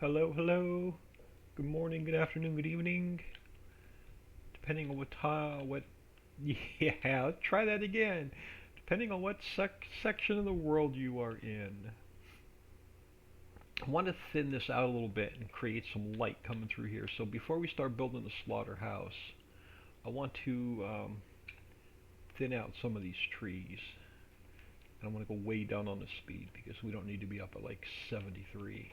Hello, hello. Good morning, good afternoon, good evening. Depending on what time, yeah, let's try that again. Depending on what section of the world you are in. I want to thin this out a little bit and create some light coming through here. So before we start building the slaughterhouse, I want to thin out some of these trees. And I want to go way down on the speed because we don't need to be up at like 73.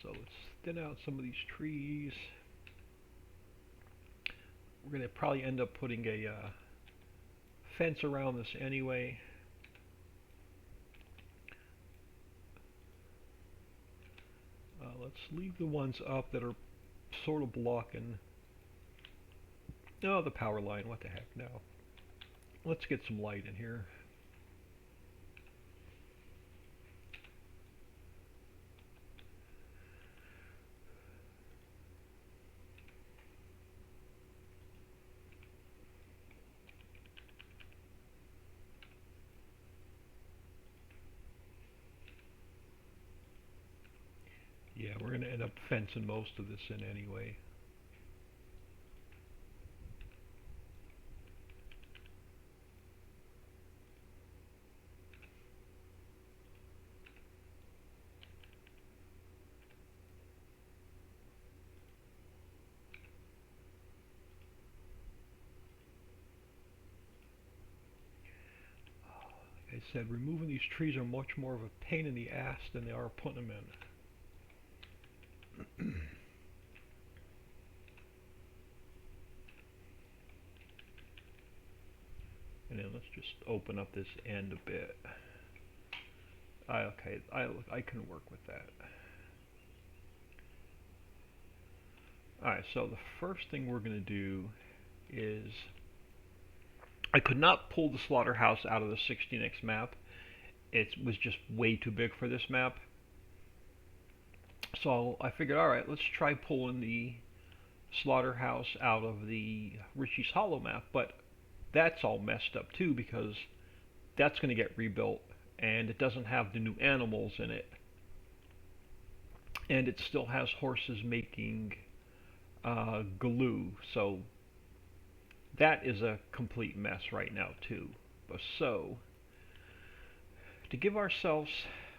So let's thin out some of these trees. We're going to probably end up putting a fence around this anyway. Let's leave the ones up that are sort of blocking. Oh, the power line. What the heck? No. Let's get some light in here. Yeah, we're going to end up fencing most of this in anyway. Like I said, removing these trees are much more of a pain in the ass than they are putting them in. And then let's just open up this end a bit. Okay, I can work with that. Alright, so the first thing we're going to do is I could not pull the slaughterhouse out of the 16x map. It was just way too big for this map. So I figured, alright, let's try pulling the slaughterhouse out of the Richie's Hollow map, but that's all messed up too because that's going to get rebuilt and it doesn't have the new animals in it. And it still has horses making glue, so that is a complete mess right now too. So to give ourselves,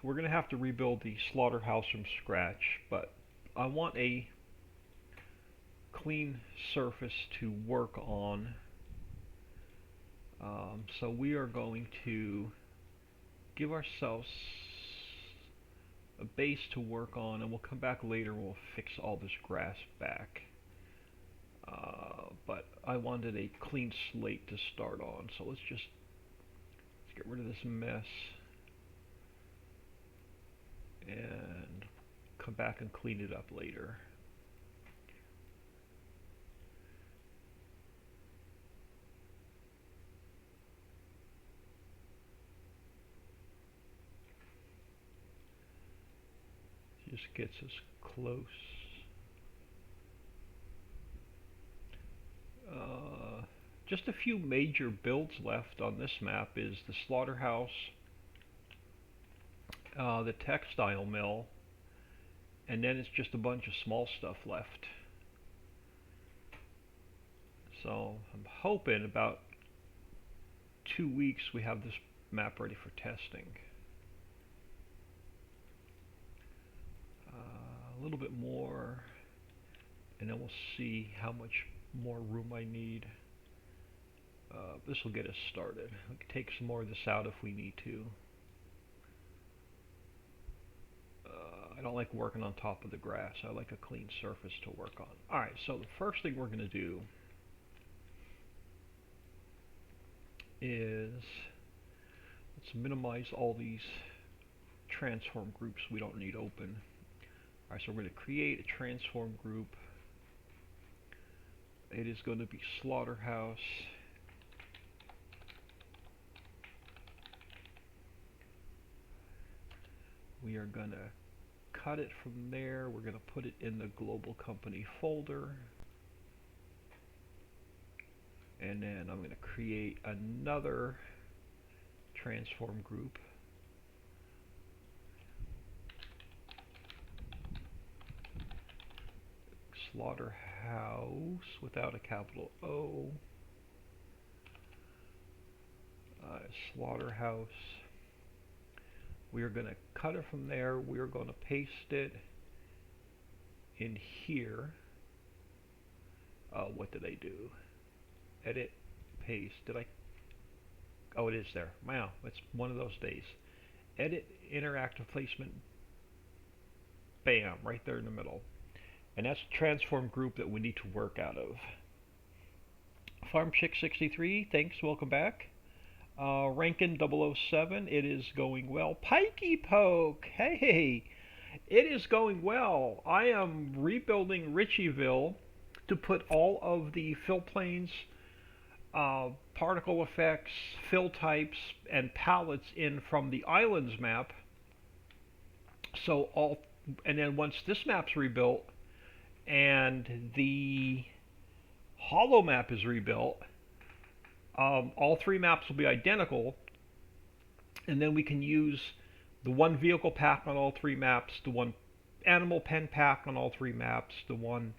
we're going to have to rebuild the slaughterhouse from scratch, but I want a clean surface to work on. So we are going to give ourselves a base to work on, and we'll come back later and we'll fix all this grass back. But I wanted a clean slate to start on, so let's get rid of this mess and come back and clean it up later. Just gets us close. Just a few major builds left on this map is the slaughterhouse, the textile mill, and then it's just a bunch of small stuff left. So I'm hoping about 2 weeks we have this map ready for testing. A little bit more, and then we'll see how much more room I need. This will get us started. We can take some more of this out if we need to. I don't like working on top of the grass. I like a clean surface to work on. Alright, so the first thing we're going to do is let's minimize all these transform groups we don't need open. Alright, so we're going to create a transform group. It is going to be slaughterhouse. We are going to cut it from there. We're going to put it in the global company folder. And then I'm going to create another transform group. slaughterhouse without a capital O. Slaughterhouse. We are going to cut it from there. We are going to paste it in here. What did I do? Edit, paste. Did I? Oh, it is there. Wow, it's one of those days. Edit, interactive placement. Bam, right there in the middle. And that's the transform group that we need to work out of. Farm Chick 63, thanks, welcome back. Rankin 007, it is going well. Pikey Poke, hey, it is going well. I am rebuilding Ricciville to put all of the fill planes, particle effects, fill types, and palettes in from the islands map. And then once this map's rebuilt and the hollow map is rebuilt, all three maps will be identical, and then we can use the one vehicle pack on all three maps, the one animal pen pack on all three maps, the one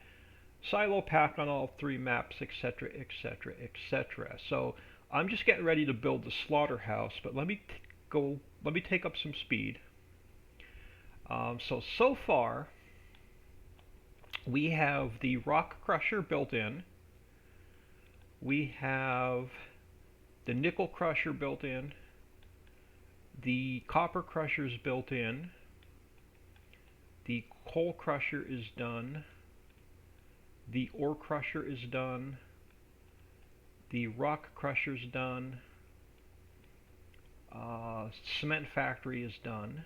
silo pack on all three maps, etc., etc., etc. So I'm just getting ready to build the slaughterhouse, but let me take up some speed. So far we have the rock crusher built in. We have the nickel crusher built in. The copper crusher is built in. The coal crusher is done. The ore crusher is done. The rock crusher is done. Cement factory is done.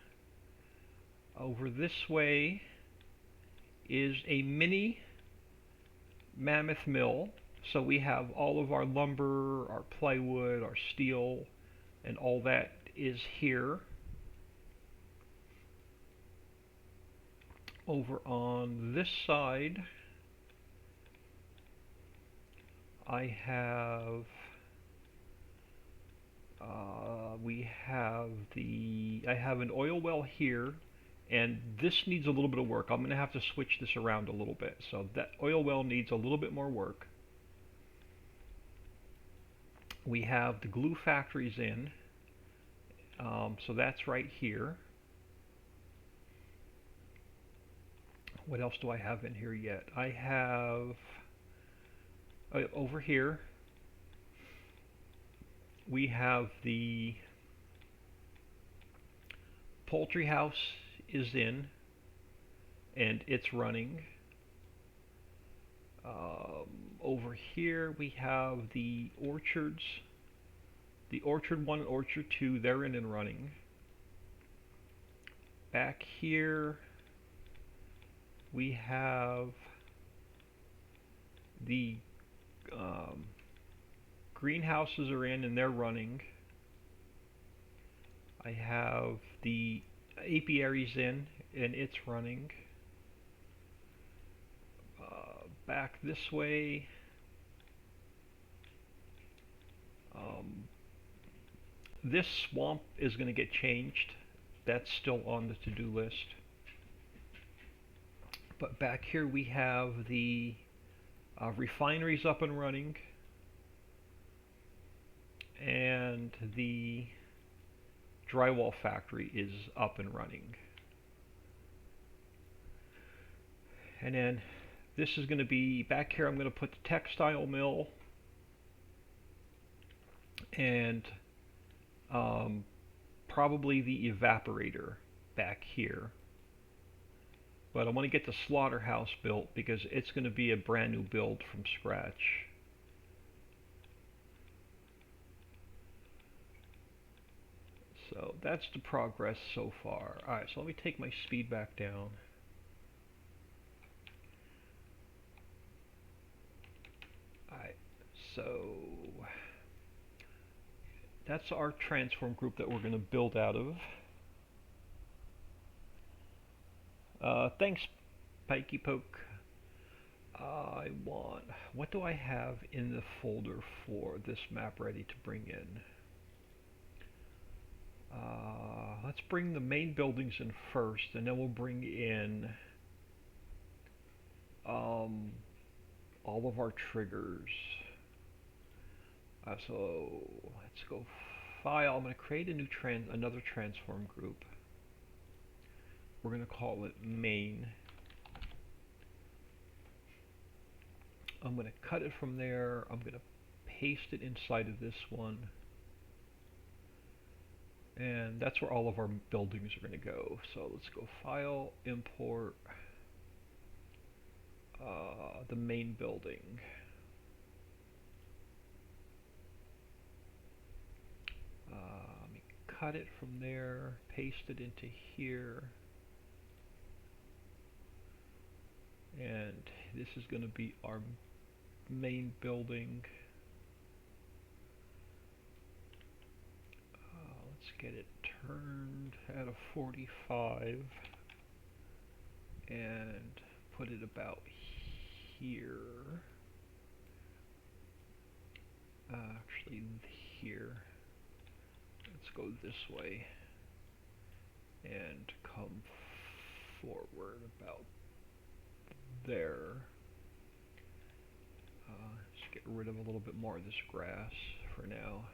Over this way is a mini mammoth mill. So we have all of our lumber, our plywood, our steel, and all that is here. Over on this side, I have I have an oil well here, and this needs a little bit of work. I'm going to have to switch this around a little bit. So that oil well needs a little bit more work. We have the glue factories in, so that's right here. What else do I have in here yet? I have over here we have the poultry house is in and it's running. Over here we have the orchards, the orchard 1 and orchard 2, they're in and running. Back here we have the greenhouses are in and they're running. I have the apiaries in and it's running. Back this way, this swamp is going to get changed. That's still on the to-do list. But back here we have the refineries up and running, and the drywall factory is up and running. And then this is going to be back here. I'm going to put the textile mill and probably the evaporator back here. But I want to get the slaughterhouse built because it's going to be a brand new build from scratch. So that's the progress so far. Alright, so let me take my speed back down. Alright, so that's our transform group that we're going to build out of. Thanks, Pikey Poke. What do I have in the folder for this map ready to bring in? Let's bring the main buildings in first, and then we'll bring in all of our triggers. So let's go file. I'm going to create a new another transform group. We're going to call it main. I'm going to cut it from there. I'm going to paste it inside of this one. And that's where all of our buildings are going to go. So let's go file, import the main building. Let me cut it from there, paste it into here. And this is going to be our main building. Let's get it turned at a 45 and put it about here. Actually here. Let's go this way and come forward about there. Just get rid of a little bit more of this grass for now.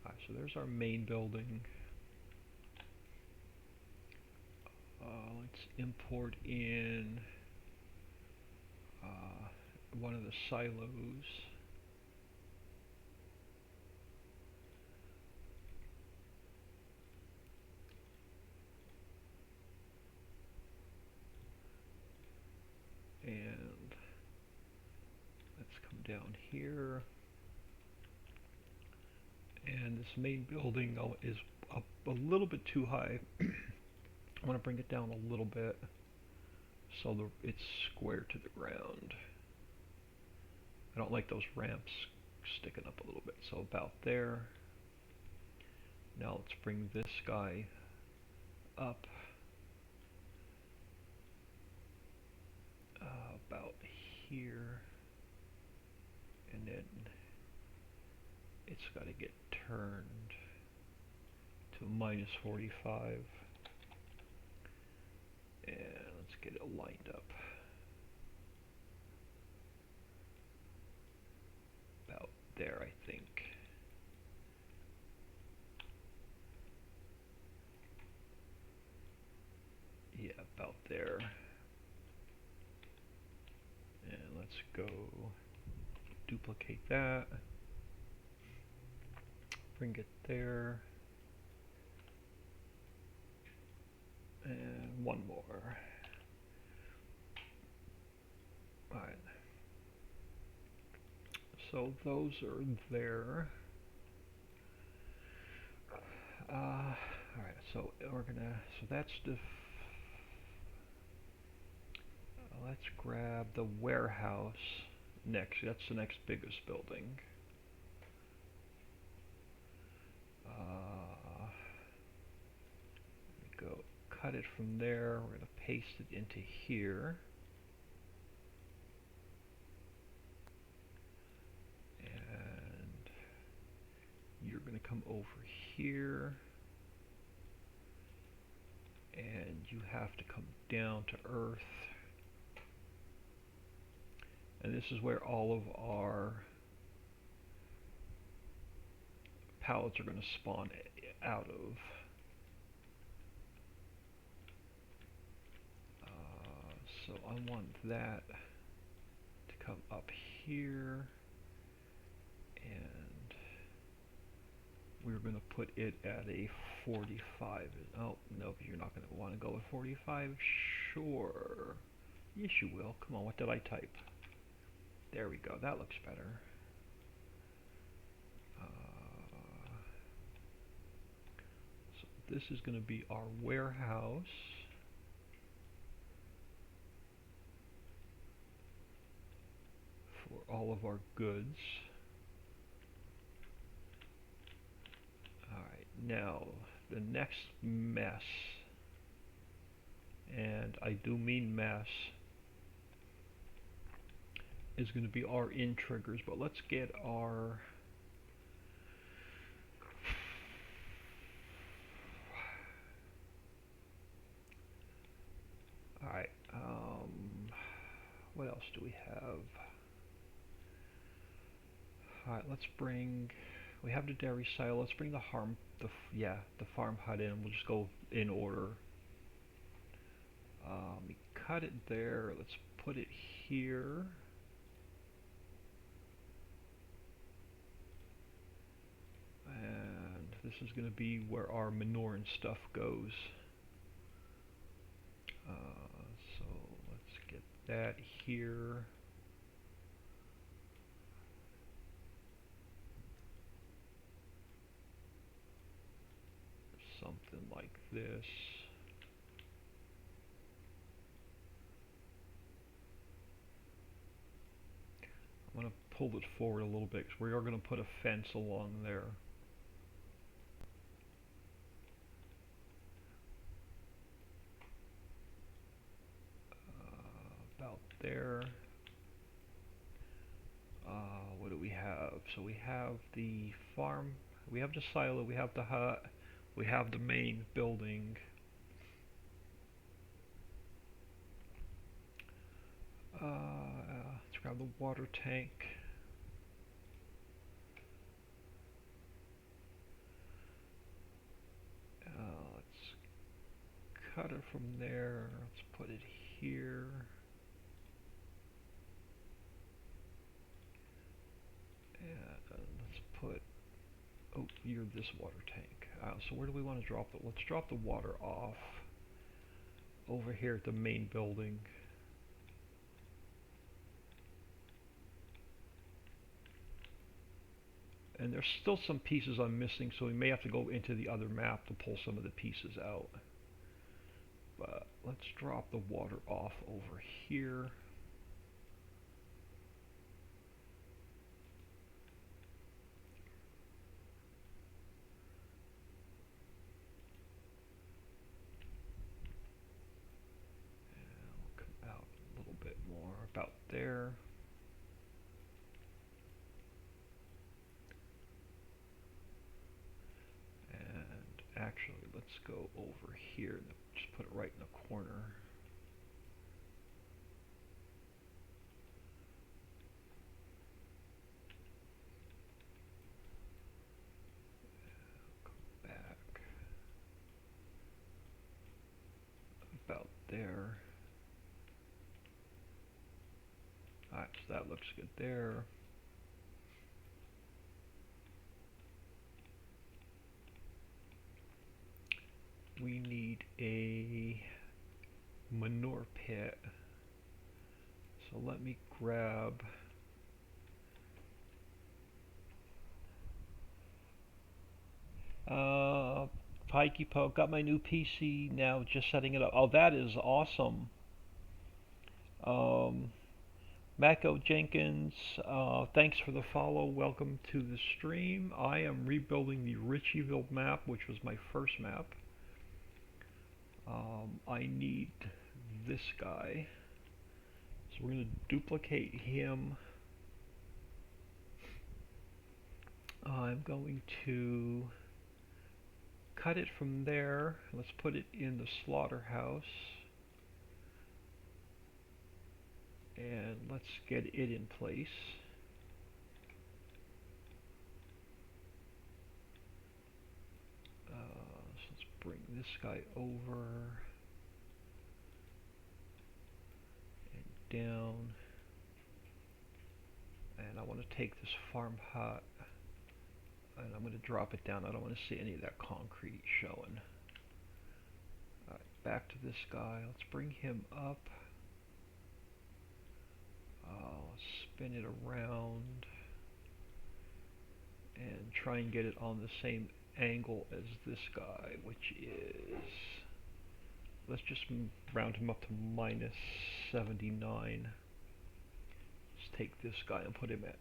Alright, so there's our main building. Let's import in one of the silos. And let's come down here. And this main building is up a little bit too high. I want to bring it down a little bit so it's square to the ground. I don't like those ramps sticking up a little bit, so about there. Now let's bring this guy up about here, and then it's got to get turned to minus 45, and let's get it lined up about there, I think. Yeah, about there. And let's go duplicate that, bring it there, and one more. Alright, so those are there. Alright, so we're gonna, so that's the, let's grab the warehouse next. That's the next biggest building. Go cut it from there. We're going to paste it into here. And you're going to come over here. And you have to come down to Earth. And this is where all of our pallets are going to spawn out of. So I want that to come up here, and we're going to put it at a 45. Oh, no, you're not going to want to go with 45? Sure. Yes, you will. Come on, what did I type? There we go. That looks better. So this is going to be our warehouse. For all of our goods. Alright, now the next mess, and I do mean mess, is going to be our in triggers, but let's get our alright, what else do we have? Alright, let's bring, we have the dairy silo, let's bring the the farm hut in. We'll just go in order. We cut it there, let's put it here. And this is going to be where our manure and stuff goes. So let's get that here. Something like this. I'm going to pull it forward a little bit because we are going to put a fence along there. About there. What do we have? So we have the farm, we have the silo, we have the hut, we have the main building. Let's grab the water tank. Let's cut it from there. Let's put it here. And let's put, oh, you're this water tank. So where do we want to drop it? Let's drop the water off over here at the main building. And there's still some pieces I'm missing, so we may have to go into the other map to pull some of the pieces out. But let's drop the water off over here. About there. And actually, let's go over here and just put it right in the corner. Come back. About there. Alright, so that looks good there. We need a manure pit. So let me grab Pikey Poke, got my new PC now, just setting it up. Oh, that is awesome. Mako Jenkins, thanks for the follow. Welcome to the stream. I am rebuilding the Ricciville map, which was my first map. I need this guy. So we're going to duplicate him. I'm going to cut it from there. Let's put it in the slaughterhouse. And let's get it in place. So let's bring this guy over and down. And I want to take this farm hut and I'm going to drop it down. I don't want to see any of that concrete showing. Alright, back to this guy. Let's bring him up. Spin it around and try and get it on the same angle as this guy, which is, let's just round him up to -79. Let's take this guy and put him at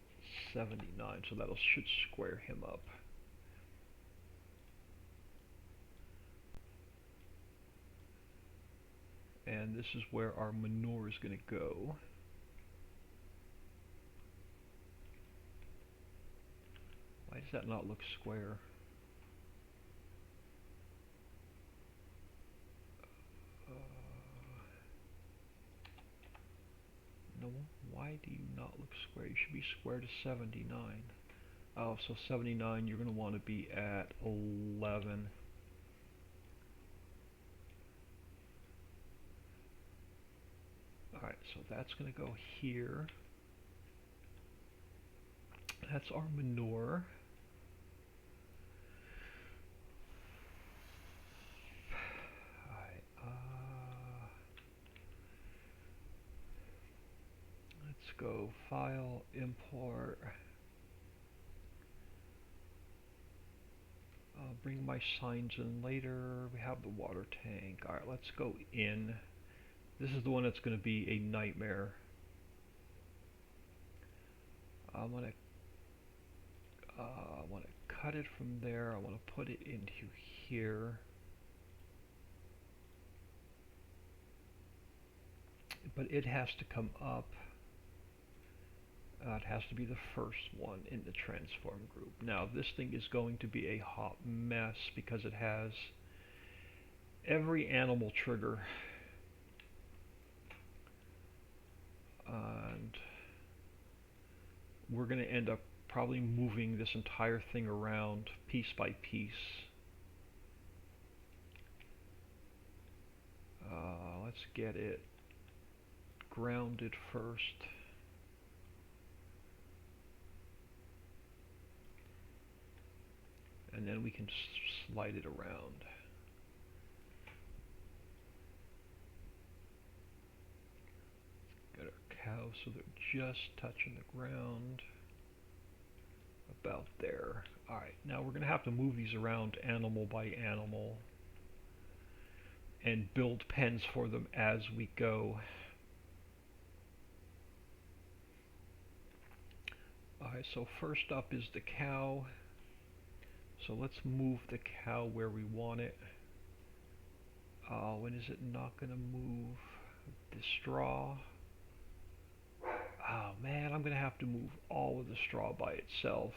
79, so that should square him up. And this is where our manure is going to go. Why does that not look square? No Why do you not look square? You should be square to 79. Oh, so 79, you're going to want to be at 11. Alright, so that's going to go here. That's our manure. Alright, let's go File, Import. I'll bring my signs in later. We have the water tank. Alright, let's go in. This is the one that's going to be a nightmare. I want to cut it from there. I want to put it into here. But it has to come up. It has to be the first one in the transform group. Now this thing is going to be a hot mess because it has every animal trigger. And we're going to end up probably moving this entire thing around piece by piece. Let's get it grounded first. And then we can slide it around. Got our cows so they're just touching the ground. About there. Alright, now we're going to have to move these around animal by animal and build pens for them as we go. Alright, so first up is the cow. So let's move the cow where we want it. When is it not going to move? The straw. Oh man, I'm going to have to move all of the straw by itself.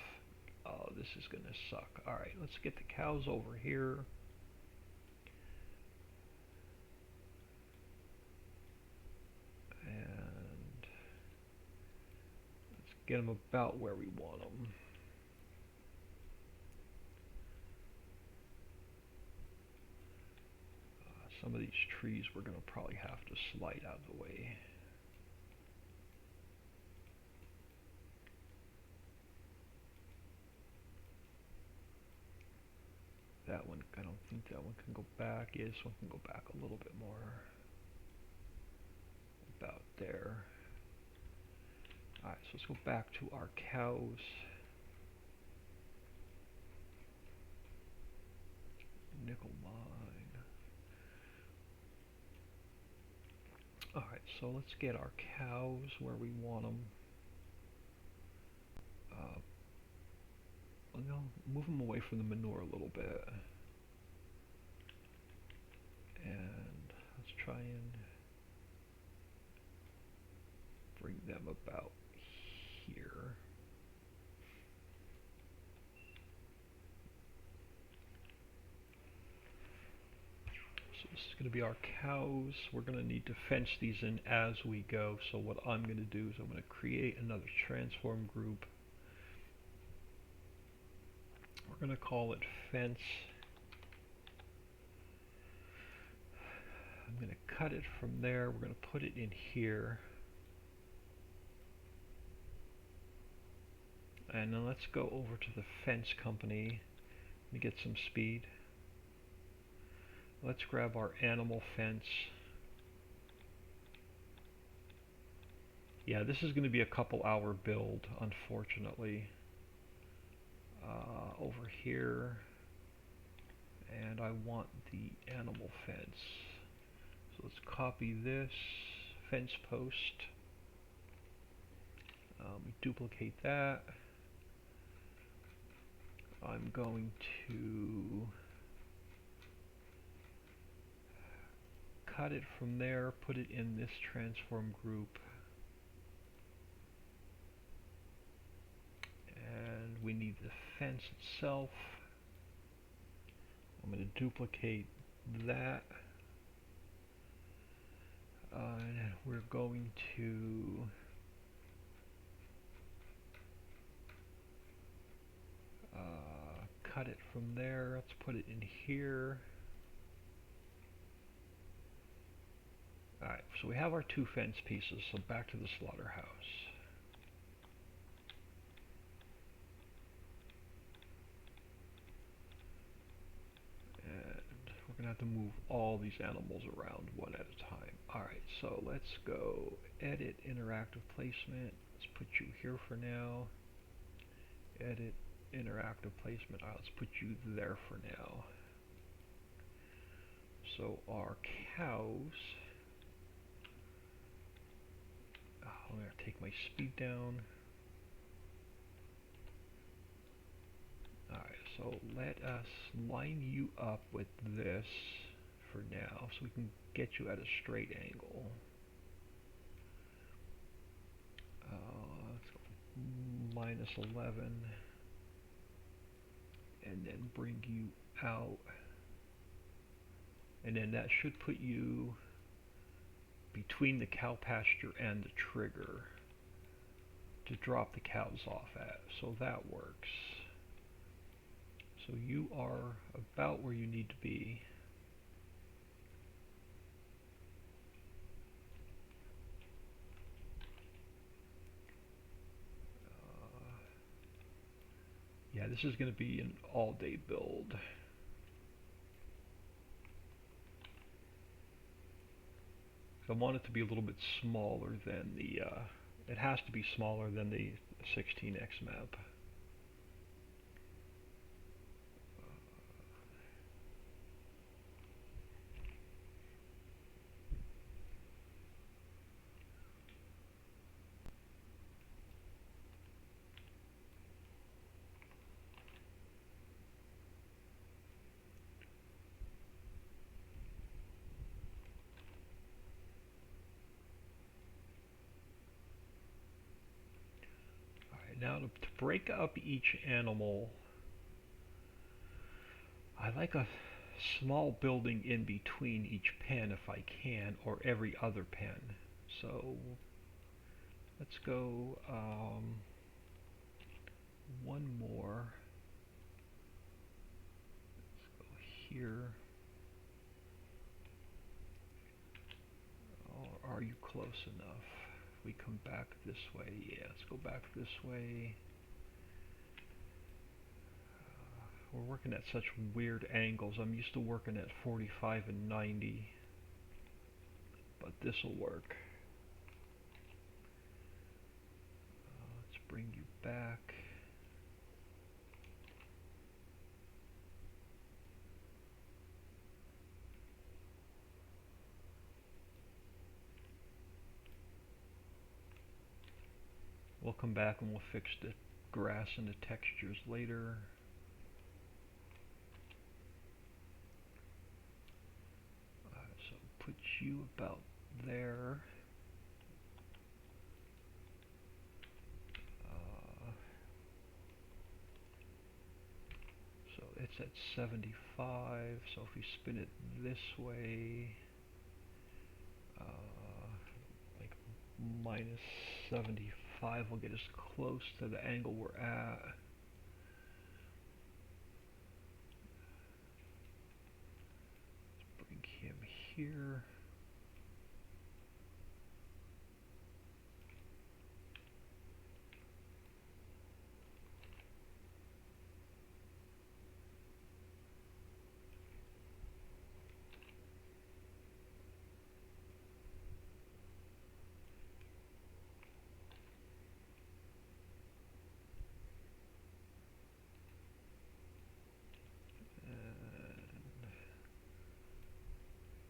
Oh, this is going to suck. Alright, let's get the cows over here. And let's get them about where we want them. Some of these trees we're going to probably have to slide out of the way. That one, I don't think that one can go back. Yeah, this one can go back a little bit more. About there. Alright, so let's go back to our cows. Nickel mine. Alright, so let's get our cows where we want them. Move them away from the manure a little bit. And let's try and bring them about here. So this is going to be our cows. We're going to need to fence these in as we go. So what I'm going to do is I'm going to create another transform group. We're going to call it fence. I'm going to cut it from there. We're going to put it in here. And then let's go over to the fence company and get some speed. Let's grab our animal fence. Yeah, this is going to be a couple-hour build, unfortunately. Over here, and I want the animal fence. So let's copy this fence post. We duplicate that. I'm going to cut it from there, put it in this transform group. And we need the fence itself. I'm going to duplicate that. And we're going to cut it from there. Let's put it in here. Alright, so we have our two fence pieces, so back to the slaughterhouse. And we're going to have to move all these animals around one at a time. Alright, so let's go edit interactive placement. Let's put you here for now. Edit interactive placement. Alright, let's put you there for now. So our cows, I'm going to take my speed down. Alright, so let us line you up with this for now so we can get you at a straight angle. Let's go -11 and then bring you out, and then that should put you between the cow pasture and the trigger to drop the cows off at, so that works. So you are about where you need to be. Yeah, this is going to be an all-day build. I want it to be a little bit smaller than the, it has to be smaller than the 16x map. Now to break up each animal, I like a small building in between each pen if I can, or every other pen. So let's go one more. Let's go here. Or are you close enough? We come back this way. Yeah, let's go back this way. We're working at such weird angles. I'm used to working at 45 and 90, but this will work. Let's bring you back. We'll come back and we'll fix the grass and the textures later. So put you about there. So it's at 75, so if we spin it this way, like -75 will get us close to the angle we're at. Let's bring him here.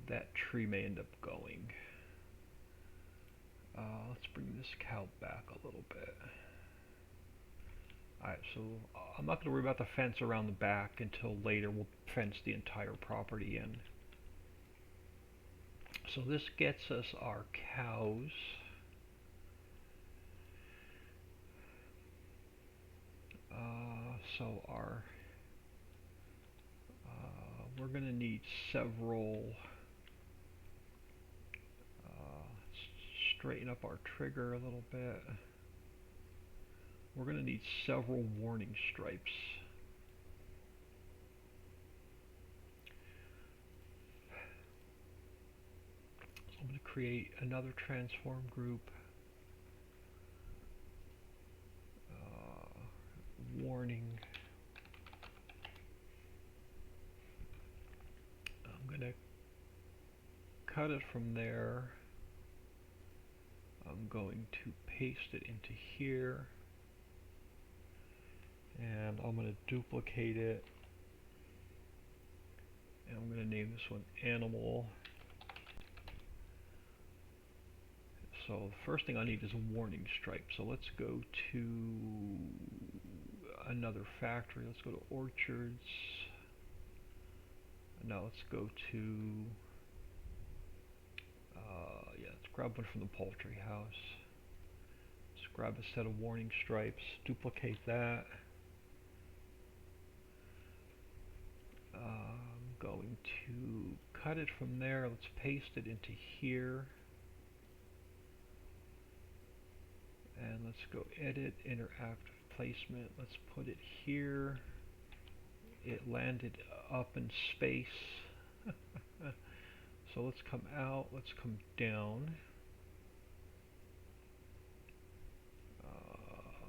That tree may end up going. Let's bring this cow back a little bit. Alright, so I'm not going to worry about the fence around the back until later. We'll fence the entire property in. So this gets us our cows. So our we're going to need several. Straighten up our trigger a little bit. We're going to need several warning stripes. create another transform group. Warning. I'm going to cut it from there. I'm going to paste it into here. And I'm going to duplicate it. And I'm going to name this one animal. So the first thing I need is a warning stripe. So let's go to another factory. Let's go to orchards. Now let's go to, let's grab one from the poultry house. Let's grab a set of warning stripes, duplicate that. I'm going to cut it from there. Let's paste it into here. And let's go edit, interactive placement. Let's put it here. It landed up in space. So let's come out, let's come down.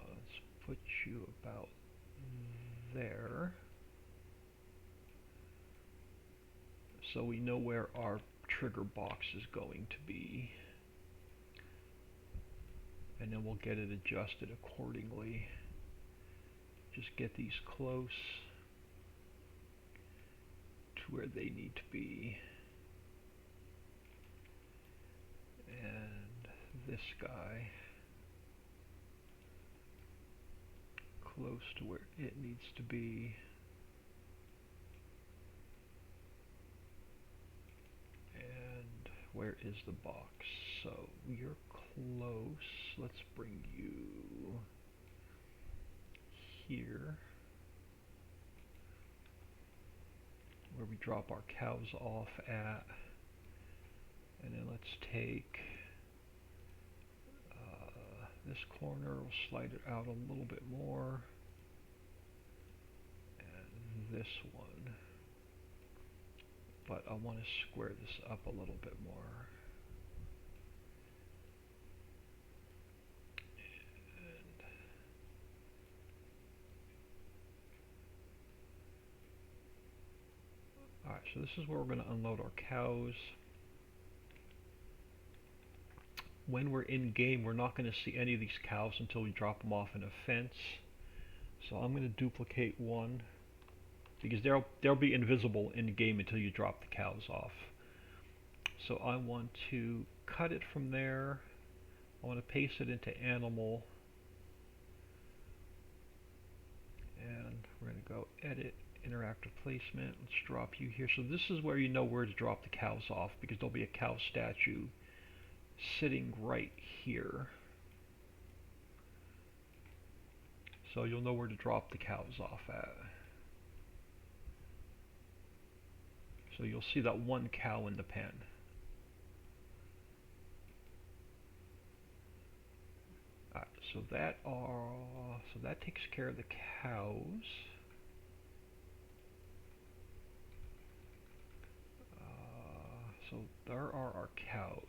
Let's put you about there. So we know where our trigger box is going to be. And then we'll get it adjusted accordingly. Just get these close to where they need to be. And this guy close to where it needs to be. And where is the box? So you're close. Let's bring you here, where we drop our cows off at. And then let's take this corner, we'll slide it out a little bit more, and this one, but I want to square this up a little bit more. Alright, so this is where we're going to unload our cows. When we're in game, we're not going to see any of these cows until we drop them off in a fence. So I'm going to duplicate one, because they'll be invisible in game until you drop the cows off. So I want to cut it from there. I want to paste it into animal. And we're going to go edit, interactive placement. Let's drop you here. So this is where you know where to drop the cows off, because there'll be a cow statue sitting right here. So you'll know where to drop the cows off at. So you'll see that one cow in the pen. Alright, so that takes care of the cows. So there are our cows.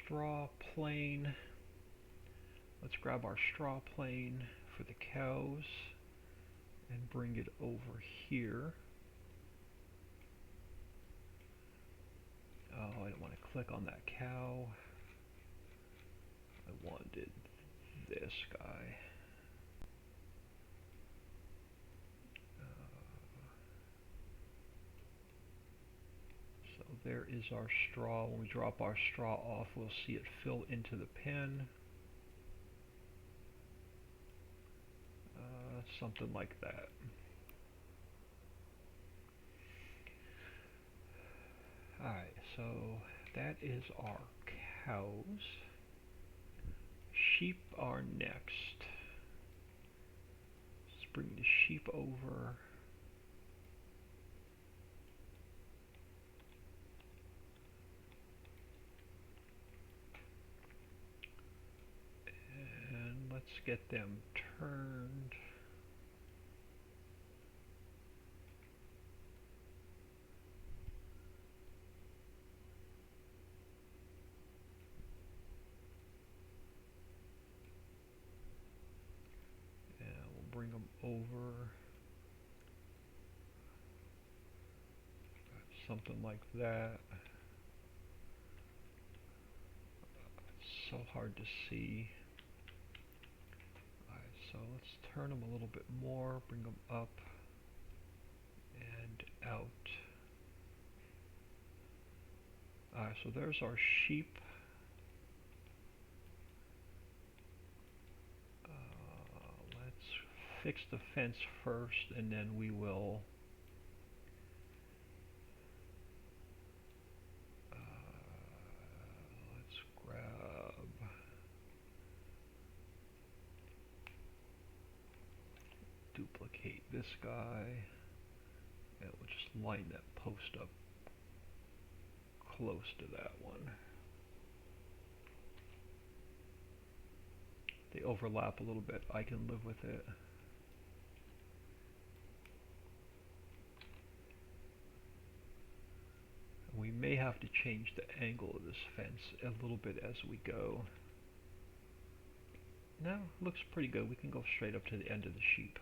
Straw plane. Let's grab our straw plane for the cows and bring it over here. Oh, I don't want to click on that cow. I wanted this guy. So there is our straw. When we drop our straw off, we'll see it fill into the pen. Something like that. Alright, so that is our cows. Sheep are next. Let's bring the sheep over. And let's get them turned. bring them over. Something like that. It's so hard to see. Alright, so let's turn them a little bit more, bring them up and out. Alright, so there's our sheep. Let's fix the fence first, and then we will let's grab, duplicate this guy, and we'll just line that post up close to that one. They overlap a little bit. I can live with it. We may have to change the angle of this fence a little bit as we go. No, looks pretty good. We can go straight up to the end of the sheep.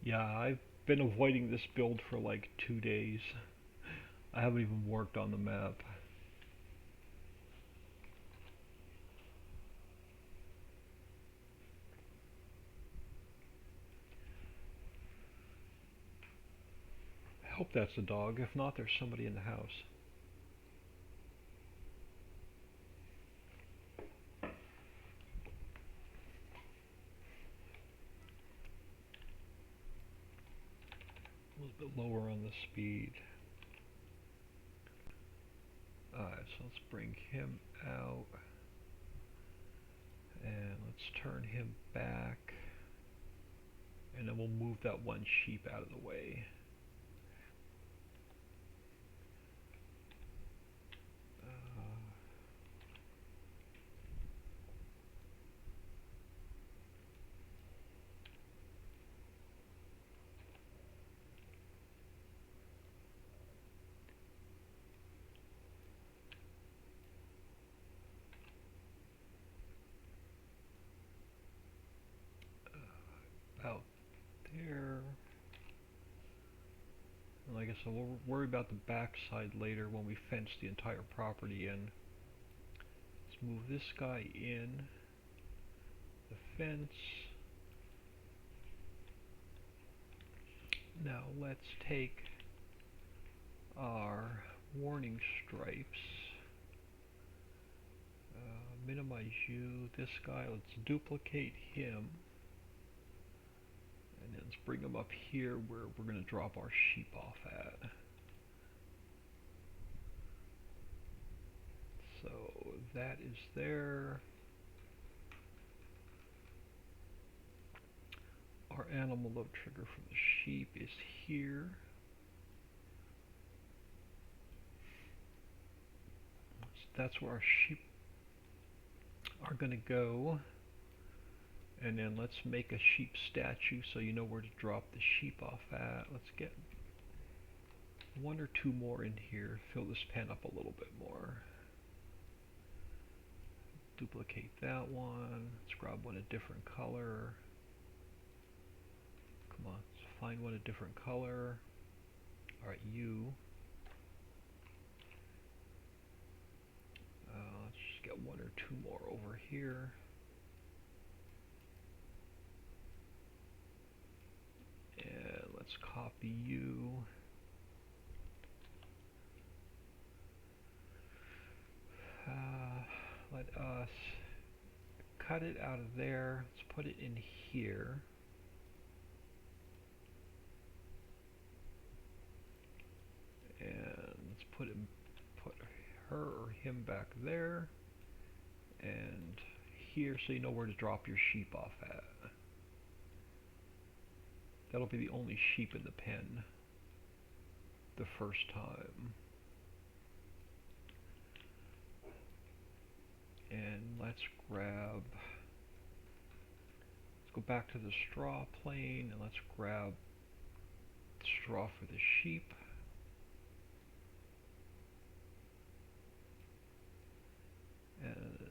Yeah, I've been avoiding this build for like 2 days. I haven't even worked on the map. I hope that's a dog. If not, there's somebody in the house. A little bit lower on the speed. Alright, so let's bring him out. And let's turn him back. And then we'll move that one sheep out of the way. Out there. And like I said, we'll worry about the backside later when we fence the entire property in. Let's move this guy in the fence. Now let's take our warning stripes, minimize you, this guy, let's duplicate him, and then let's bring him up here where we're going to drop our sheep off at. So that is there. Our animal load trigger for the sheep is here. So that's where our sheep are going to go. And then let's make a sheep statue so you know where to drop the sheep off at. Let's get one or two more in here. Fill this pen up a little bit more. Duplicate that one. Let's grab one a different color. Come on, let's find one a different color. Alright, you. Let's just get one or two more over here. And let's copy you. cut it out of there. Let's put it in here. And let's put her or him back there. And here, so you know where to drop your sheep off at. That'll be the only sheep in the pen the first time. And let's go back to the straw plane and let's grab straw for the sheep. And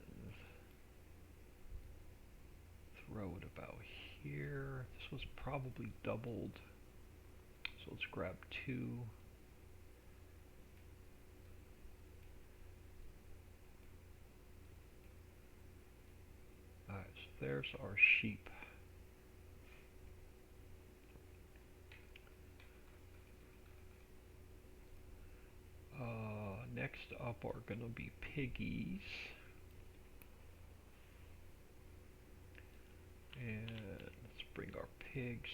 throw it about here. This was probably doubled, so let's grab 2. Alright, so there's our sheep. Next up are going to be piggies. And let's bring our pigs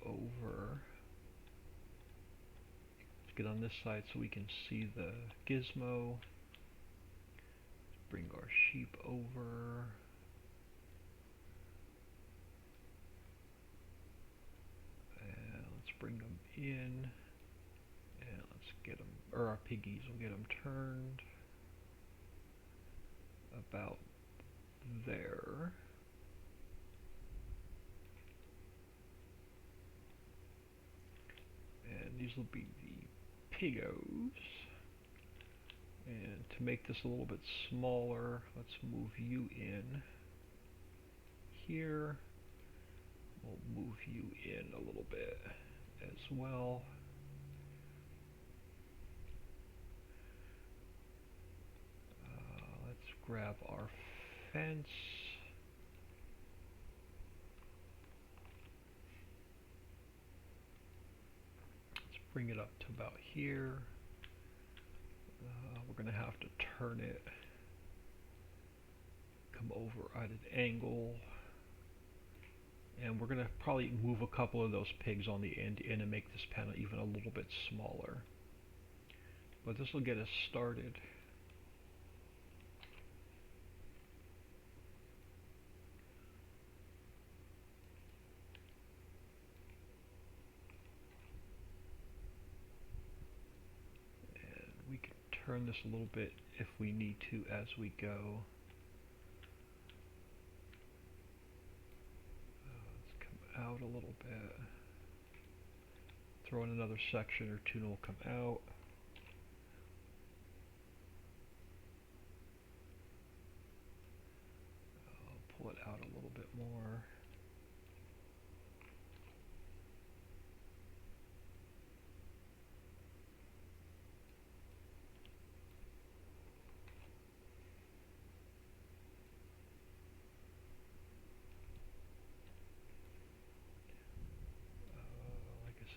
over. Let's get on this side so we can see the gizmo. Let's bring our sheep over. And let's bring them in. And let's get them, or our piggies, we'll get them turned about there. And these will be the piggos. And to make this a little bit smaller, let's move you in here. We'll move you in a little bit as well. Let's grab our fence. Let's bring it up to about here. We're going to have to turn it, come over at an angle, and we're going to probably move a couple of those pigs on the end in and make this panel even a little bit smaller. But this will get us started. Turn this a little bit if we need to as we go. Let's come out a little bit. Throw in another section or two and it'll come out. I'll pull it out a little bit more.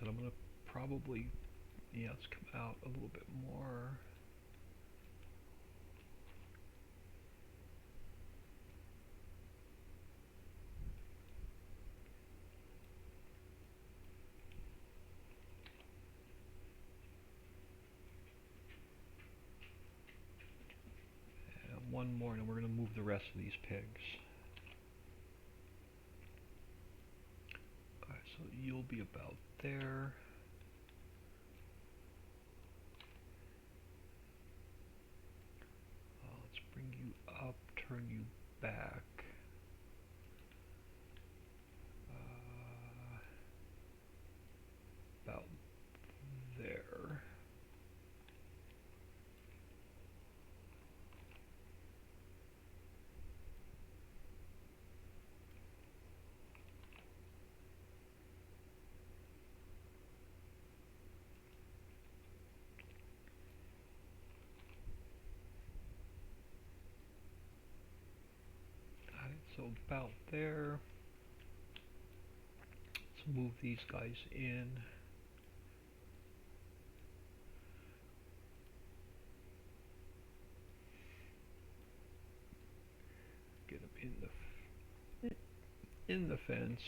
I'm going to probably, let's come out a little bit more. And one more, and we're going to move the rest of these pigs. Alright, so you'll be about there. Let's bring you up, turn you back. About there. So about there. Let's move these guys in. in the fence.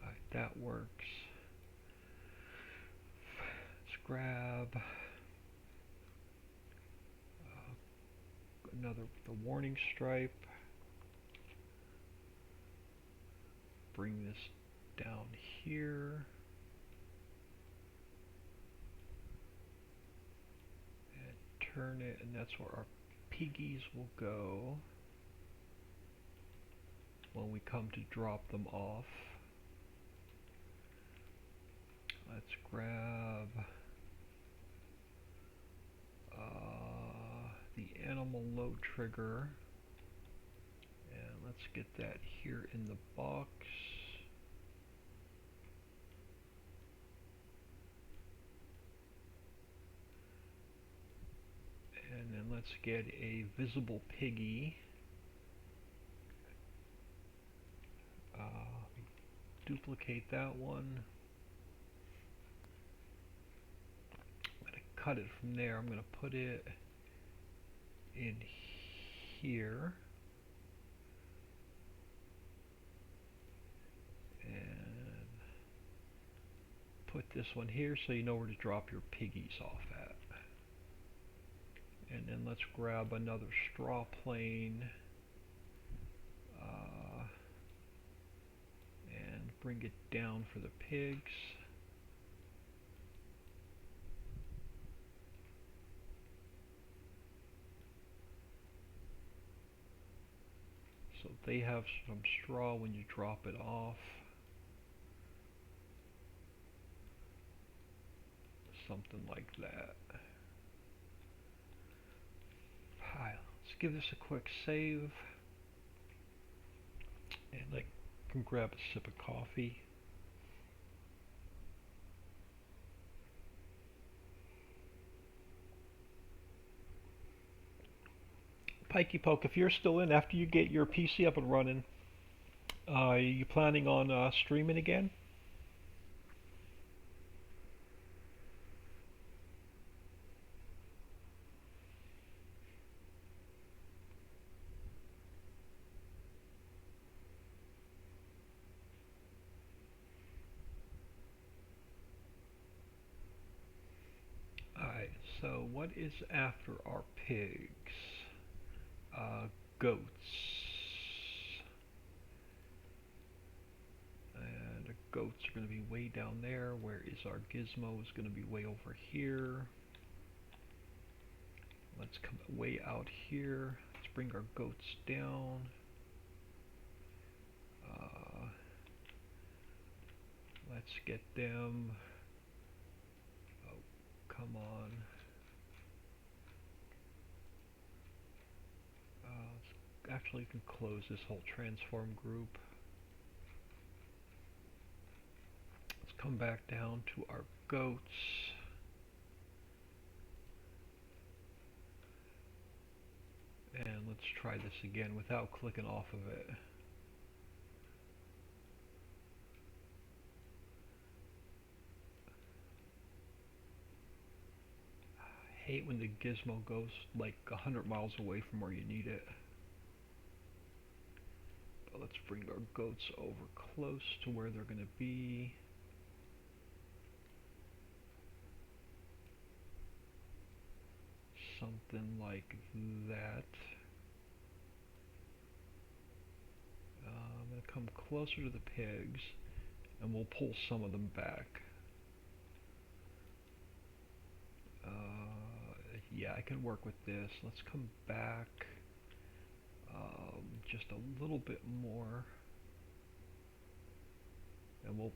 Alright, that works. Let's grab the warning stripe. Bring this down here. And turn it, and that's where our piggies will go when we come to drop them off. Let's grab the animal load trigger, and let's get that here in the box. And then let's get a visible piggy. Duplicate that one. I'm going to cut it from there. I'm going to put it in here. And put this one here so you know where to drop your piggies off at. And then let's grab another straw plane and bring it down for the pigs. So they have some straw when you drop it off. Something like that. Let's give this a quick save. And I can grab a sip of coffee. Pikey Poke, if you're still in after you get your PC up and running, are you planning on streaming again? Alright, so what is after our pigs? Goats. And the goats are going to be way down there. Where is our gizmo? Is going to be way over here. Let's come way out here. Let's bring our goats down. Let's get them. Oh, come on. Actually, you can close this whole transform group. Let's come back down to our goats. And let's try this again without clicking off of it. I hate when the gizmo goes like 100 miles away from where you need it. But let's bring our goats over close to where they're going to be. Something like that. I'm going to come closer to the pigs and we'll pull some of them back. Yeah, I can work with this. Let's come back just a little bit more, and we'll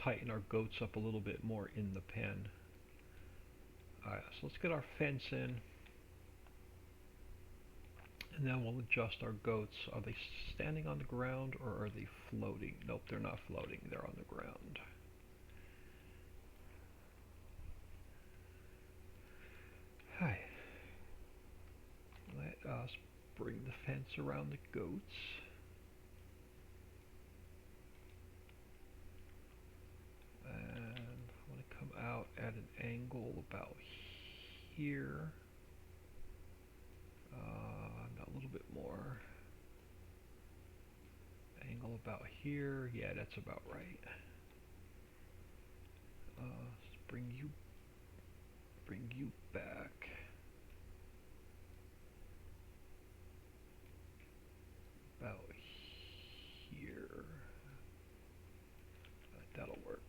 tighten our goats up a little bit more in the pen. Alright, so let's get our fence in, and then we'll adjust our goats. Are they standing on the ground or are they floating? Nope, they're not floating, they're on the ground. Hi. Let us bring the fence around the goats. And I want to come about here. A little bit more. Angle about here. Yeah, that's about right. Let's bring you back. About here. That'll work.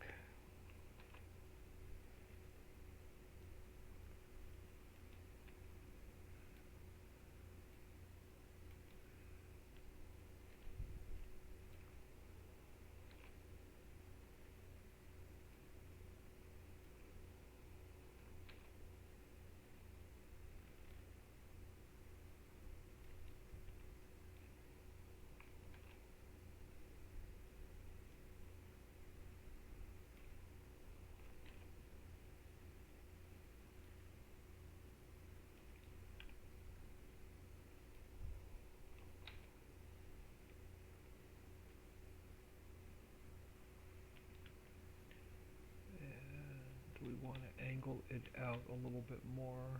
We want to angle it out a little bit more.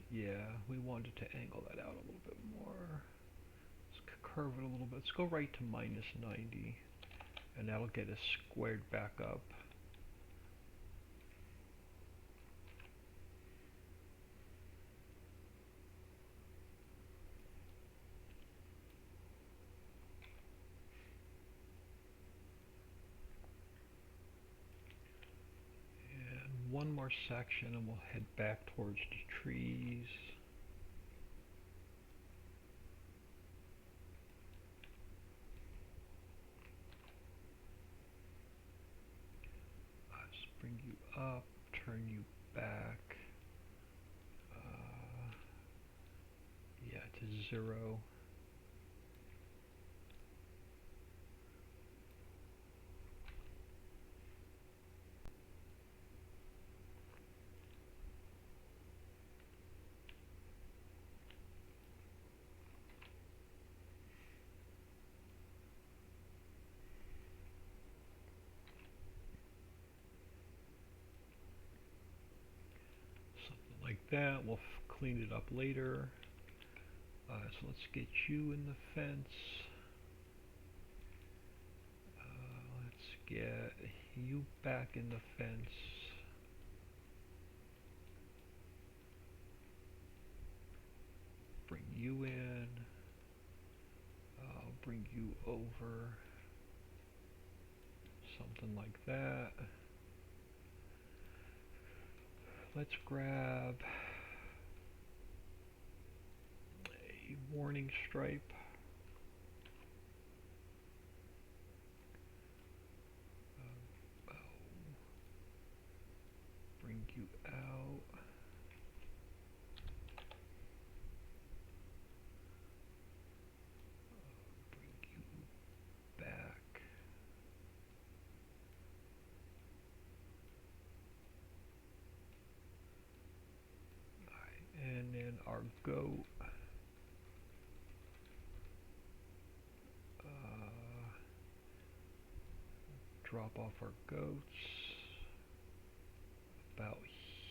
Yeah, we wanted to angle that out a little bit more. Let's curve it a little bit. Let's go right to -90, and that'll get us squared back up. One more section and we'll head back towards the trees. Let's bring you up, turn you back. Yeah, to 0. Like that. We'll clean it up later. So let's get you in the fence. Let's get you back in the fence. Bring you in. Bring you over. Something like that. Let's grab a warning stripe. Bring you out. Bring you back. Alright, and then our goat. Drop off our goats about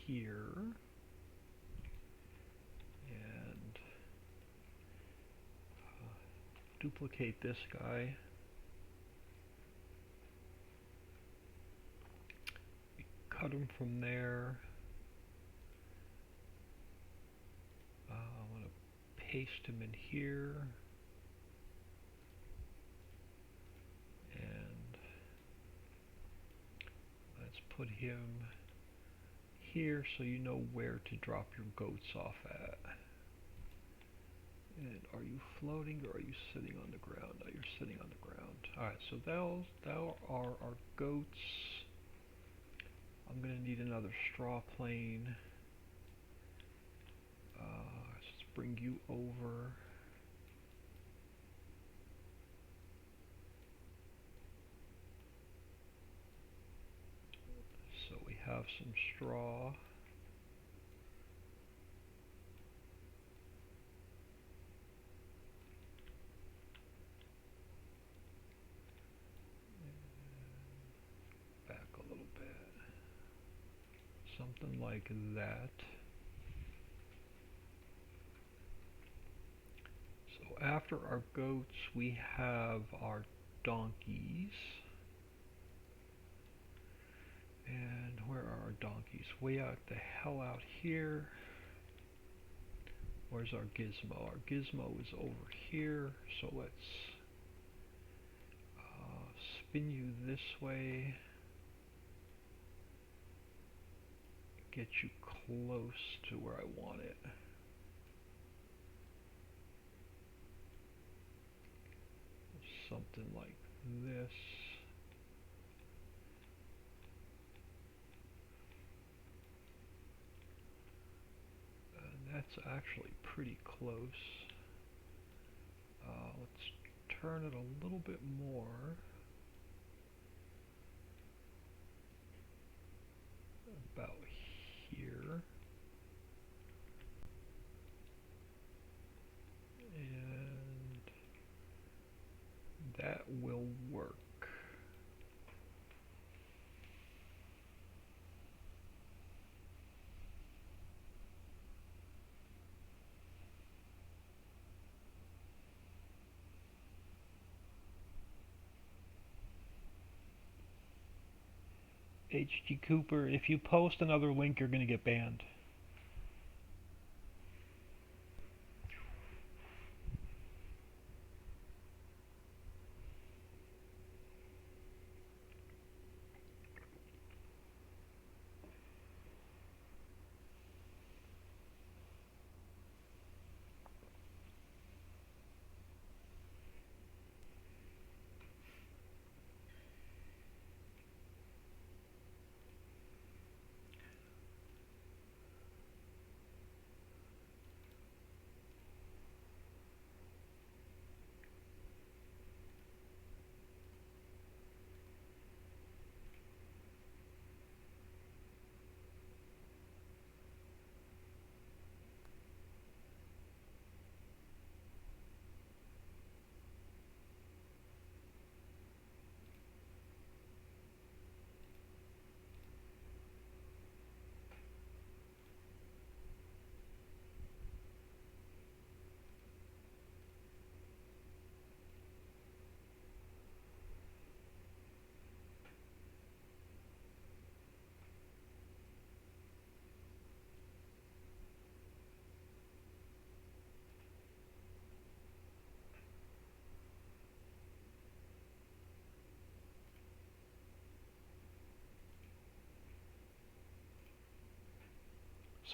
here, and duplicate this guy. Cut him from there. I want to paste him in here. Put him here so you know where to drop your goats off at. And are you floating or are you sitting on the ground? No, you're sitting on the ground. Alright, so those are our goats. I'm going to need another straw plane. Let's bring you over. So we have some straw. Back a little bit. Something something like that. So after our goats, we have our donkeys. And where are our donkeys? Way out the hell out here. Where's our gizmo? Our gizmo is over here. So let's spin you this way. Get you close to where I want it. Something like this. And that's actually pretty close. Let's turn it a little bit more. About here. And that will work. HG Cooper, if you post another link, you're going to get banned.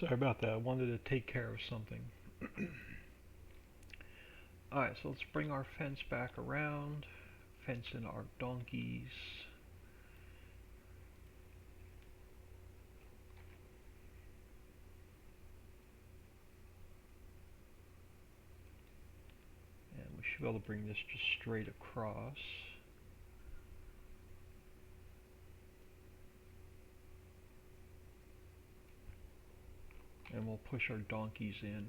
Sorry about that. I wanted to take care of something. Alright, so let's bring our fence back around. Fence in our donkeys. And we should be able to bring this just straight across. And we'll push our donkeys in.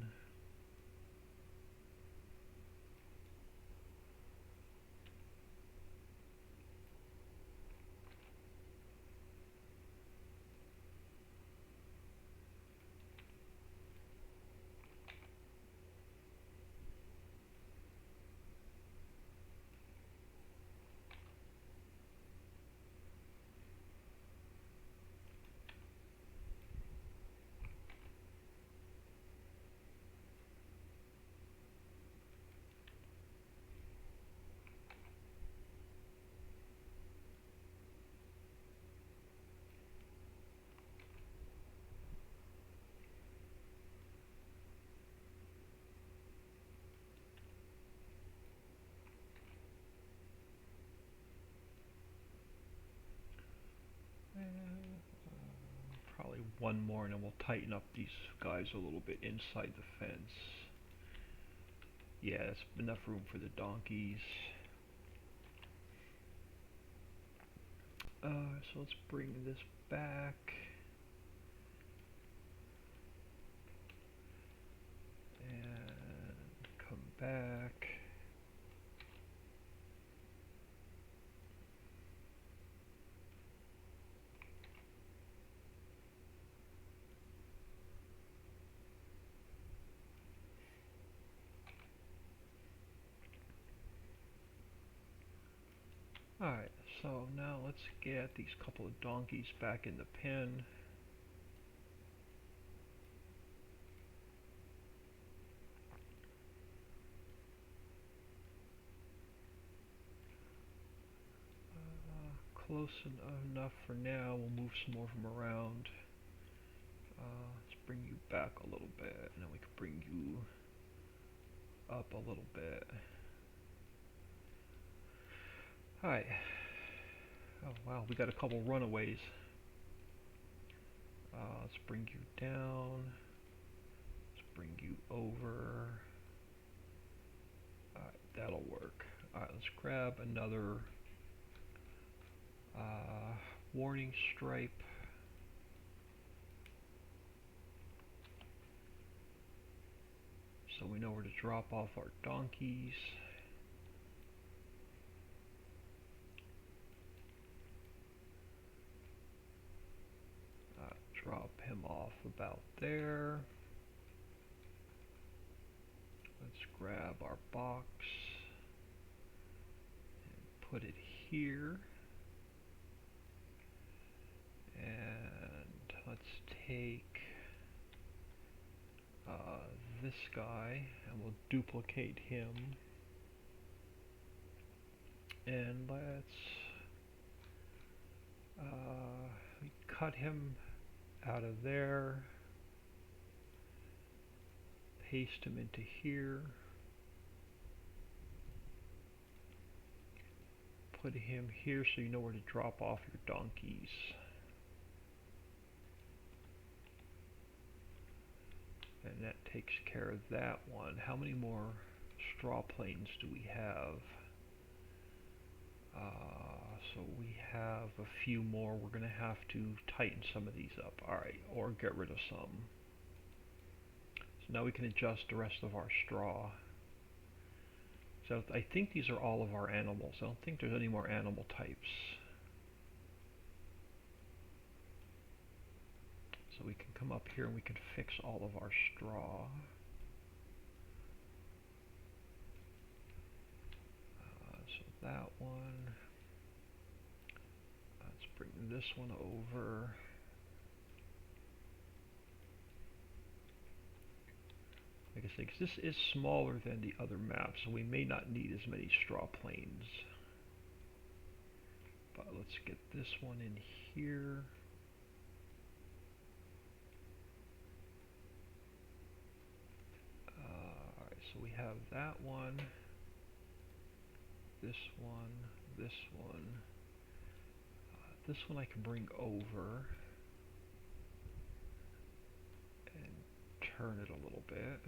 Probably one more and then we'll tighten up these guys a little bit inside the fence. Yeah, that's enough room for the donkeys. So let's bring this back. And come back. So now let's get these couple of donkeys back in the pen. Close enough for now. We'll move some more of them around. Let's bring you back a little bit, and then we can bring you up a little bit. Alright. Oh wow, we got a couple runaways. Let's bring you down. Let's bring you over. Alright, that'll work. Alright, let's grab another warning stripe. So we know where to drop off our donkeys. Drop him off about there. Let's grab our box and put it here. And let's take this guy and we'll duplicate him. And let's cut him out of there, paste him into here, put him here so you know where to drop off your donkeys. And that takes care of that one. How many more straw planes do we have? So we have a few more. We're going to have to tighten some of these up. Alright, or get rid of some. So now we can adjust the rest of our straw. So I think these are all of our animals. I don't think there's any more animal types. So we can come up here and we can fix all of our straw. So that one. Let's bring this one over. Like I say, because this is smaller than the other map, so we may not need as many straw planes. But let's get this one in here. Alright, so we have that one, this one, this one. This one I can bring over and turn it a little bit.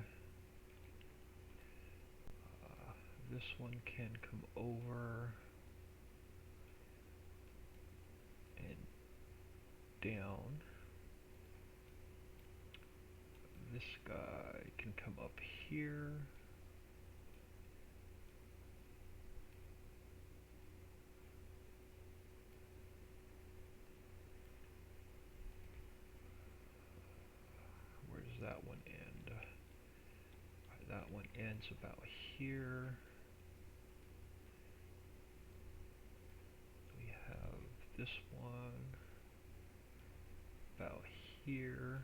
This one can come over and down. This guy can come up here. Where does that one end? That one ends about here. We have this one about here.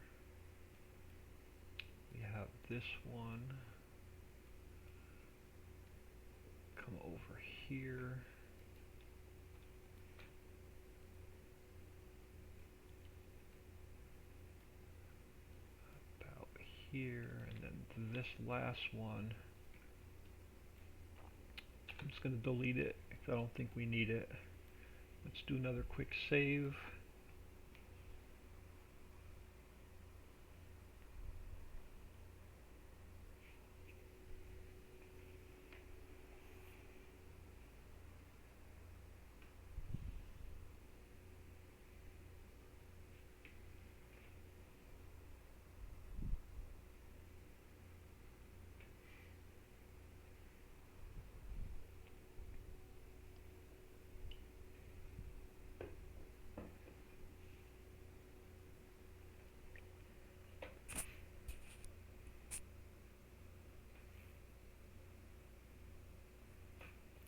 We have this one come over here. About here, and then this last one, I'm just going to delete it because I don't think we need it. Let's do another quick save.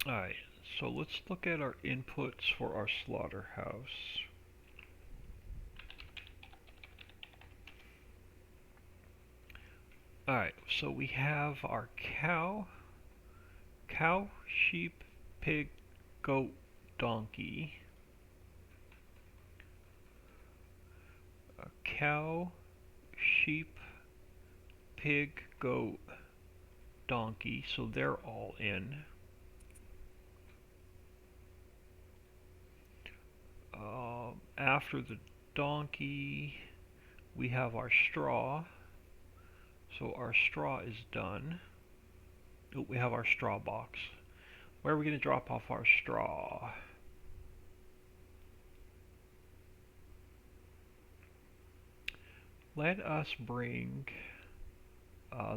Alright, So let's look at our inputs for our slaughterhouse. Alright, so we have our cow, sheep, pig, goat, donkey. Cow, sheep, pig, goat, donkey, so they're all in. After the donkey, we have our straw. So our straw is done. Oh, we have our straw box. Where are we going to drop off our straw? Let us bring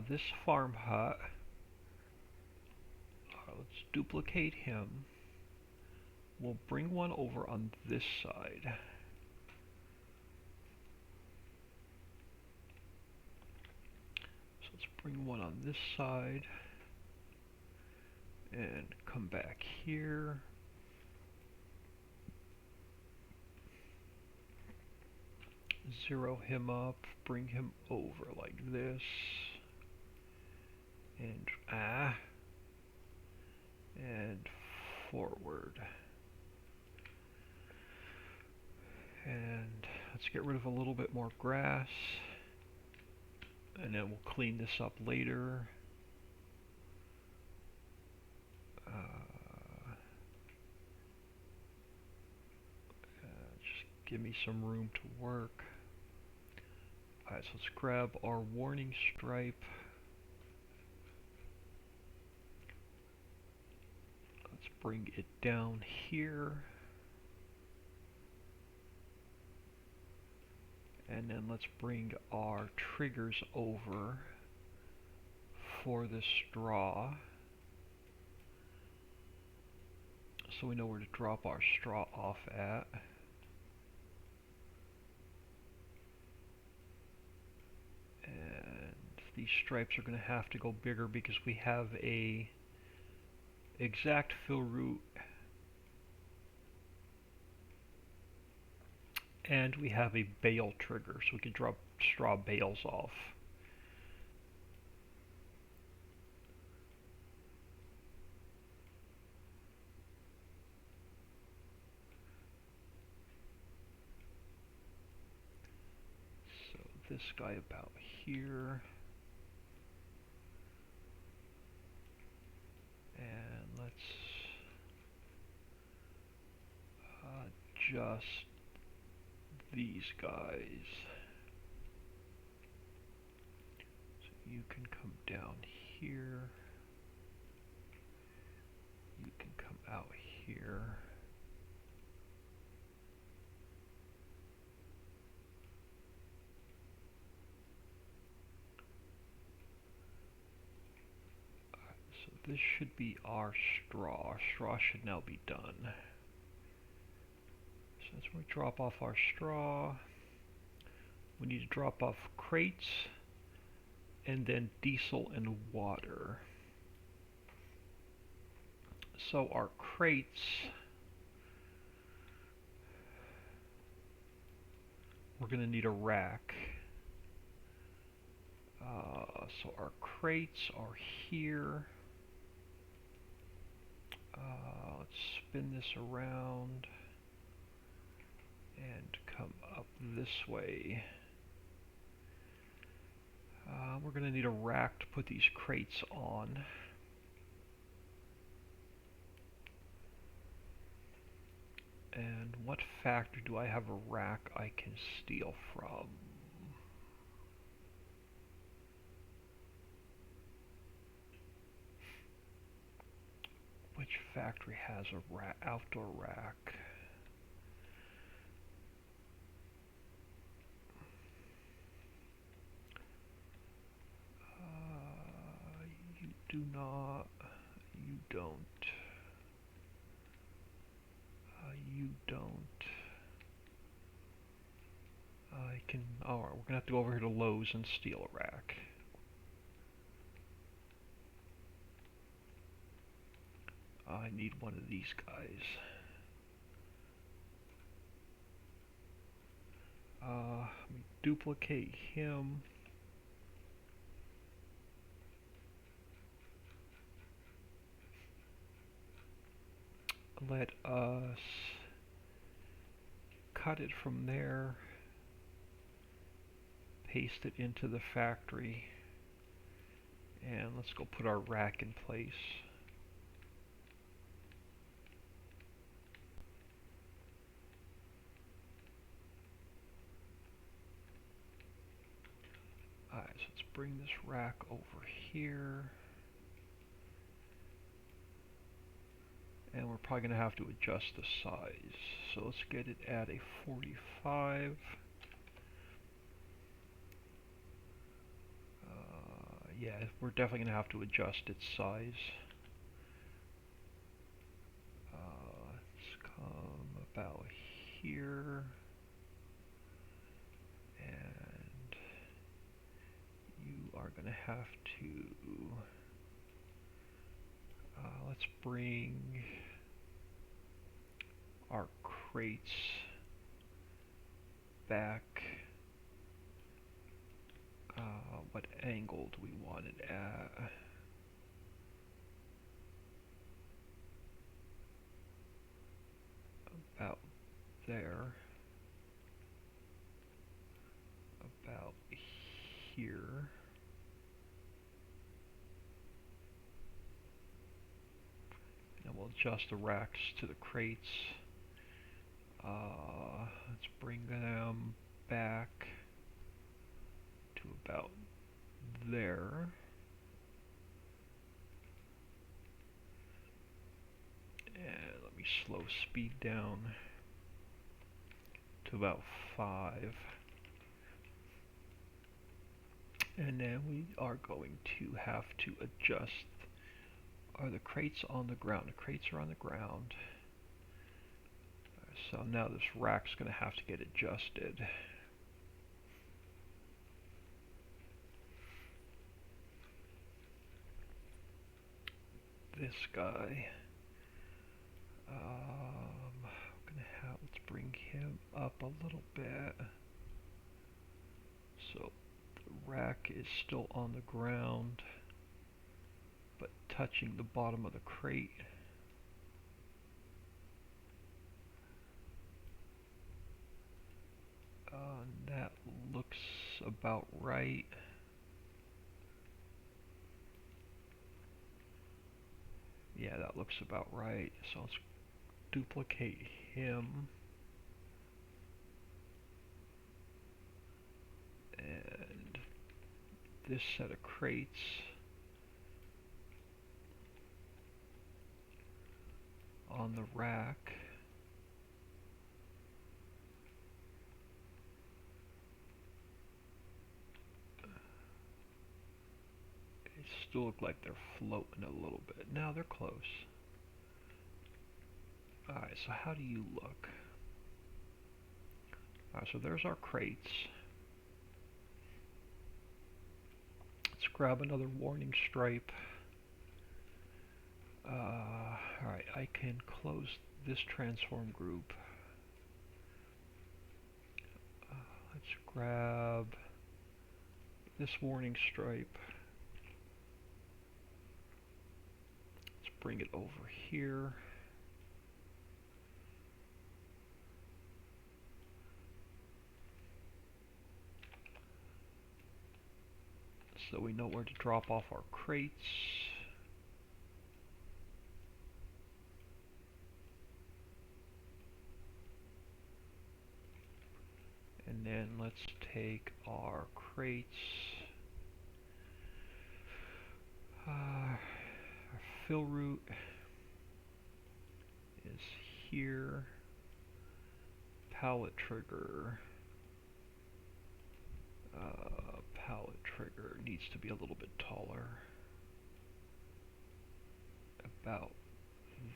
this farm hut. Let's duplicate him. We'll bring one over on this side. So let's bring one on this side and come back here. Zero him up, bring him over like this, and and forward. And let's get rid of a little bit more grass, and then we'll clean this up later. Just give me some room to work. Alright, so let's grab our warning stripe. Let's bring it down here. And then let's bring our triggers over for the straw. So we know where to drop our straw off at. And these stripes are going to have to go bigger because we have a exact fill route and we have a bale trigger, so we can drop straw bales off. So this guy about here. And let's adjust these guys. So you can come down here. You can come out here. So this should be our straw. Our straw should now be done. Since we drop off our straw, we need to drop off crates and then diesel and water. So our crates, we're going to need a rack. So our crates are here. Let's spin this around and come up this way. We're going to need a rack to put these crates on. And what factory do I have a rack I can steal from? Which factory has a outdoor rack? You do not. You don't. You don't. I can. Alright, we're gonna have to go over here to Lowe's and steal a rack. I need one of these guys. Let me duplicate him. Let us cut it from there, paste it into the factory, and let's go put our rack in place. Alright, so let's bring this rack over here. And we're probably going to have to adjust the size. So let's get it at a 45. Yeah, we're definitely going to have to adjust its size. Let's come about here. And you are going to have to... let's bring our crates back. What angle do we want it at? About there. About here. And we'll adjust the racks to the crates. Let's bring them back to about there. And let me slow speed down to about 5. And then we are going to have to adjust. Are the crates on the ground? The crates are on the ground. So now this rack's going to have to get adjusted. This guy. Let's bring him up a little bit. So the rack is still on the ground, but touching the bottom of the crate. That looks about right. Yeah, that looks about right. So let's duplicate him. And this set of crates on the rack. They still look like they're floating a little bit. Now they're close. Alright, so how do you look? Alright, so there's our crates. Let's grab another warning stripe. Alright, I can close this transform group. Let's grab this warning stripe. Let's bring it over here. So we know where to drop off our crates. And then let's take our crates. Our fill route is here. Pallet trigger. Pallet trigger needs to be a little bit taller. About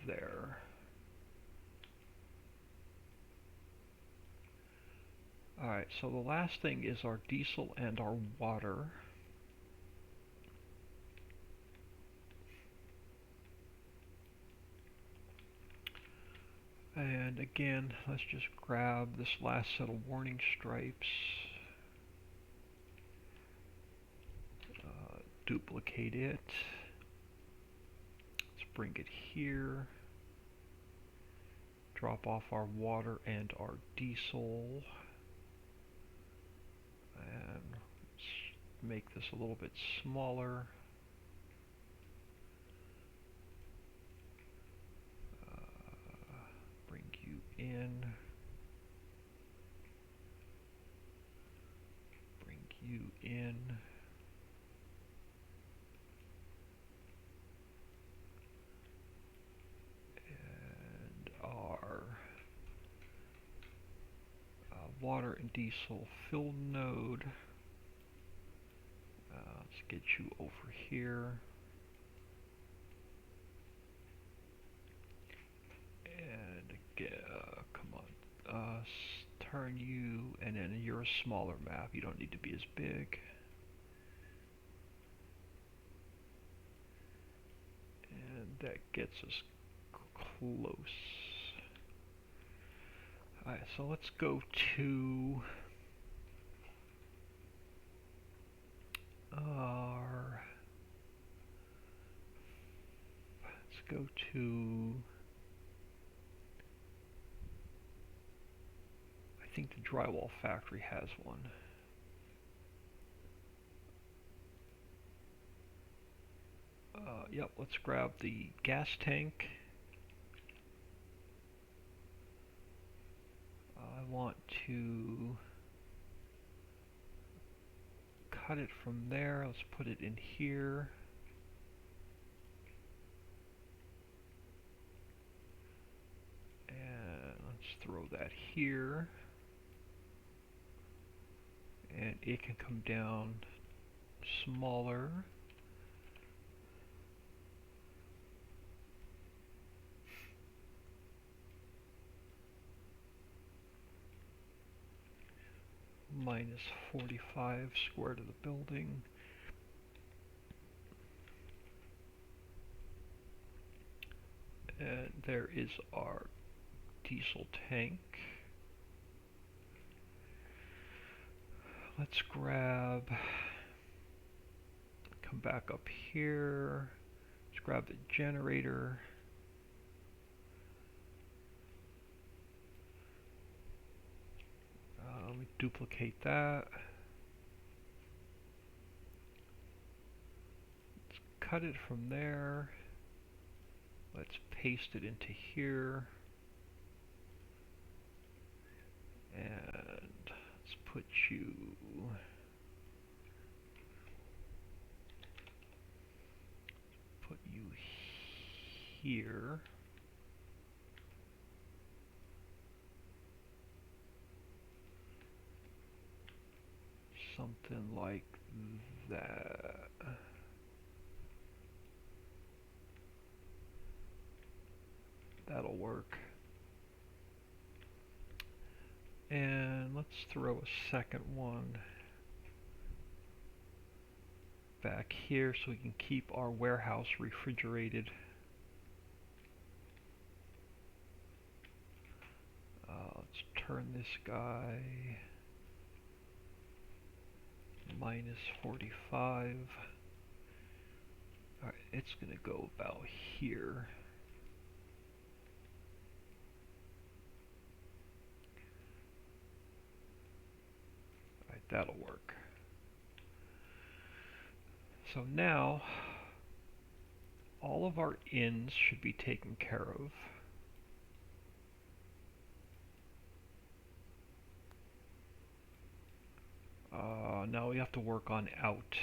there. Alright, so the last thing is our diesel and our water. And again, let's just grab this last set of warning stripes, duplicate it, let's bring it here, drop off our water and our diesel, and let's make this a little bit smaller. Bring you in, bring you in, and our water and diesel fill node. Let's get you over here. And again, come on, turn you, and then you're a smaller map. You don't need to be as big. And that gets us close. Alright, so let's go to I think the drywall factory has one. Yep, let's grab the gas tank. I want to cut it from there. Let's put it in here. And let's throw that here. And it can come down smaller. Minus 45 square to the building. And there is our diesel tank. Let's grab, come back up here. Let's grab the generator. Let me duplicate that. Let's cut it from there. Let's paste it into here. And let's put you here. Something like that. That'll work. And let's throw a second one back here so we can keep our warehouse refrigerated. Let's turn this guy minus 45. Alright, it's gonna go about here. Alright, that'll work. So now all of our inns should be taken care of. Now we have to work on out.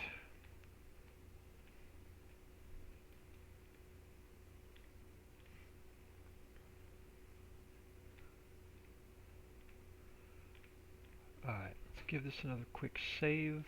Alright, let's give this another quick save.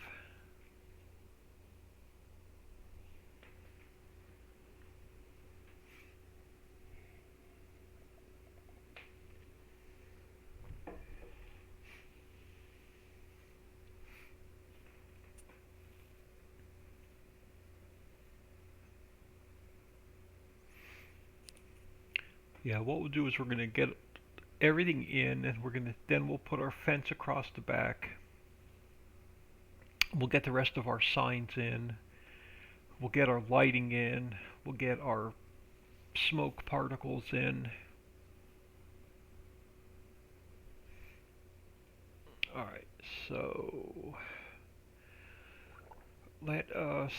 Yeah, what we'll do is we're going to get everything in, and we'll put our fence across the back. We'll get the rest of our signs in. We'll get our lighting in. We'll get our smoke particles in. Alright, so let us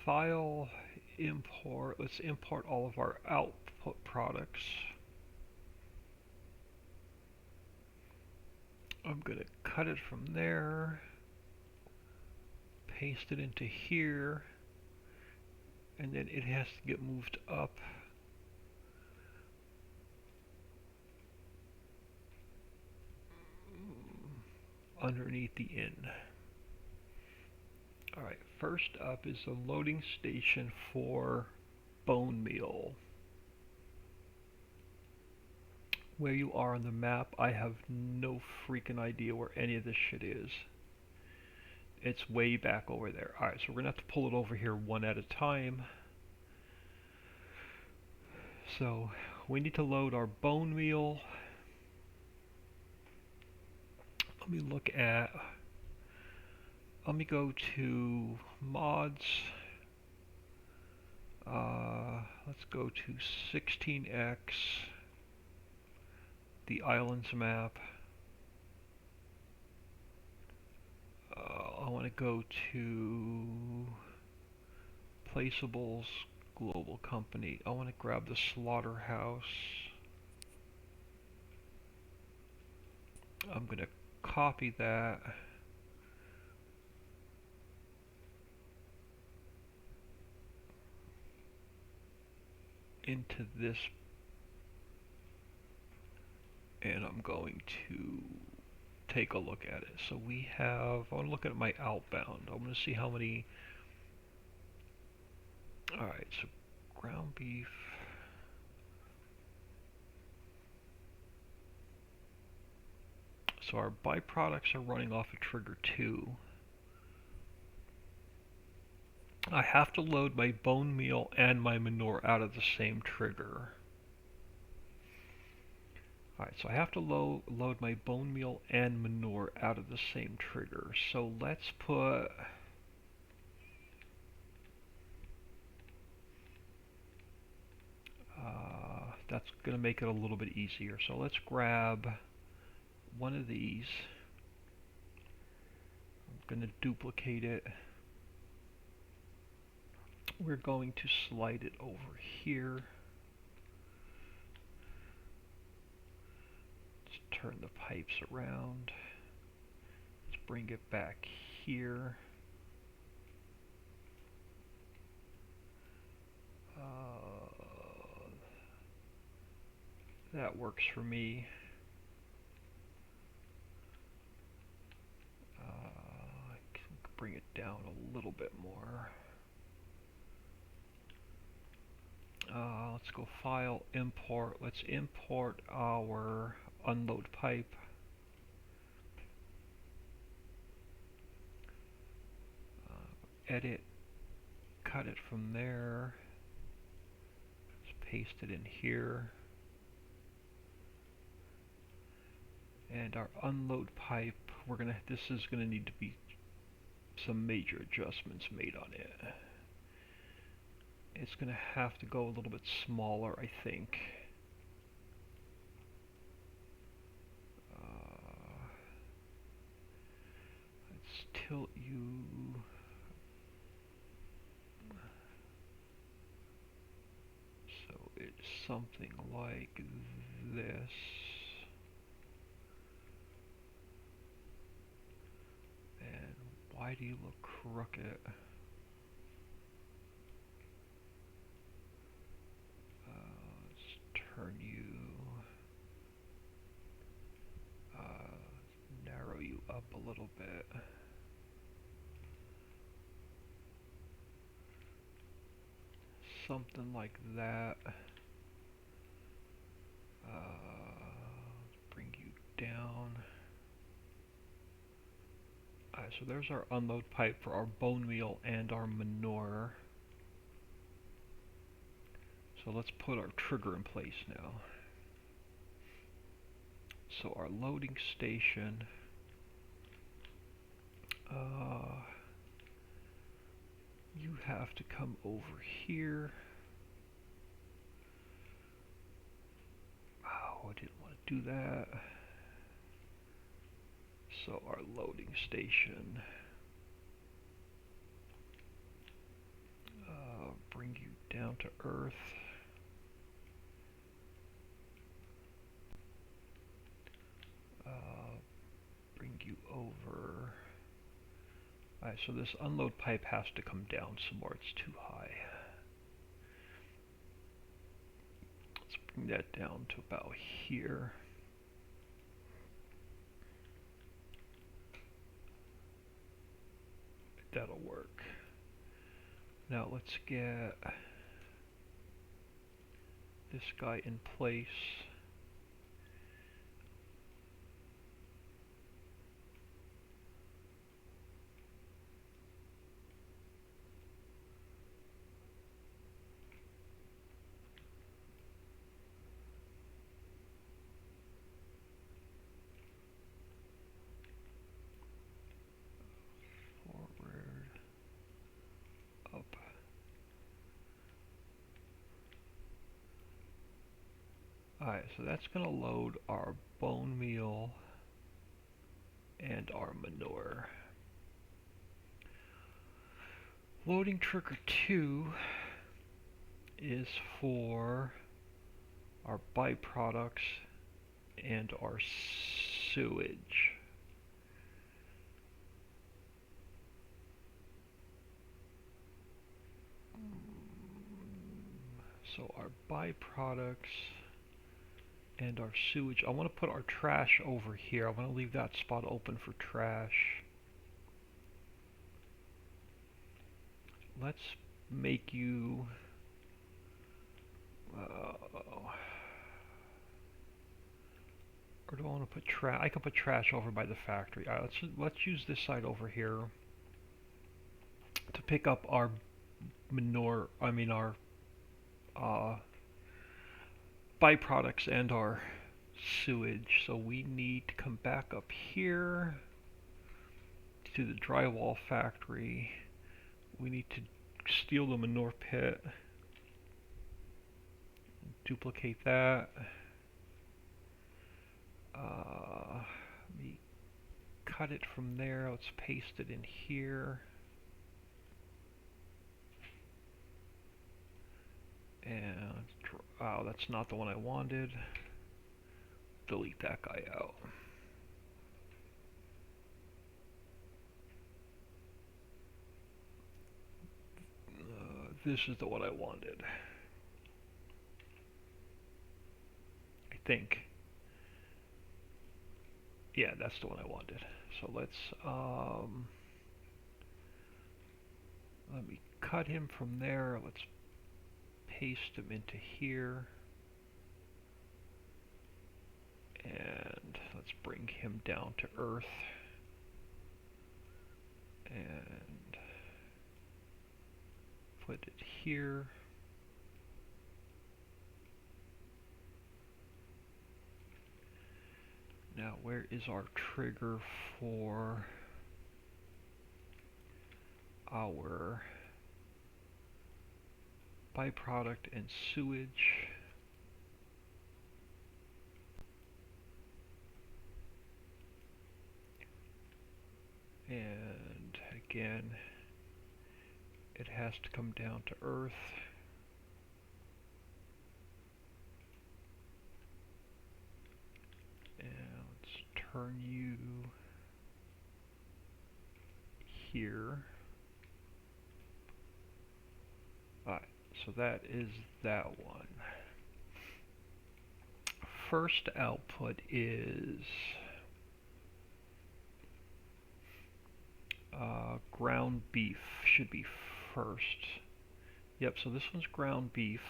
file import. Let's import all of our output products. I'm going to cut it from there, paste it into here, and then it has to get moved up. Underneath the in. Alright, first up is the loading station for bone meal. Where you are on the map, I have no freaking idea where any of this shit is. It's way back over there. Alright, so we're going to have to pull it over here one at a time. So, we need to load our bone meal. Let me go to mods. Let's go to 16x, the islands map. I want to go to placeables, global company. I want to grab the slaughterhouse. I'm going to copy that. Into this, and I'm going to take a look at it. So we have, I want to look at my outbound. I'm going to see how many. Alright, so ground beef. So our byproducts are running off of trigger 2. I have to load my bone meal and my manure out of the same trigger. Alright, so I have to load my bone meal and manure out of the same trigger. So let's put... that's going to make it a little bit easier. So let's grab one of these. I'm going to duplicate it. We're going to slide it over here. Let's turn the pipes around. Let's bring it back here. That works for me. I can bring it down a little bit more. Let's go file, import. Let's import our unload pipe. Edit, cut it from there. Let's paste it in here. And our unload pipe, this is gonna need to be some major adjustments made on it. It's gonna have to go a little bit smaller, I think. Let's tilt you. So it's something like this. And why do you look crooked? Let's turn you, narrow you up a little bit. Something like that. Bring you down. Alright, so there's our unload pipe for our bone meal and our manure. So let's put our trigger in place now. So our loading station, you have to come over here. Oh, I didn't want to do that. So our loading station, bring you down to Earth. Bring you over. Alright, so this unload pipe has to come down some more. It's too high. Let's bring that down to about here. That'll work. Now let's get this guy in place. Forward, up. Alright, so that's going to load our bone meal and our manure. Loading trigger 2 is for our byproducts and our sewage. So our byproducts and our sewage. I want to put our trash over here. I want to leave that spot open for trash. Let's make you or do I want to put trash? I can put trash over by the factory. Alright, let's use this side over here to pick up our manure. I mean our byproducts and our sewage. So we need to come back up here to the drywall factory. We need to steal the manure pit, duplicate that. Let me cut it from there. Let's paste it in here. And oh, that's not the one I wanted. Delete that guy out. This is the one I wanted, I think. Yeah, that's the one I wanted. So let's let me cut him from there. Let's paste him into here. And let's bring him down to Earth. And put it here. Now, where is our trigger for our byproduct and sewage? And again, it has to come down to Earth. And let's turn you here. Alright, so that is that one. First output is ground beef should be first. Yep, so this one's ground beef.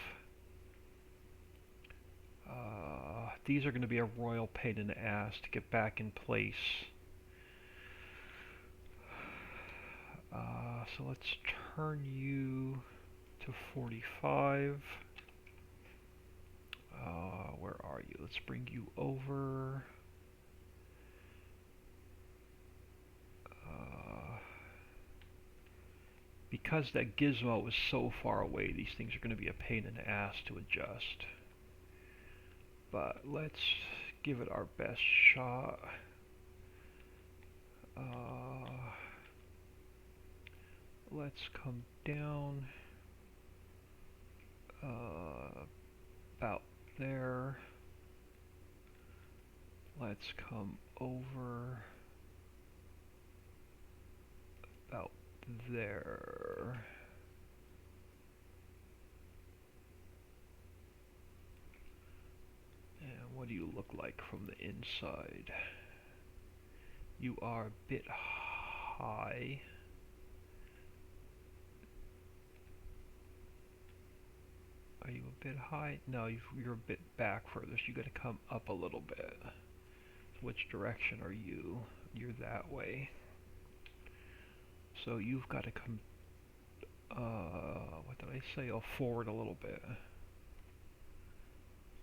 These are going to be a royal pain in the ass to get back in place. So let's turn you to 45. Where are you? Let's bring you over. Because that gizmo is so far away, these things are going to be a pain in the ass to adjust. But let's give it our best shot. Let's come down about there. Let's come over about there. And what do you look like from the inside? You are a bit high. Are you a bit high? No, you're a bit back further, so you got to come up a little bit. Which direction are you? You're that way. So you've got to come, what did I say? Oh, forward a little bit.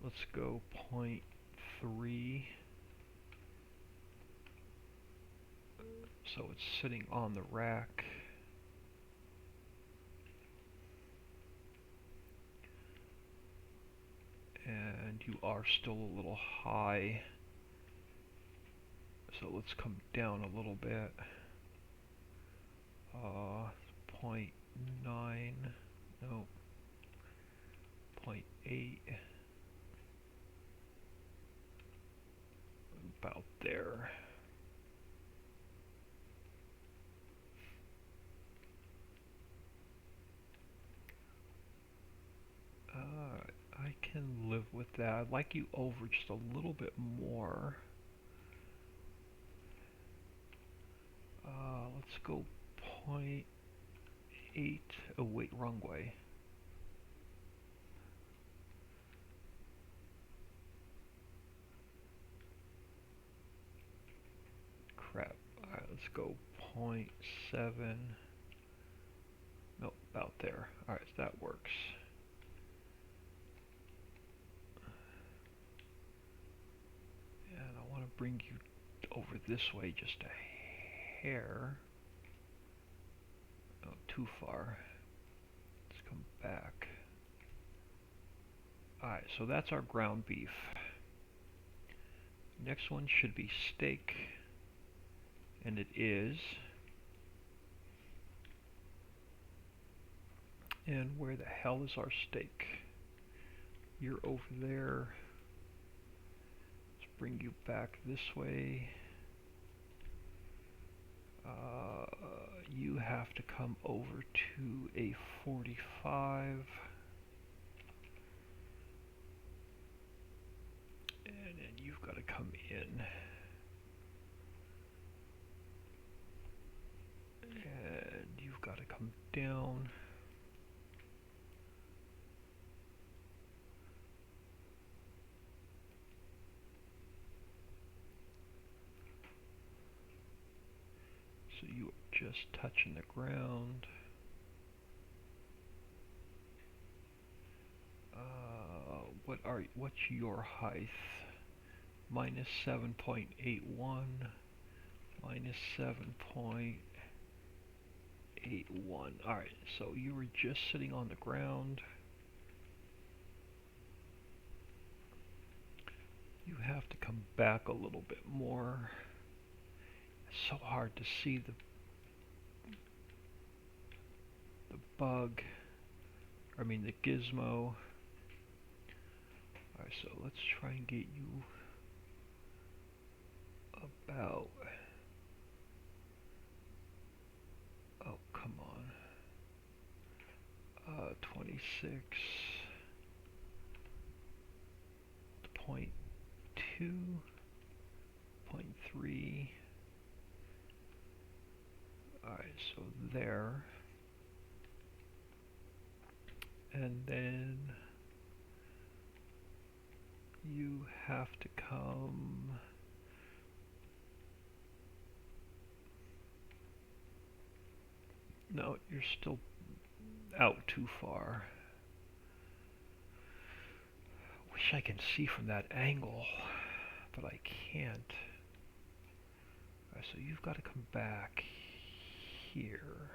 Let's go 0.3. So it's sitting on the rack. And you are still a little high. So let's come down a little bit. 0.9, no, 0.8, about there. I can live with that. I'd like you over just a little bit more. Let's go 0.8. Oh wait, wrong way. Crap. Alright, let's go 0.7. Nope, about there. Alright, so that works. And I want to bring you over this way just a hair. Oh, too far. Let's come back. Alright, so that's our ground beef. Next one should be steak. And it is. And where the hell is our steak? You're over there. Let's bring you back this way. You have to come over to a 45. And then you've got to come in. And you've got to come down. So you are just touching the ground. What's your height? Minus 7.81. Minus 7.81. Alright, so you were just sitting on the ground. You have to come back a little bit more. It's so hard to see the bug. I mean the gizmo. Alright, so let's try and get you about, oh come on, 26.2, 0.3. Alright, so there. And then you have to come no, you're still out too far. Wish I can see from that angle, but I can't. Alright, so you've got to come back here.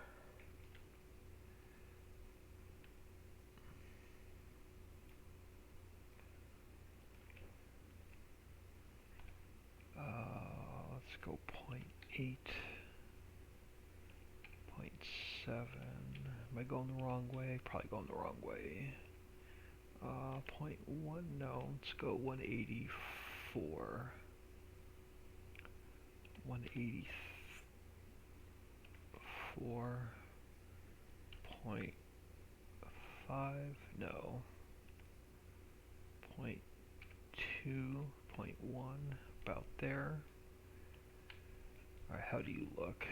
Am I going the wrong way? Probably going the wrong way. Point 1, no, let's go 184. 184.5, no. Point 2, point 1, about there. Alright, how do you look?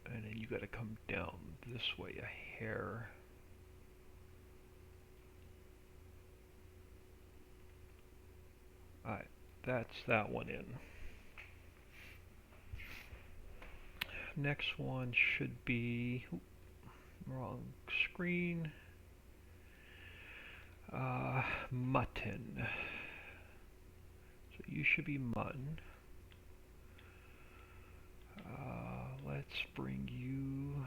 And then you gotta come down this way a hair. Alright, that's that one in. Next one should be, wrong screen, mutton. So you should be mutton. Let's bring you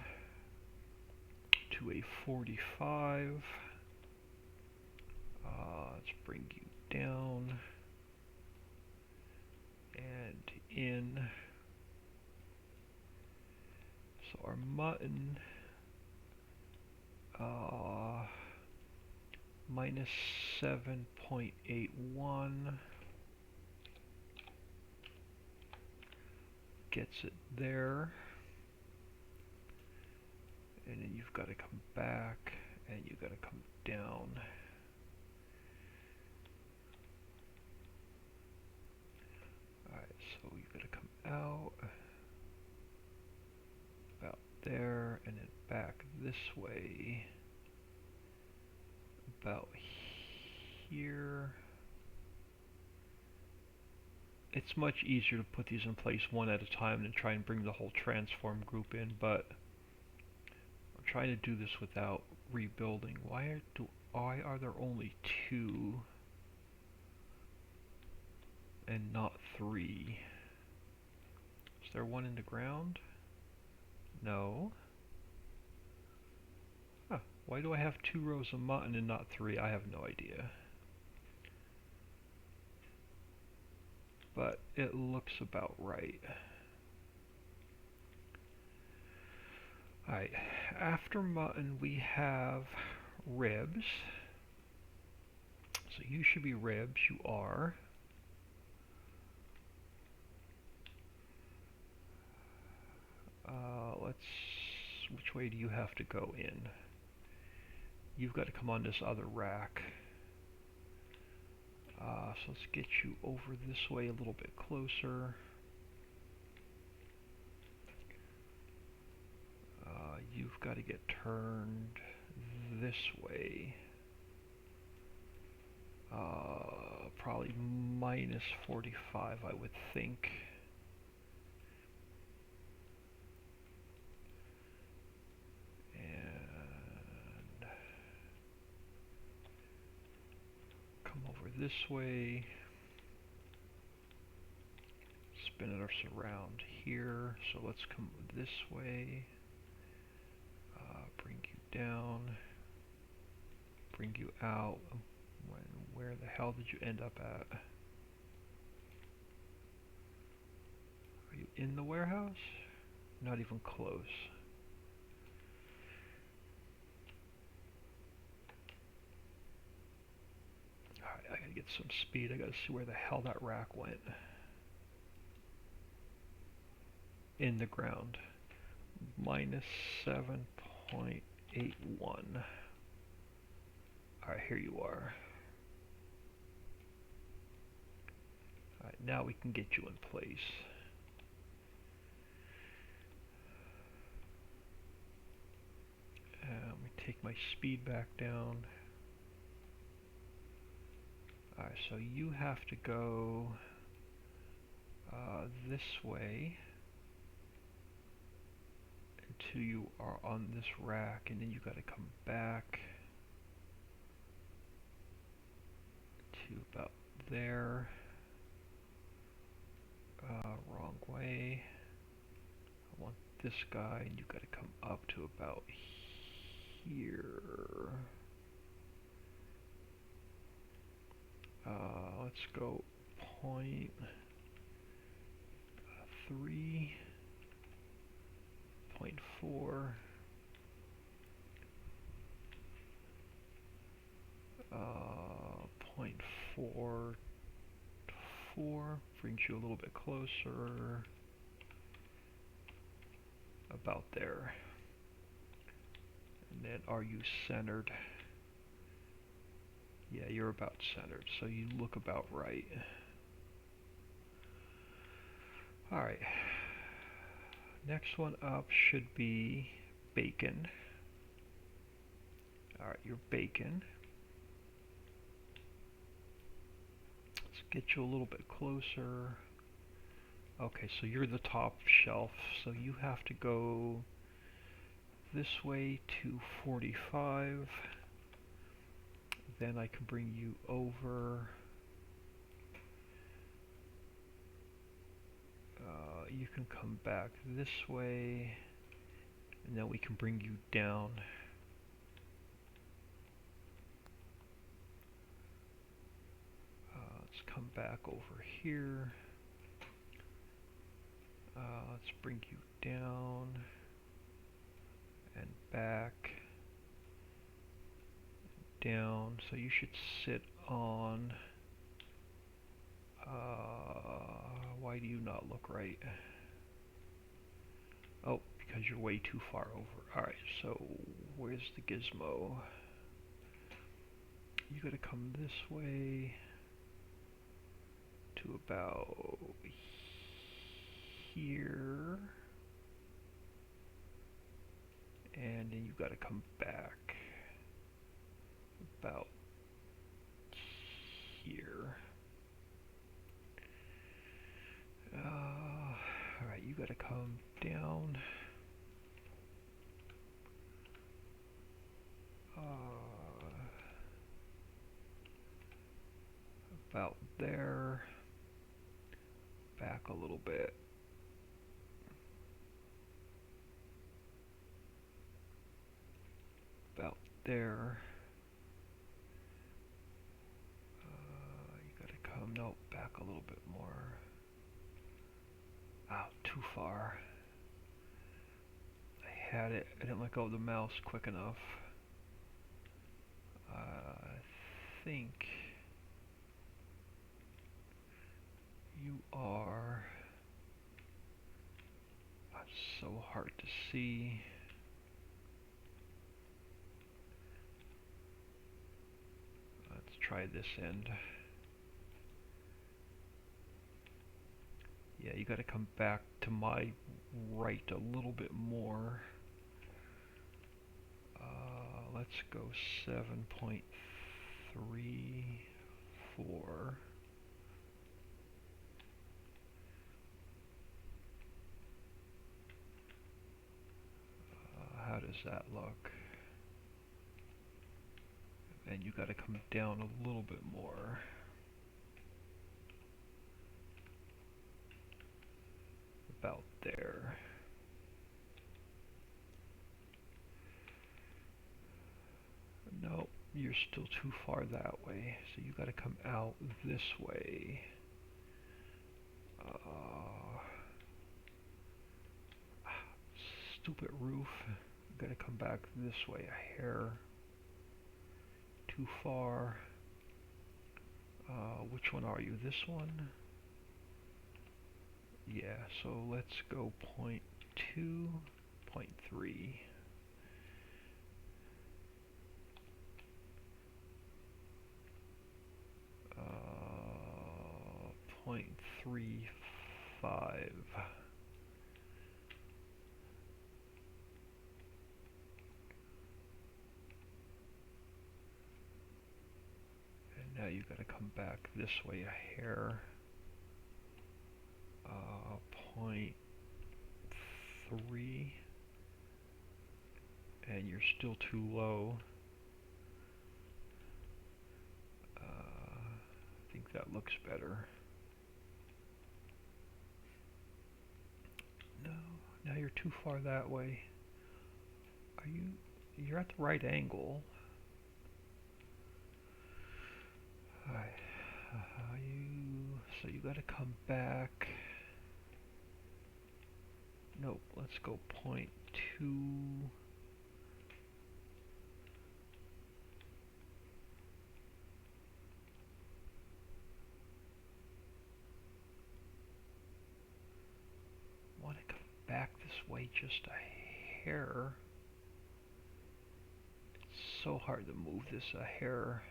to a 45. Let's bring you down and in. So our mutton minus 7.81 gets it there, and then you've got to come back and you've got to come down. Alright, so you've got to come out about there and then back this way about here. It's much easier to put these in place one at a time than try and bring the whole transform group in, but I'm trying to do this without rebuilding. Why are there only 2 and not 3? Is there one in the ground? No. Huh. Why do I have 2 rows of mutton and not 3? I have no idea. But it looks about right. Alright, after mutton we have ribs. So you should be ribs, you are. Which way do you have to go in? You've got to come on this other rack. So let's get you over this way a little bit closer. You've got to get turned this way. Probably minus 45, I would think. And come over this way. Spin it us around here. So let's come this way. Bring you down. Bring you out. Where the hell did you end up at? Are you in the warehouse? Not even close. Alright, I gotta get some speed. I gotta see where the hell that rack went. In the ground. Minus 7.81. Alright, here you are. Alright, now we can get you in place. Let me take my speed back down. Alright, so you have to go this way until you are on this rack, and then you got to come back to about there. Wrong way. I want this guy, and you got to come up to about here. Let's go point 3, 0.4, 0.44, brings you a little bit closer, about there. And then are you centered? Yeah, you're about centered, so you look about right. Alright, next one up should be bacon. Alright, your bacon. Let's get you a little bit closer. Okay, so you're the top shelf, so you have to go this way to 45. Then I can bring you over. You can come back this way, and then we can bring you down. Let's come back over here. Let's bring you down and back, down. So you should sit on. Why do you not look right? Oh, because you're way too far over. Alright, so where's the gizmo? You gotta come this way to about here. And then you gotta come back about here. Alright, you gotta come down. About there. Back a little bit. About there. You gotta come, no, back a little bit more. Ow, too far. I had it, I didn't let go of the mouse quick enough. I think you are, it's so hard to see. Let's try this end. Yeah, you gotta come back to my right a little bit more. Let's go 7.34. How does that look? And you gotta come down a little bit more. About there. No, you're still too far that way, so you gotta come out this way. Stupid roof. You gotta come back this way a hair. Too far. Which one are you? This one? Yeah, so let's go 0.2, 0.3. 0.35. And now you gotta come back this way a hair. 0.3. And you're still too low. I think that looks better. No, now you're too far that way. You're at the right angle. Alright, so you gotta come back. Nope, let's go 0.2. Want to come back this way just a hair. It's so hard to move this a hair.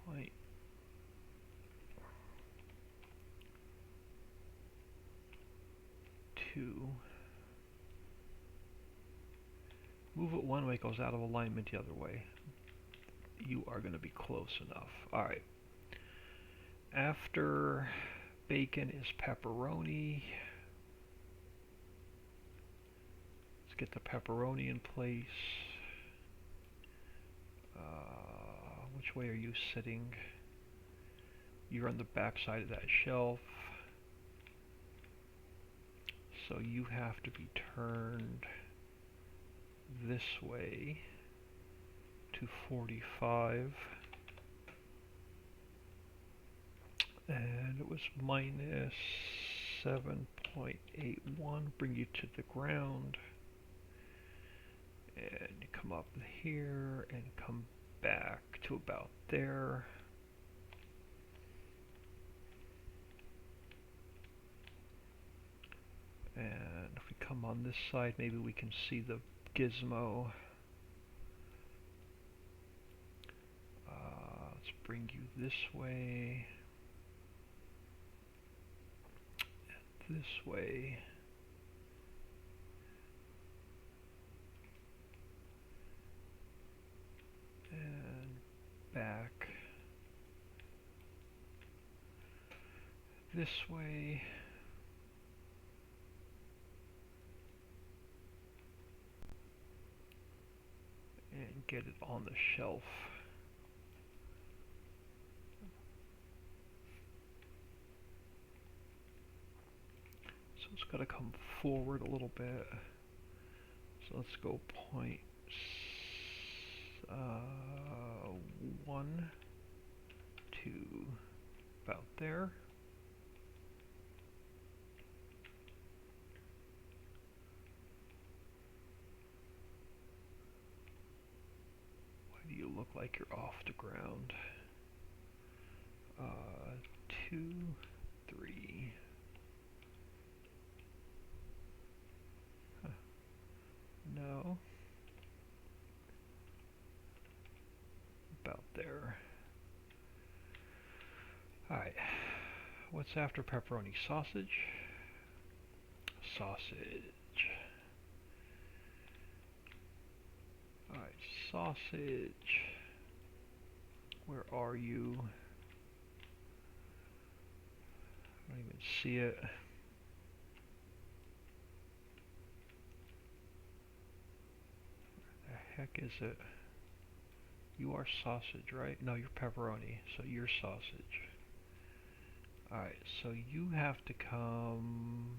Point 2. Move it one way, it goes out of alignment the other way. You are going to be close enough. Alright. After bacon is pepperoni. Let's get the pepperoni in place. Which way are you sitting? You're on the back side of that shelf. So you have to be turned this way to 45. And it was minus 7.81. Bring you to the ground. And you come up here and come back to about there. And if we come on this side, maybe we can see the gizmo. Let's bring you this way. And this way. And back this way. And get it on the shelf. So it's got to come forward a little bit. So let's go point 1 to about there. Why do you look like you're off the ground? 2, 3. Huh. No. About there. Alright. What's after pepperoni? Sausage? Sausage. Alright, sausage. Where are you? I don't even see it. Where the heck is it? You are sausage, right? No, you're pepperoni, so you're sausage. Alright, so you have to come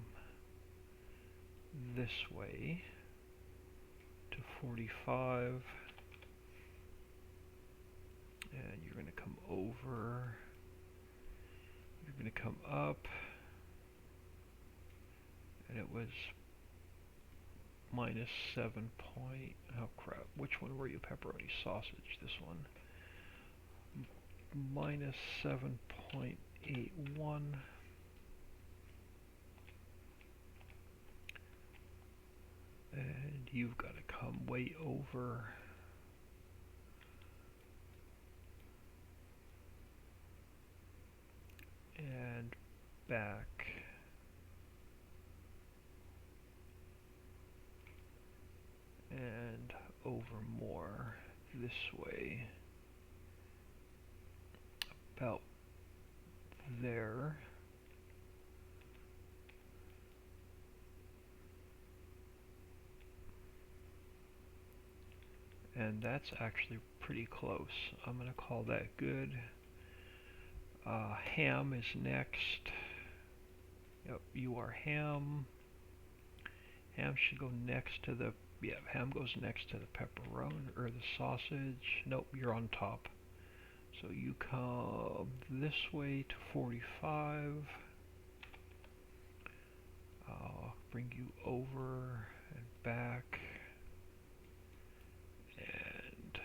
this way to 45. And you're going to come over. You're going to come up. And it was minus 7 point. Oh crap. Which one were you? Pepperoni sausage. This one. Minus 7.81. And you've got to come way over. And back. And over more this way. About there. And that's actually pretty close. I'm going to call that good. Ham is next. Yep, you are ham. Ham should go next to the, yeah, ham goes next to the pepperoni or the sausage. Nope, you're on top. So you come this way to 45. I'll bring you over and back and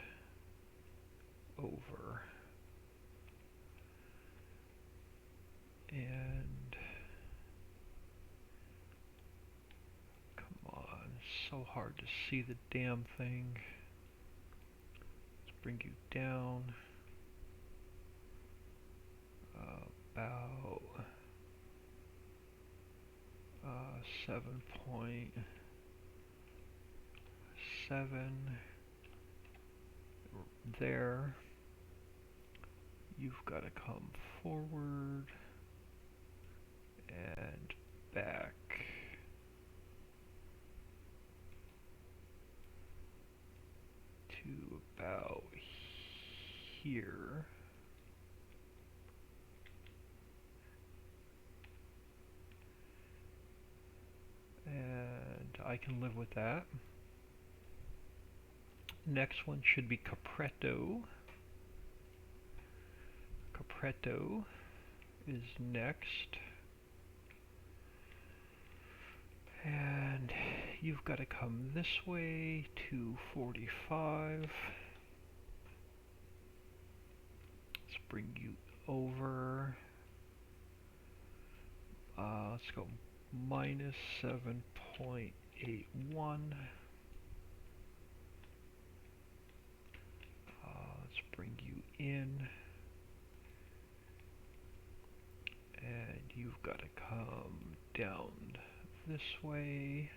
over and come on, it's so hard to see the damn thing. Let's bring you down about 7.7 there. You've got to come forward and back to about here. And I can live with that. Next one should be Capretto. Capretto is next. And you've got to come this way to 45. Let's bring you over. Let's go minus 7.81. Let's bring you in. And you've got to come down this way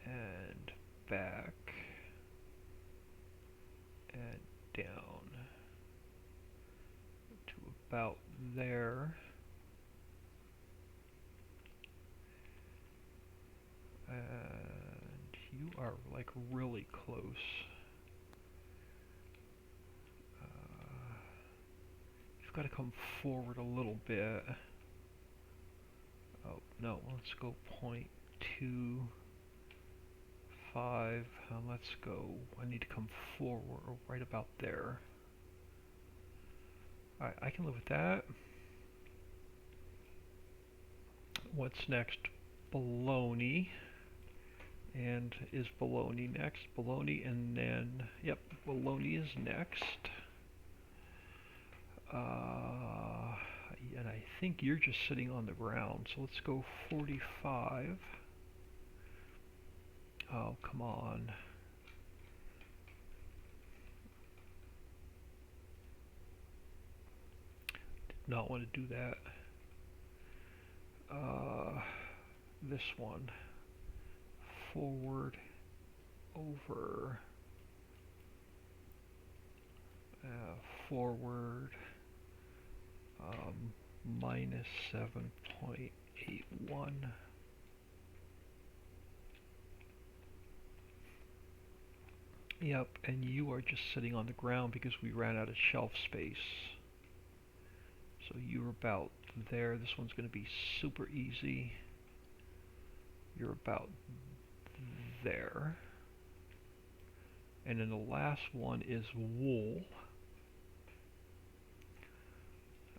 and back and down to about there. And you are like really close. You've got to come forward a little bit. Oh no, let's go 0.25. Let's go. I need to come forward right about there. Alright, I can live with that. What's next? Bologna. And is Bologna next? Bologna and then, yep, Bologna is next. And I think you're just sitting on the ground, so let's go 45. Oh, come on. Did not want to do that. This one. Forward, over, forward, minus 7.81. Yep, and you are just sitting on the ground because we ran out of shelf space. So you're about there. This one's going to be super easy. You're about there. And then the last one is wool.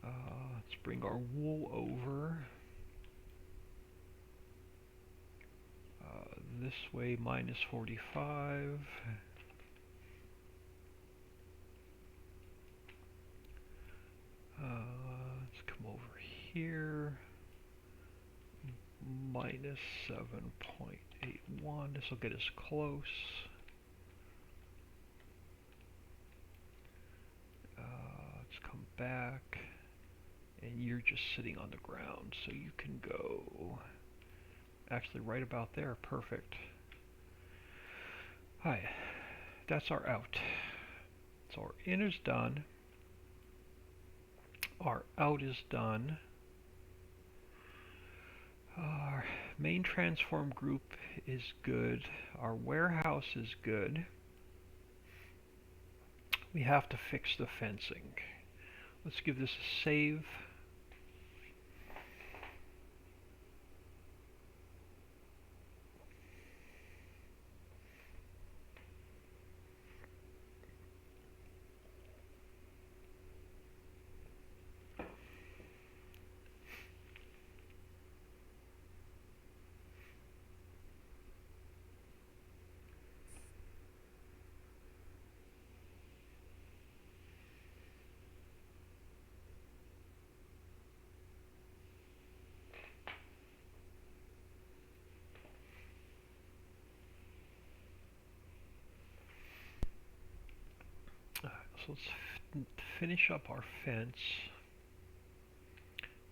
Let's bring our wool over. This way, minus 45. Let's come over here. Minus 7.81. This will get us close. Let's come back. And you're just sitting on the ground, so you can go actually right about there. Perfect. Hi, that's our out. So our in is done. Our out is done. Our main transform group is good. Our warehouse is good. We have to fix the fencing. Let's give this a save. So let's finish up our fence,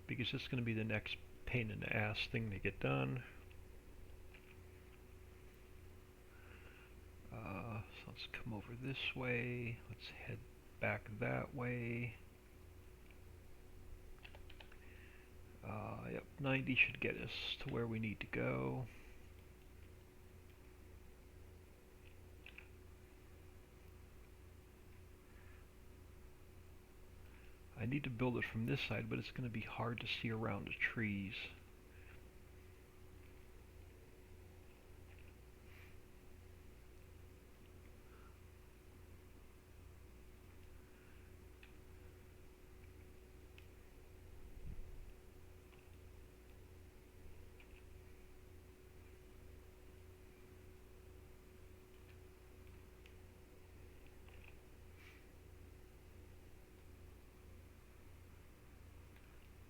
because it's going to be the next pain in the ass thing to get done. So let's come over this way. Let's head back that way. Yep, 90 should get us to where we need to go. I need to build it from this side, but it's going to be hard to see around the trees.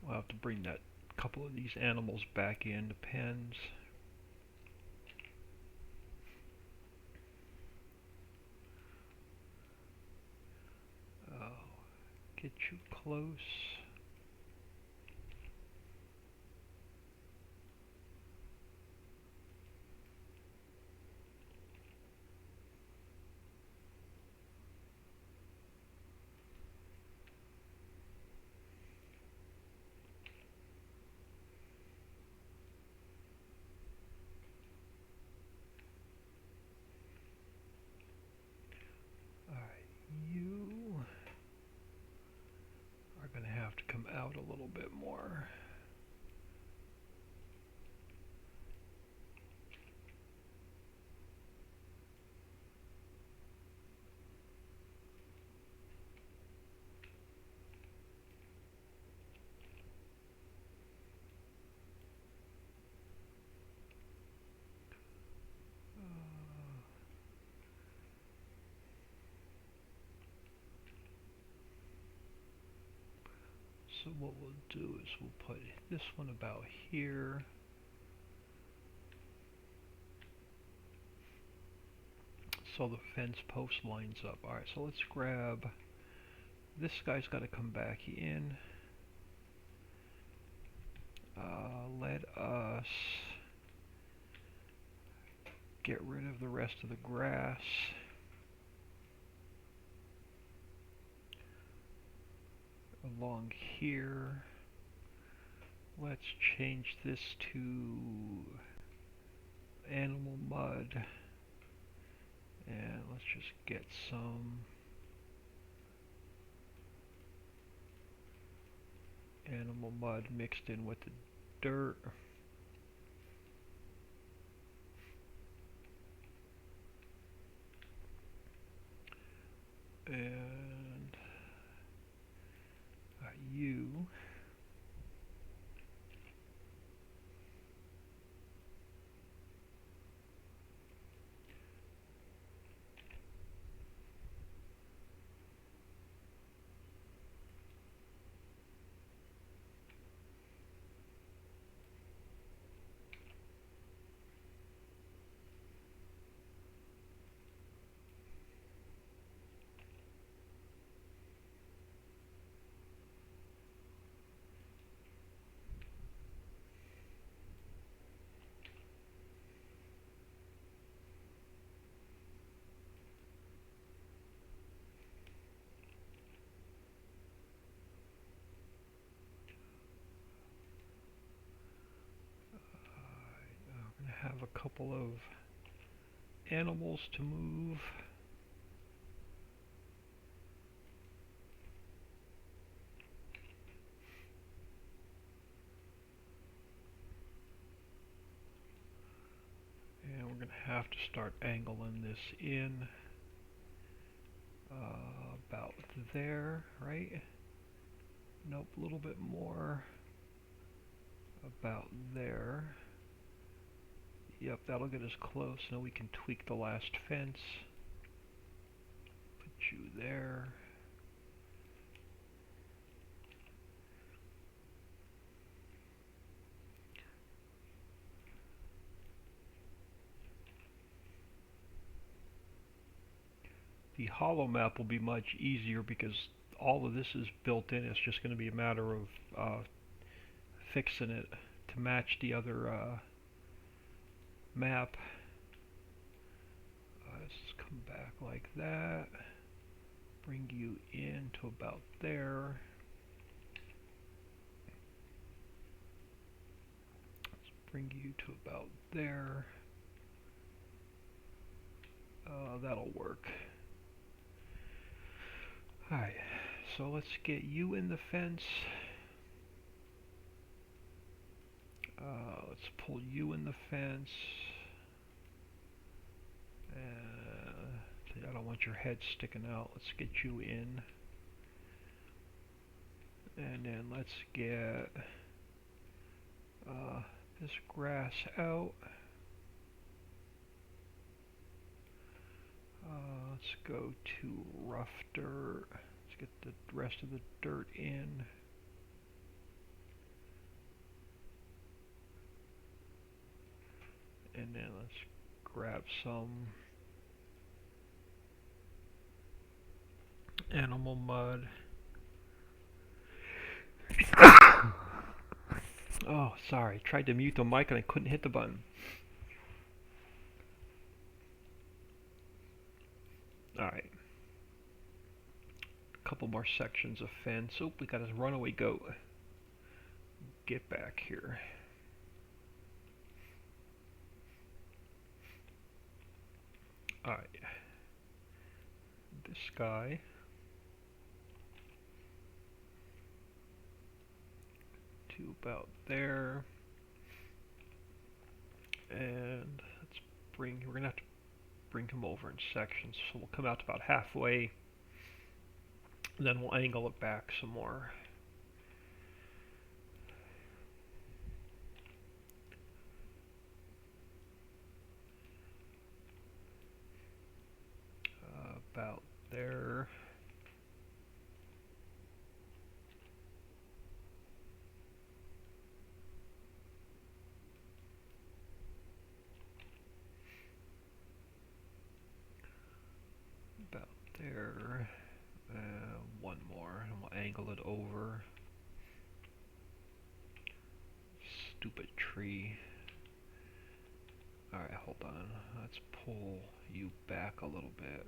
We'll have to bring that couple of these animals back in the pens. Get you close. You are going to have to come out a little bit more. So what we'll do is we'll put this one about here. So the fence post lines up. Alright, so let's grab, this guy's got to come back in. Let us get rid of the rest of the grass. Along here, let's change this to animal mud, and let's just get some animal mud mixed in with the dirt. And you have a couple of animals to move. And we're going to have to start angling this in about there, right? Nope, a little bit more about there. Yep, that'll get us close. Now we can tweak the last fence. Put you there. the hollow map will be much easier because all of this is built in. It's just going to be a matter of fixing it to match the other map. Let's come back like that. Bring you in to about there. Let's bring you to about there. That'll work. Alright, so let's get you in the fence. Let's pull you in the fence. I don't want your head sticking out. Let's get you in. And then let's get this grass out. Let's go to rough dirt. Let's get the rest of the dirt in. And then let's grab some animal mud. Oh, sorry. Tried to mute the mic and I couldn't hit the button. Alright. A couple more sections of fence. Oh, we got a runaway goat. Get back here. Alright. This guy. To about there. And we're going to have to bring him over in sections. So we'll come out to about halfway. And then we'll angle it back some more. About there. About there. One more, and we'll angle it over. Stupid tree. Alright, hold on. Let's pull you back a little bit.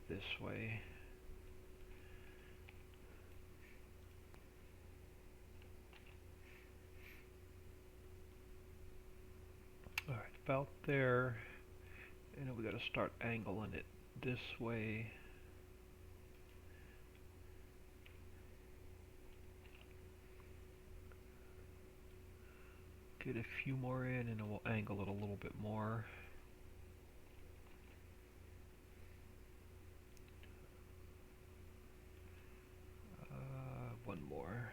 This way. Alright, about there. And then we gotta start angling it this way. Get a few more in and then we'll angle it a little bit more. One more.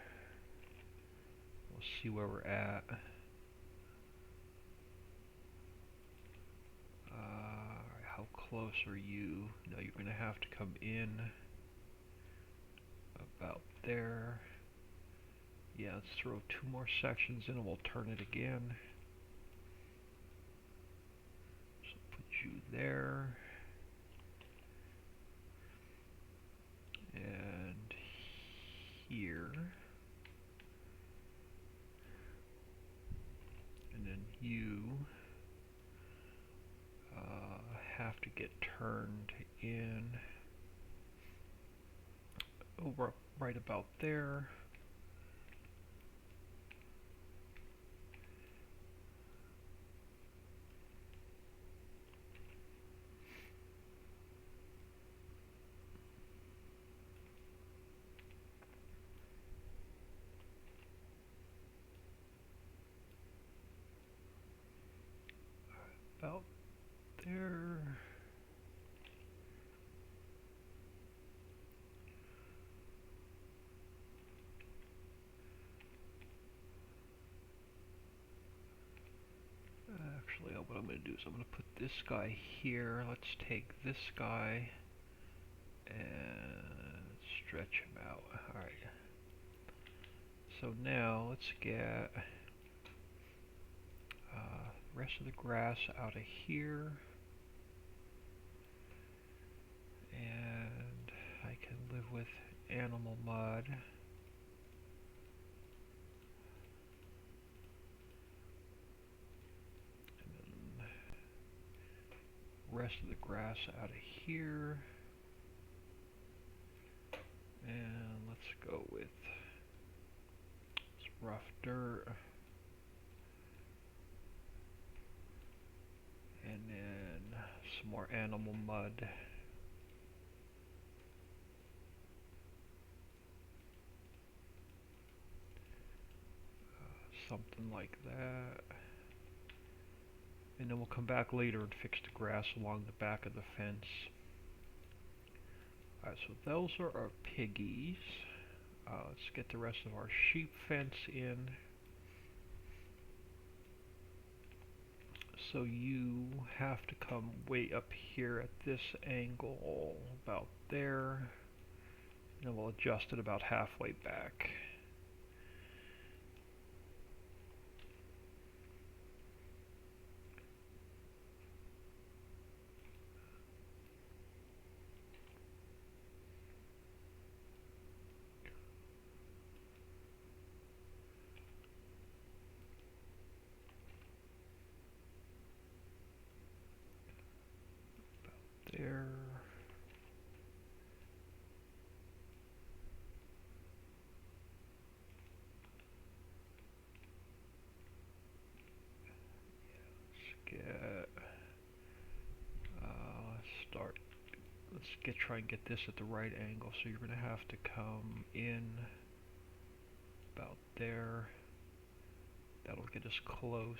We'll see where we're at. How close are you? No, you're going to have to come in about there. Yeah, let's throw two more sections in and we'll turn it again. So put you there. And here. And then you have to get turned in over right about there. About there. Actually, what I'm going to do is I'm going to put this guy here. Let's take this guy and stretch him out. Alright. So now let's get the rest of the grass out of here. And I can live with animal mud. And then rest of the grass out of here. And let's go with some rough dirt. And then some more animal mud. Something like that. And then we'll come back later and fix the grass along the back of the fence. Alright, so those are our piggies. Let's get the rest of our sheep fence in. So you have to come way up here at this angle, about there. And then we'll adjust it about halfway back. There. Try and get this at the right angle. So you're going to have to come in about there. That'll get us close.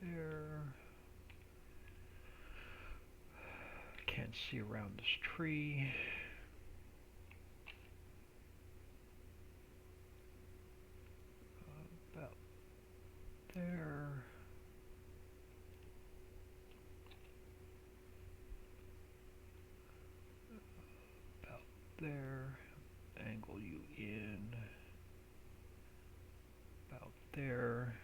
There. Can't see around this tree. About there. About there. Angle you in. About there.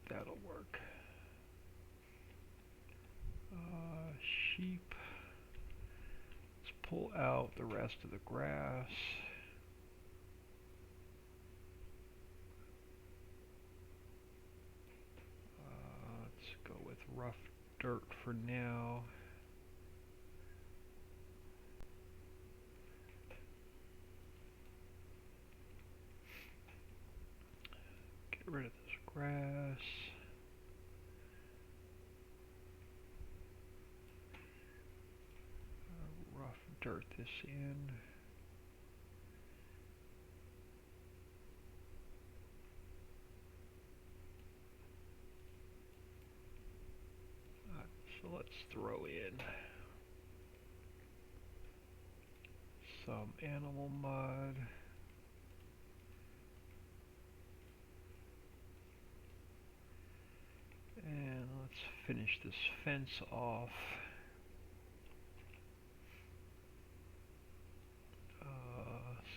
That'll work. Sheep. Let's pull out the rest of the grass. Let's go with rough dirt for now. Get rid of this grass. Rough dirt this in. So let's throw in some animal mud. And let's finish this fence off.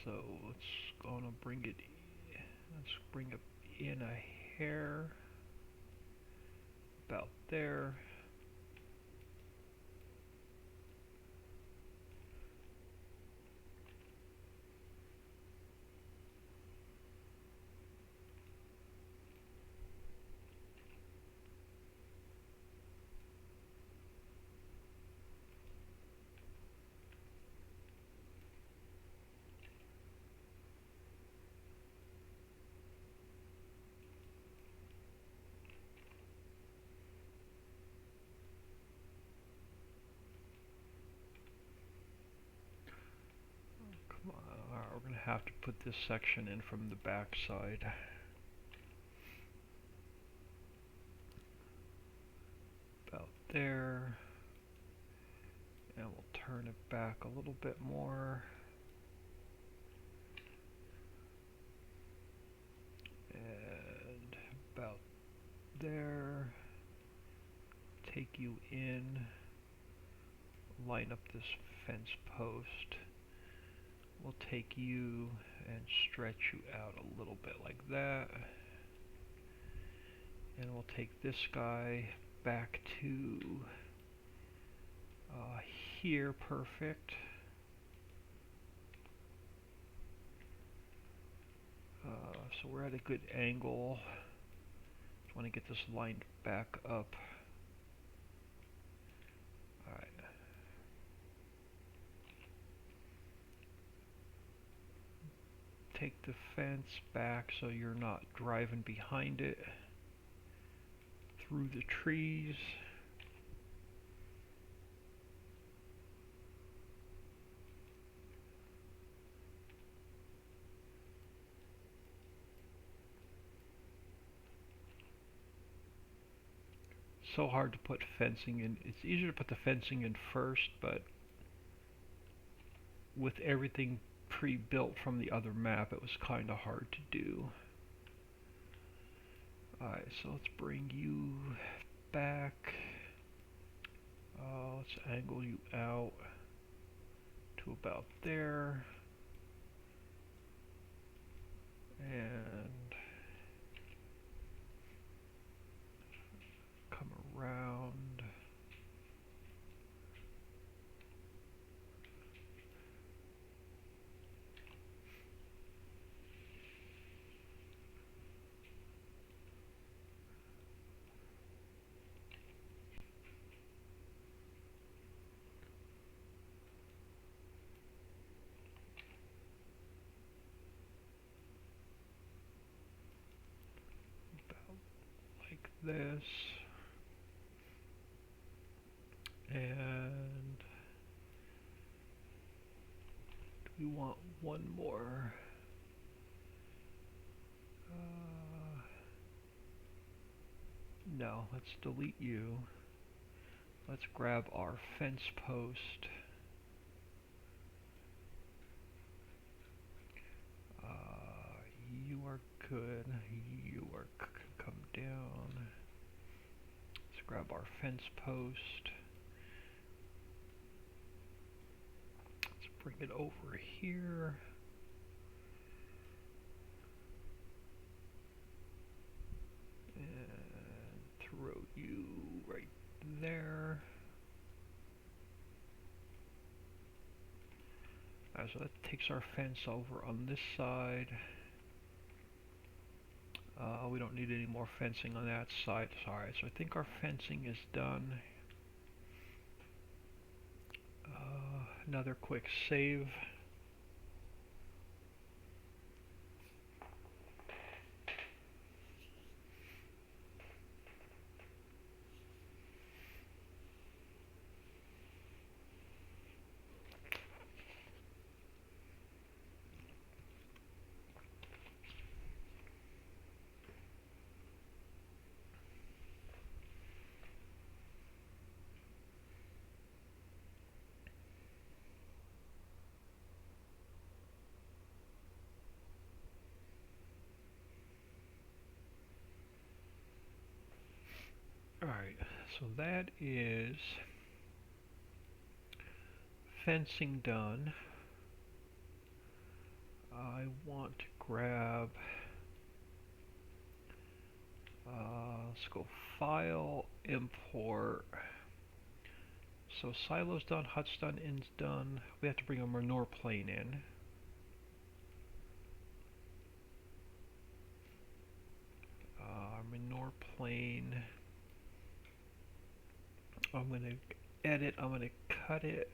So let's bring it in a hair about there. have to put this section in from the back side. About there. And we'll turn it back a little bit more. And about there. Take you in. Line up this fence post. We'll take you and stretch you out a little bit like that. And we'll take this guy back to here, perfect. So we're at a good angle. Just want to get this lined back up. Alright. Take the fence back so you're not driving behind it through the trees. So hard to put fencing in. It's easier to put the fencing in first, but with everything pre-built from the other map, it was kind of hard to do. Alright, so let's bring you back. Let's angle you out to about there. And come around. This, and do we want one more? No, let's delete you. Let's grab our fence post. You are good. You are come down. Let's grab our fence post. Let's bring it over here. And throw you right there. So that takes our fence over on this side. We don't need any more fencing on that side. Alright, so I think our fencing is done. Another quick save. Alright, so that is fencing done. I want to grab, let's go File, Import. So silo's done, hut's done, in's done. We have to bring a manure plane in. Manure plane. I'm going to edit, I'm going to cut it.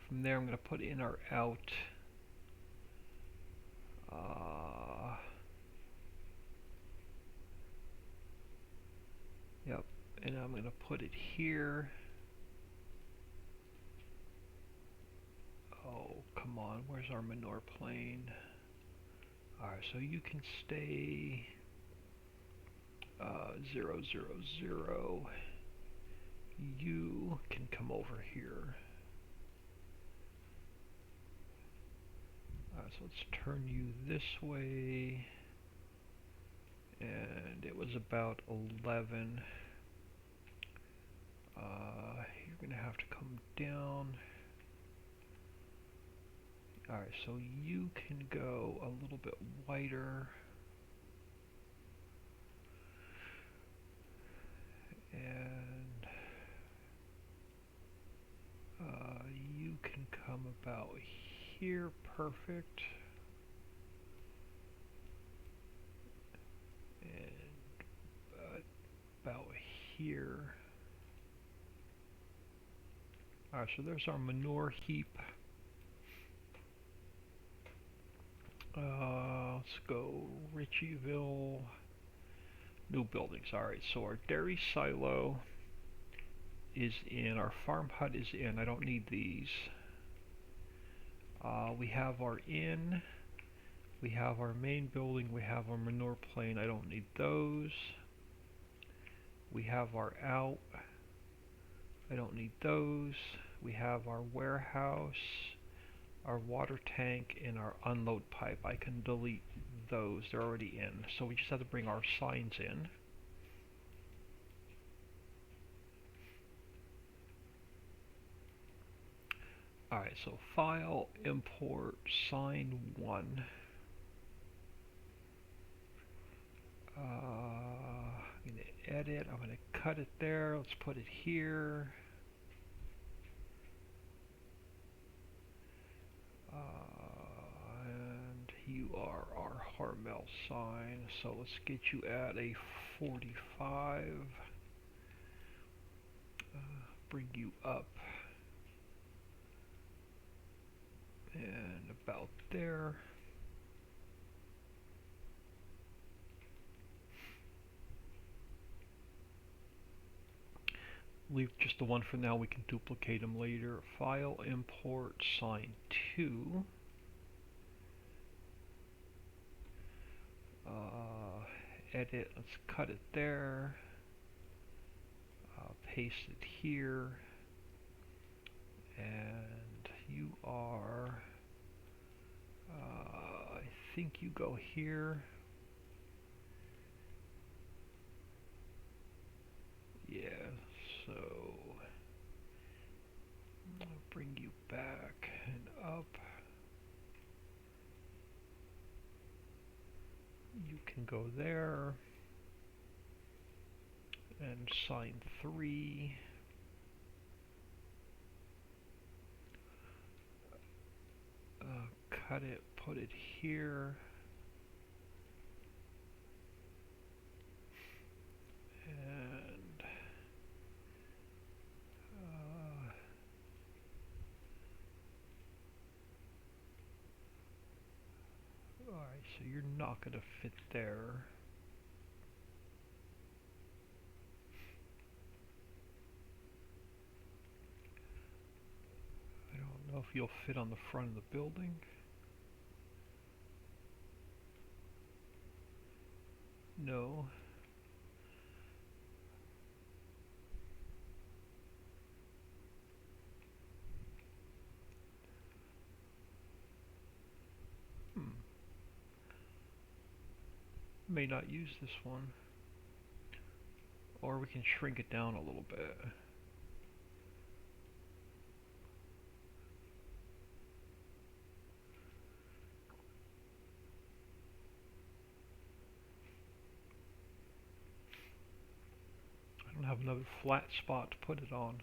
From there I'm going to put in our out. Yep, and I'm going to put it here. Oh, come come on, where's our manure plane? Alright, so you can stay 0, 0, 0. You can come over here. So let's turn you this way. And it was about 11. You're gonna have to come down. Alright, so you can go a little bit wider. And you can come about here, perfect. And about here. Alright, so there's our manure heap. Let's go Ricciville. New buildings. Alright, so our dairy silo is in. Our farm hut is in. I don't need these. We have our inn. We have our main building. We have our manure plane. I don't need those. We have our out. I don't need those. We have our warehouse, our water tank, and our unload pipe. I can delete those. They're already in. So we just have to bring our signs in. Alright, so file, import, sign 1. I'm going to edit. I'm going to cut it there. Let's put it here. And you are our Harmel sign. So let's get you at a 45. Bring you up. And about there. Leave just the one for now. We can duplicate them later. File, import, sign 2. Edit. Let's cut it there. Paste it here. And you are. I think you go here. Yeah. So I'll bring you back and up. You can go there and sign 3. Cut it, put it here. And alright, so you're not going to fit there. I don't know if you'll fit on the front of the building. No. May not use this one. Or we can shrink it down a little bit. I don't have another flat spot to put it on.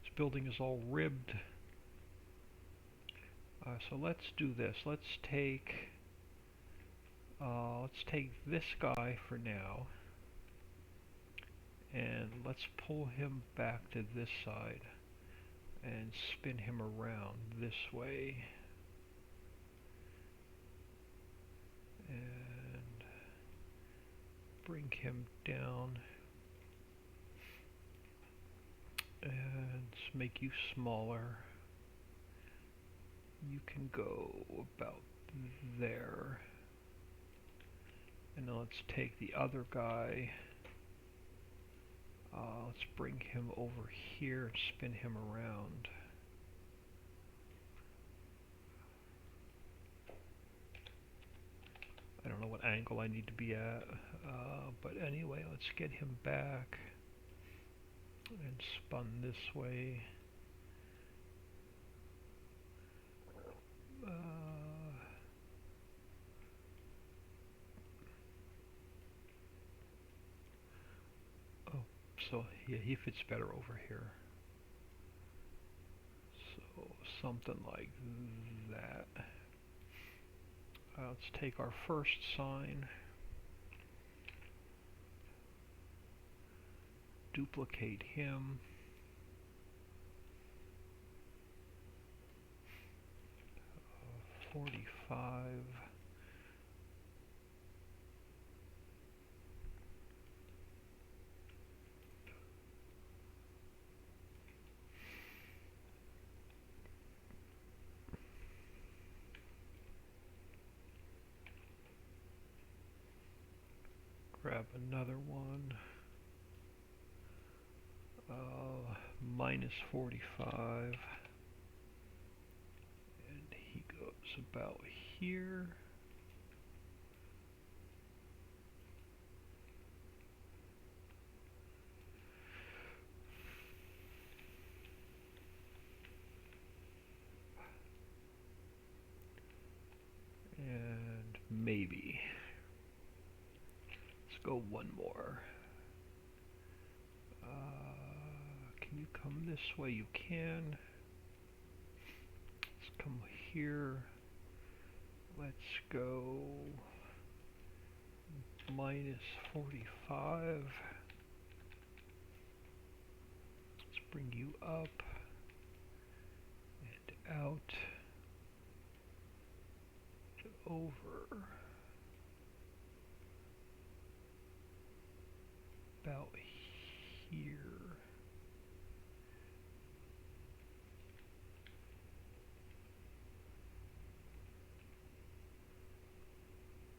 This building is all ribbed. So let's do this. Let's take this guy for now, and let's pull him back to this side and spin him around this way. And bring him down and make you smaller. You can go about there. And now let's take the other guy. Let's bring him over here and spin him around. I don't know what angle I need to be at, but anyway, let's get him back and spun this way. Oh, so yeah, he fits better over here. So something like that. Let's take our first sign, duplicate him, 45. Grab another one. Minus 45. And he goes about here. And maybe. Let's go one more. Can you come this way? You can. Let's come here. Let's go minus 45. Let's bring you up and out to over. About here.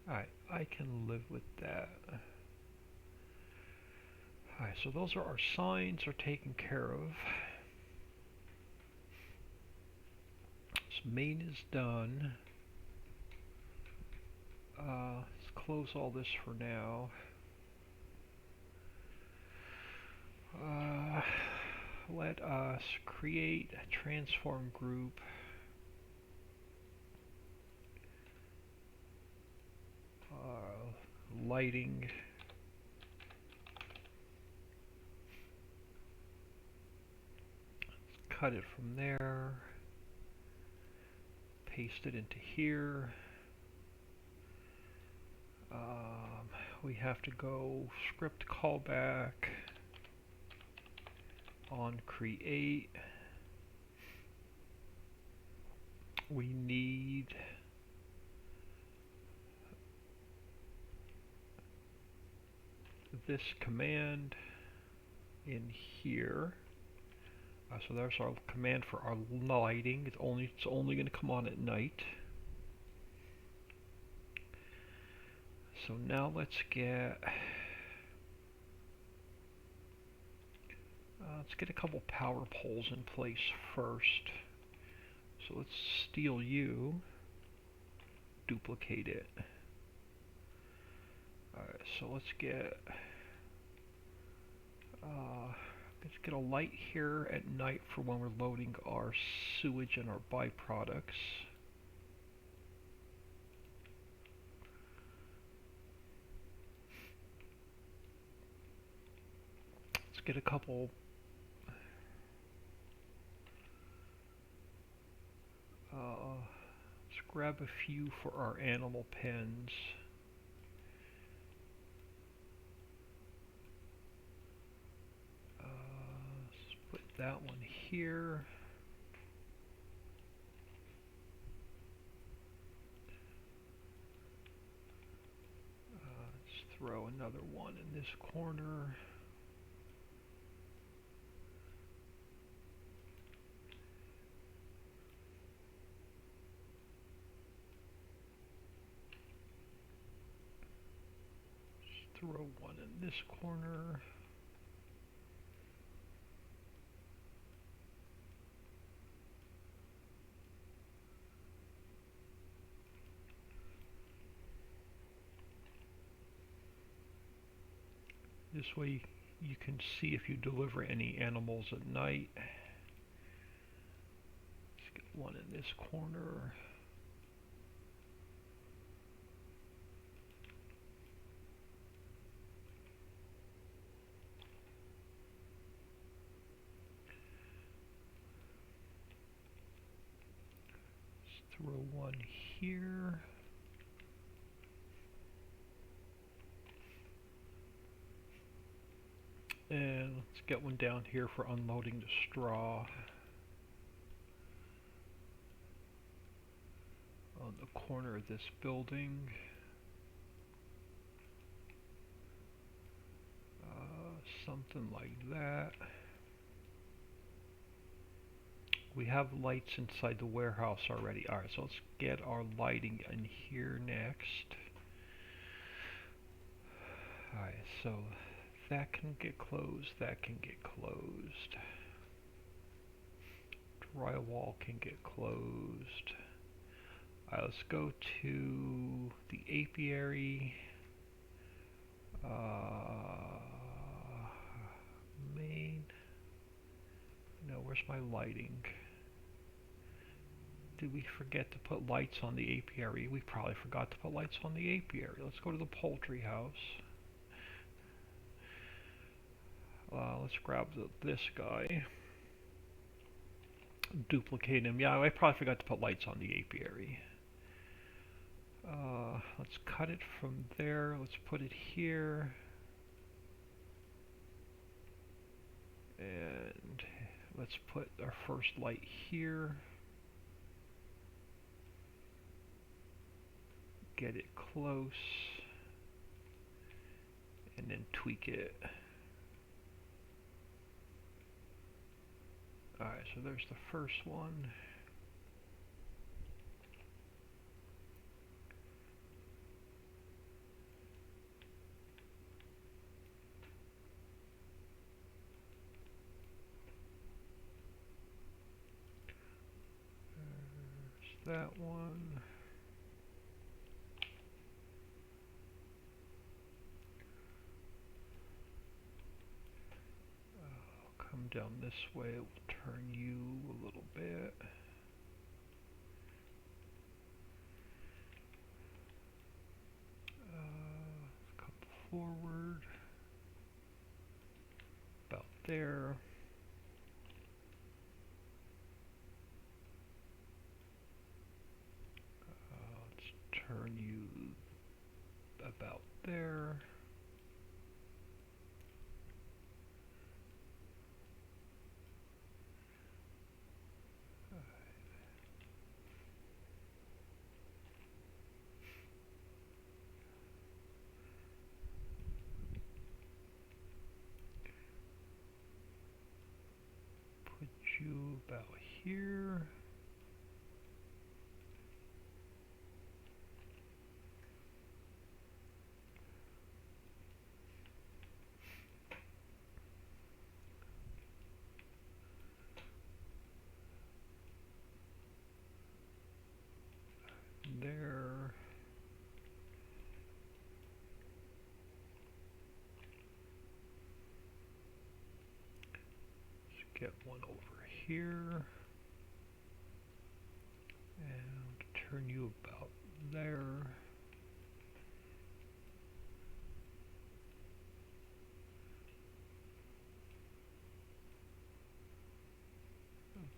Alright, I can live with that. Alright, so those are our signs are taken care of. So main is done. Let's close all this for now. Let us create a transform group. Lighting. Cut it from there. Paste it into here. We have to go script callback on create. We need this command in here. So there's our command for our lighting. It's only going to come on at night. So now let's get a couple power poles in place first. So let's steal you, duplicate it. Alright, so let's get a light here at night for when we're loading our sewage and our byproducts. Let's get a couple let's grab a few for our animal pens. Let's put that one here. Let's throw another one in this corner. Throw one in this corner. This way you can see if you deliver any animals at night. Let's get one in this corner. Let's throw one here. And let's get one down here for unloading the straw. On the corner of this building. Something like that. We have lights inside the warehouse already. Alright, so let's get our lighting in here next. Alright, so that can get closed, that can get closed. Drywall can get closed. Alright, let's go to the apiary. Main. No, where's my lighting? Did we forget to put lights on the apiary? We probably forgot to put lights on the apiary. Let's go to the poultry house. Let's grab this guy. Duplicate him. Yeah, I probably forgot to put lights on the apiary. Let's cut it from there. Let's put it here. And let's put our first light here. Get it close. And then tweak it. Alright, so there's the first one. There's that one. Come down this way, it will turn you a little bit. Come forward. About there. Let's turn you about there. Put you about here. There. Let's get one over here. And turn you about there.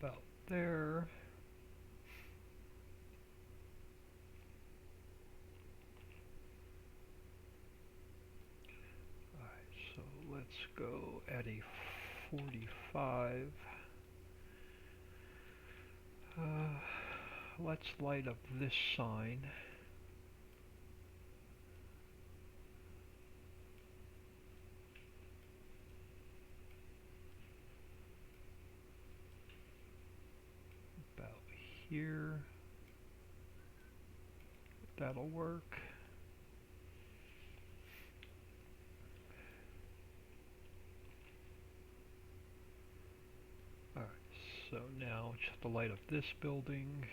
About there. So let's go at a 45. Let's light up this sign. About here. That'll work. So now just have to light up this building.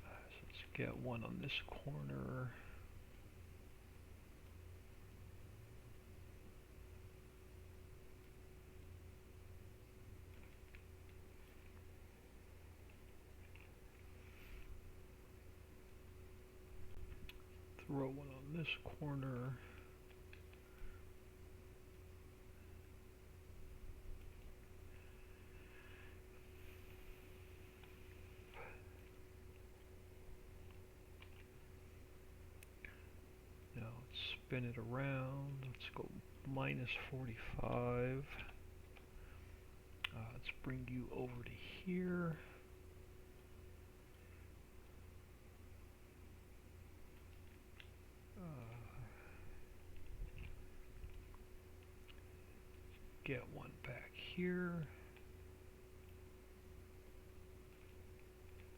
So let's get one on this corner. Throw one on this corner. Now let's spin it around. Let's go minus 45. Let's bring you over to here. Get one back here.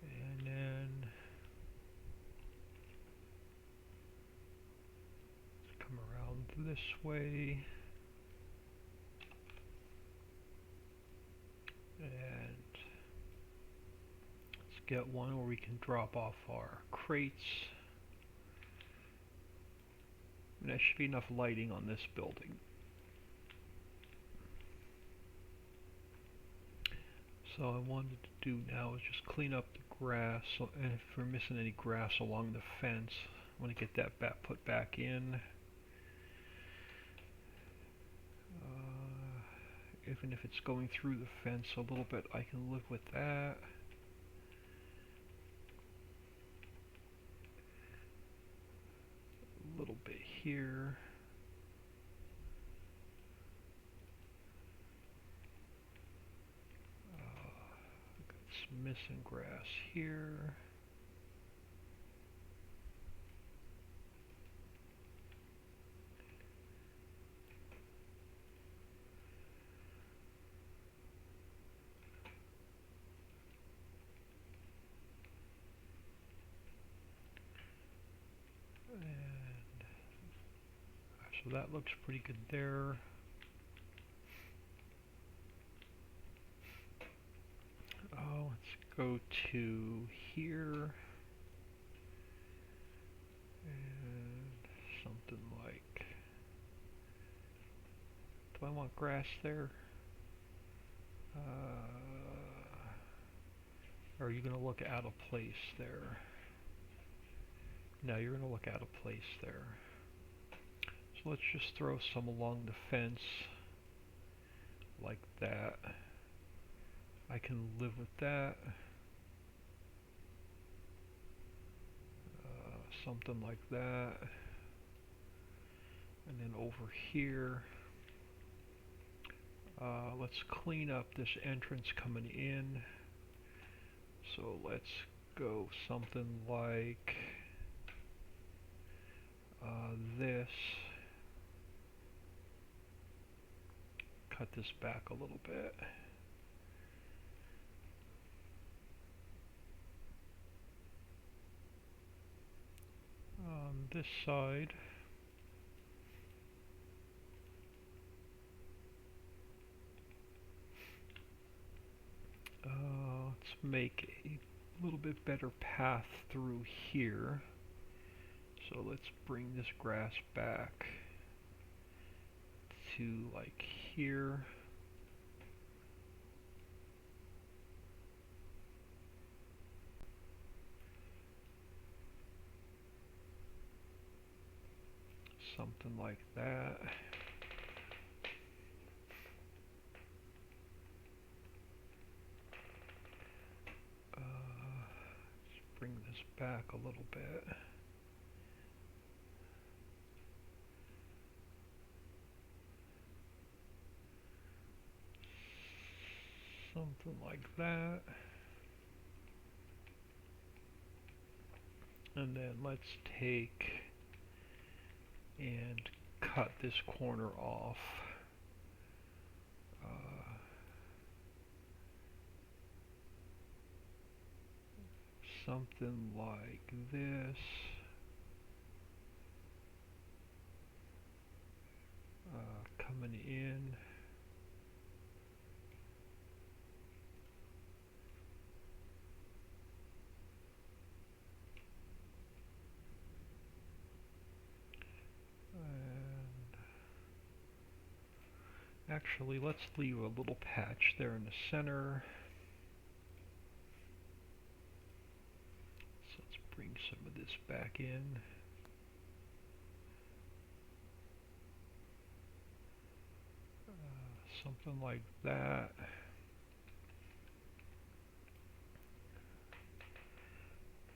And then let's come around this way. And let's get one where we can drop off our crates. And there should be enough lighting on this building. So I wanted to do now is just clean up the grass, and if we're missing any grass along the fence, I want to get that put back in. Even if it's going through the fence a little bit, I can live with that. A little bit here. Missing grass here. And so that looks pretty good there. Oh, let's go to here. And something like, do I want grass there? Or are you going to look out of place there? No, you're going to look out of place there. So let's just throw some along the fence like that. I can live with that. Something like that. And then over here, let's clean up this entrance coming in. So let's go something like this. Cut this back a little bit. On this side, let's make a little bit better path through here. So let's bring this grass back to like here. Something like that. Let's bring this back a little bit. Something like that. And then let's take and cut this corner off. Something like this. coming in. Actually, let's leave a little patch there in the center. So let's bring some of this back in. Something like that.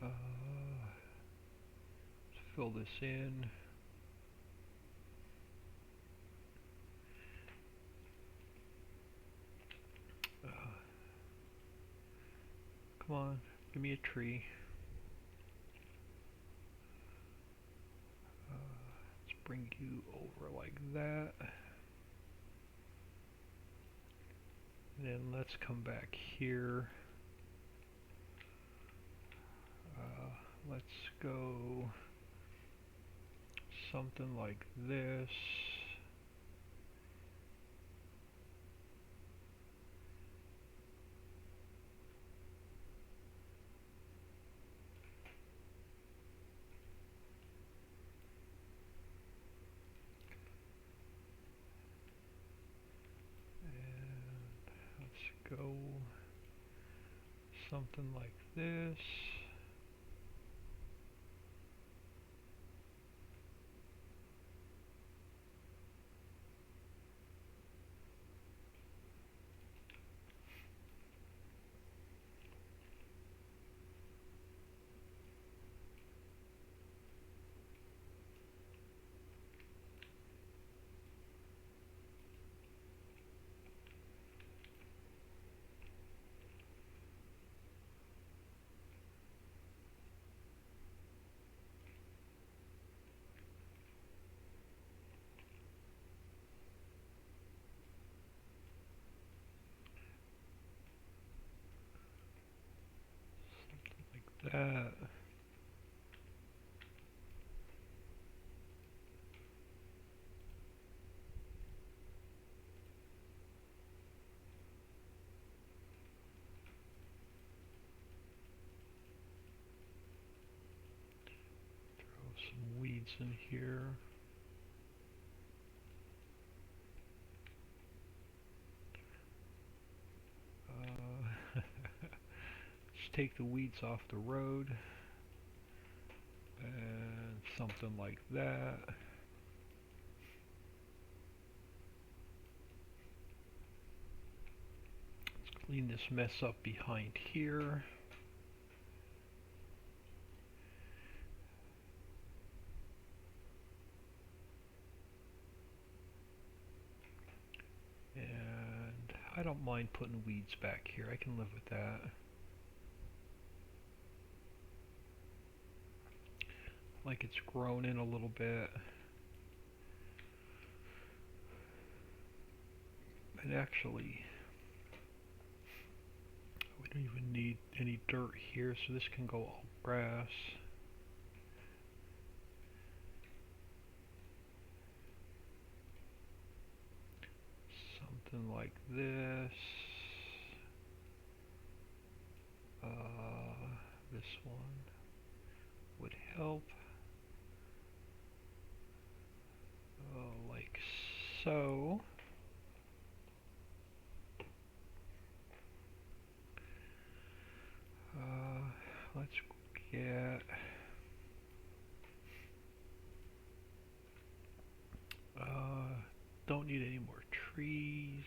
Let's fill this in. Come on, give me a tree. Let's bring you over like that. And then let's come back here. Let's go something like this. Go something like this. That. Throw some weeds in here. Let's take the weeds off the road. And something like that. Let's clean this mess up behind here. And I don't mind putting weeds back here. I can live with that. Like it's grown in a little bit. And actually, we don't even need any dirt here, so this can go all grass. Something like this. This one would help. Like so. Let's get don't need any more trees.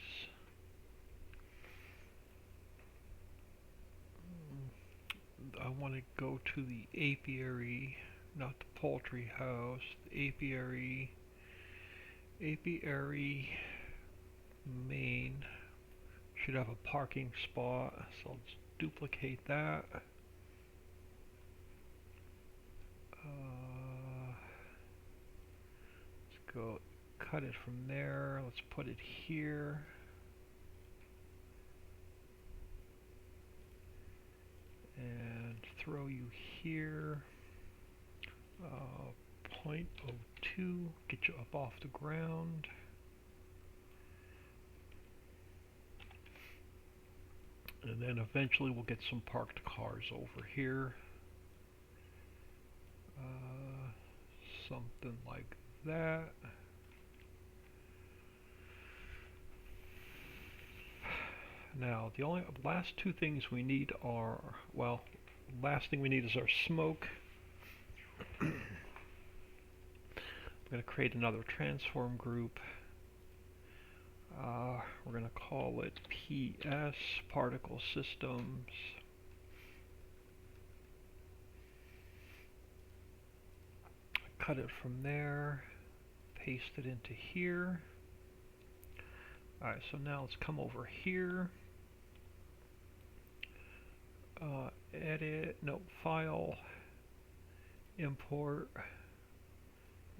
I want to go to the apiary, not the poultry house. The apiary main should have a parking spot, so let's duplicate that. Let's go cut it from there. Let's put it here. And throw you here. 0.02, get you up off the ground. And then eventually we'll get some parked cars over here. Something like that. Now, the only last two things we need are, well, last thing we need is our smoke. I'm going to create another transform group. We're going to call it PS, Particle Systems. Cut it from there, paste it into here. Alright, so now let's come over here. Edit, no, file, import,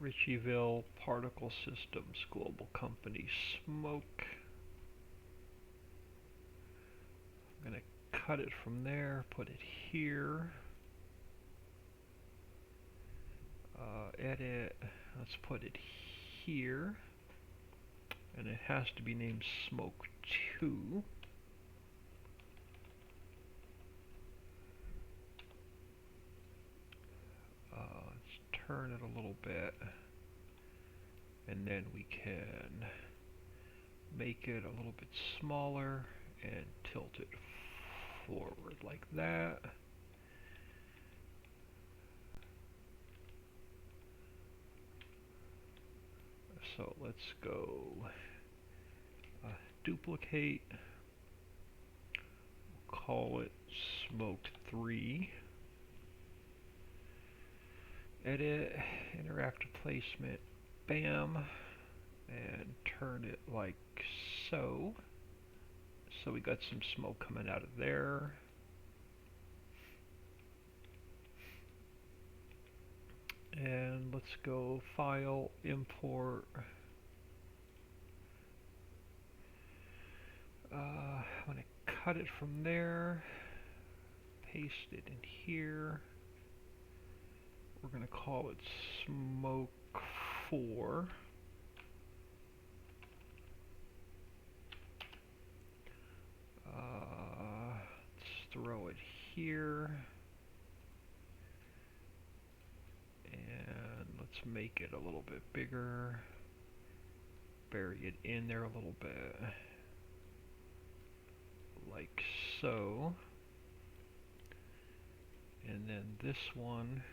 Ricciville, Particle Systems, Global Company, Smoke. I'm going to cut it from there, put it here. Edit, let's put it here. And it has to be named Smoke 2. Let's turn it a little bit, and then we can make it a little bit smaller and tilt it forward like that. So let's go duplicate, we'll call it Smoke 3. Edit, interactive placement, bam, and turn it like so. So we got some smoke coming out of there. And let's go file, import. I'm going to cut it from there, paste it in here. We're going to call it Smoke 4. Let's throw it here. And let's make it a little bit bigger. Bury it in there a little bit. Like so. And then this one,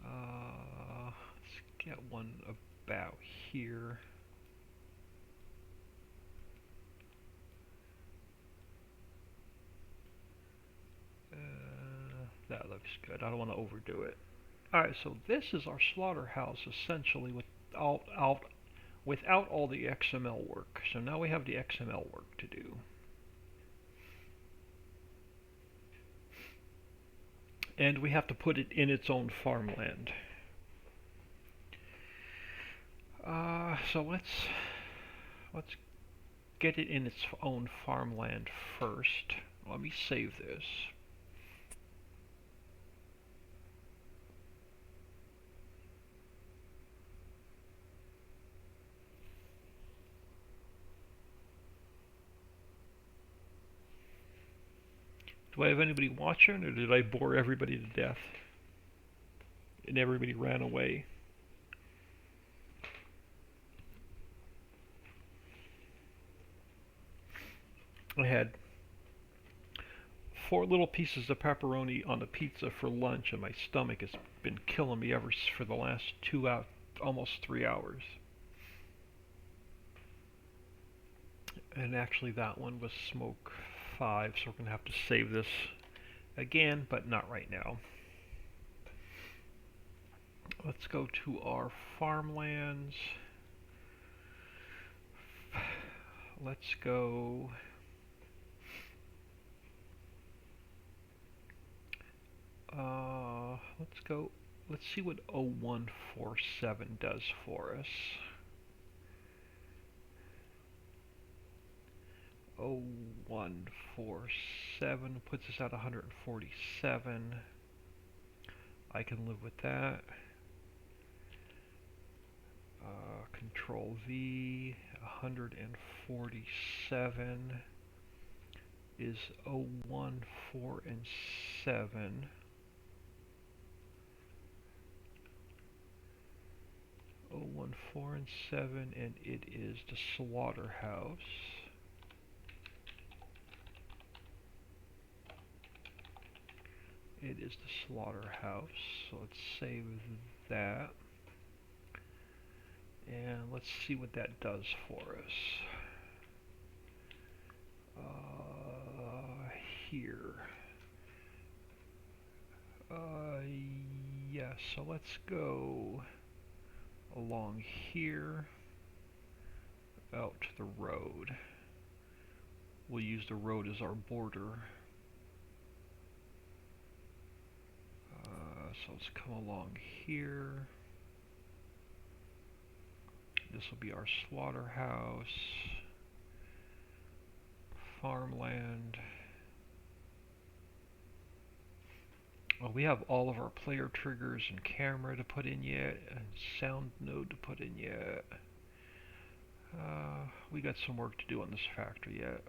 let's get one about here. That looks good. I don't want to overdo it. Alright, so this is our slaughterhouse essentially without all the XML work. So now we have the XML work to do. And we have to put it in its own farmland. So let's get it in its own farmland first. Let me save this. Do I have anybody watching, or did I bore everybody to death? And everybody ran away. I had 4 little pieces of pepperoni on a pizza for lunch, and my stomach has been killing me ever for the last 2 hours, almost 3 hours. And actually that one was Smoke 5, so we're going to have to save this again, but not right now. Let's go to our farmlands. Let's go let's see what 0147 does for us. 0147 puts us at 147. I can live with that. Control V. 147 is 0, 4, and 7. 0, 4, and 7, and it is the slaughterhouse. It is the slaughterhouse, so let's save that. And let's see what that does for us. Here. Yeah, so let's go along here out to the road. We'll use the road as our border. So let's come along here. This will be our slaughterhouse, farmland. Well, we have all of our player triggers and camera to put in yet, and sound node to put in yet. We got some work to do on this factory yet.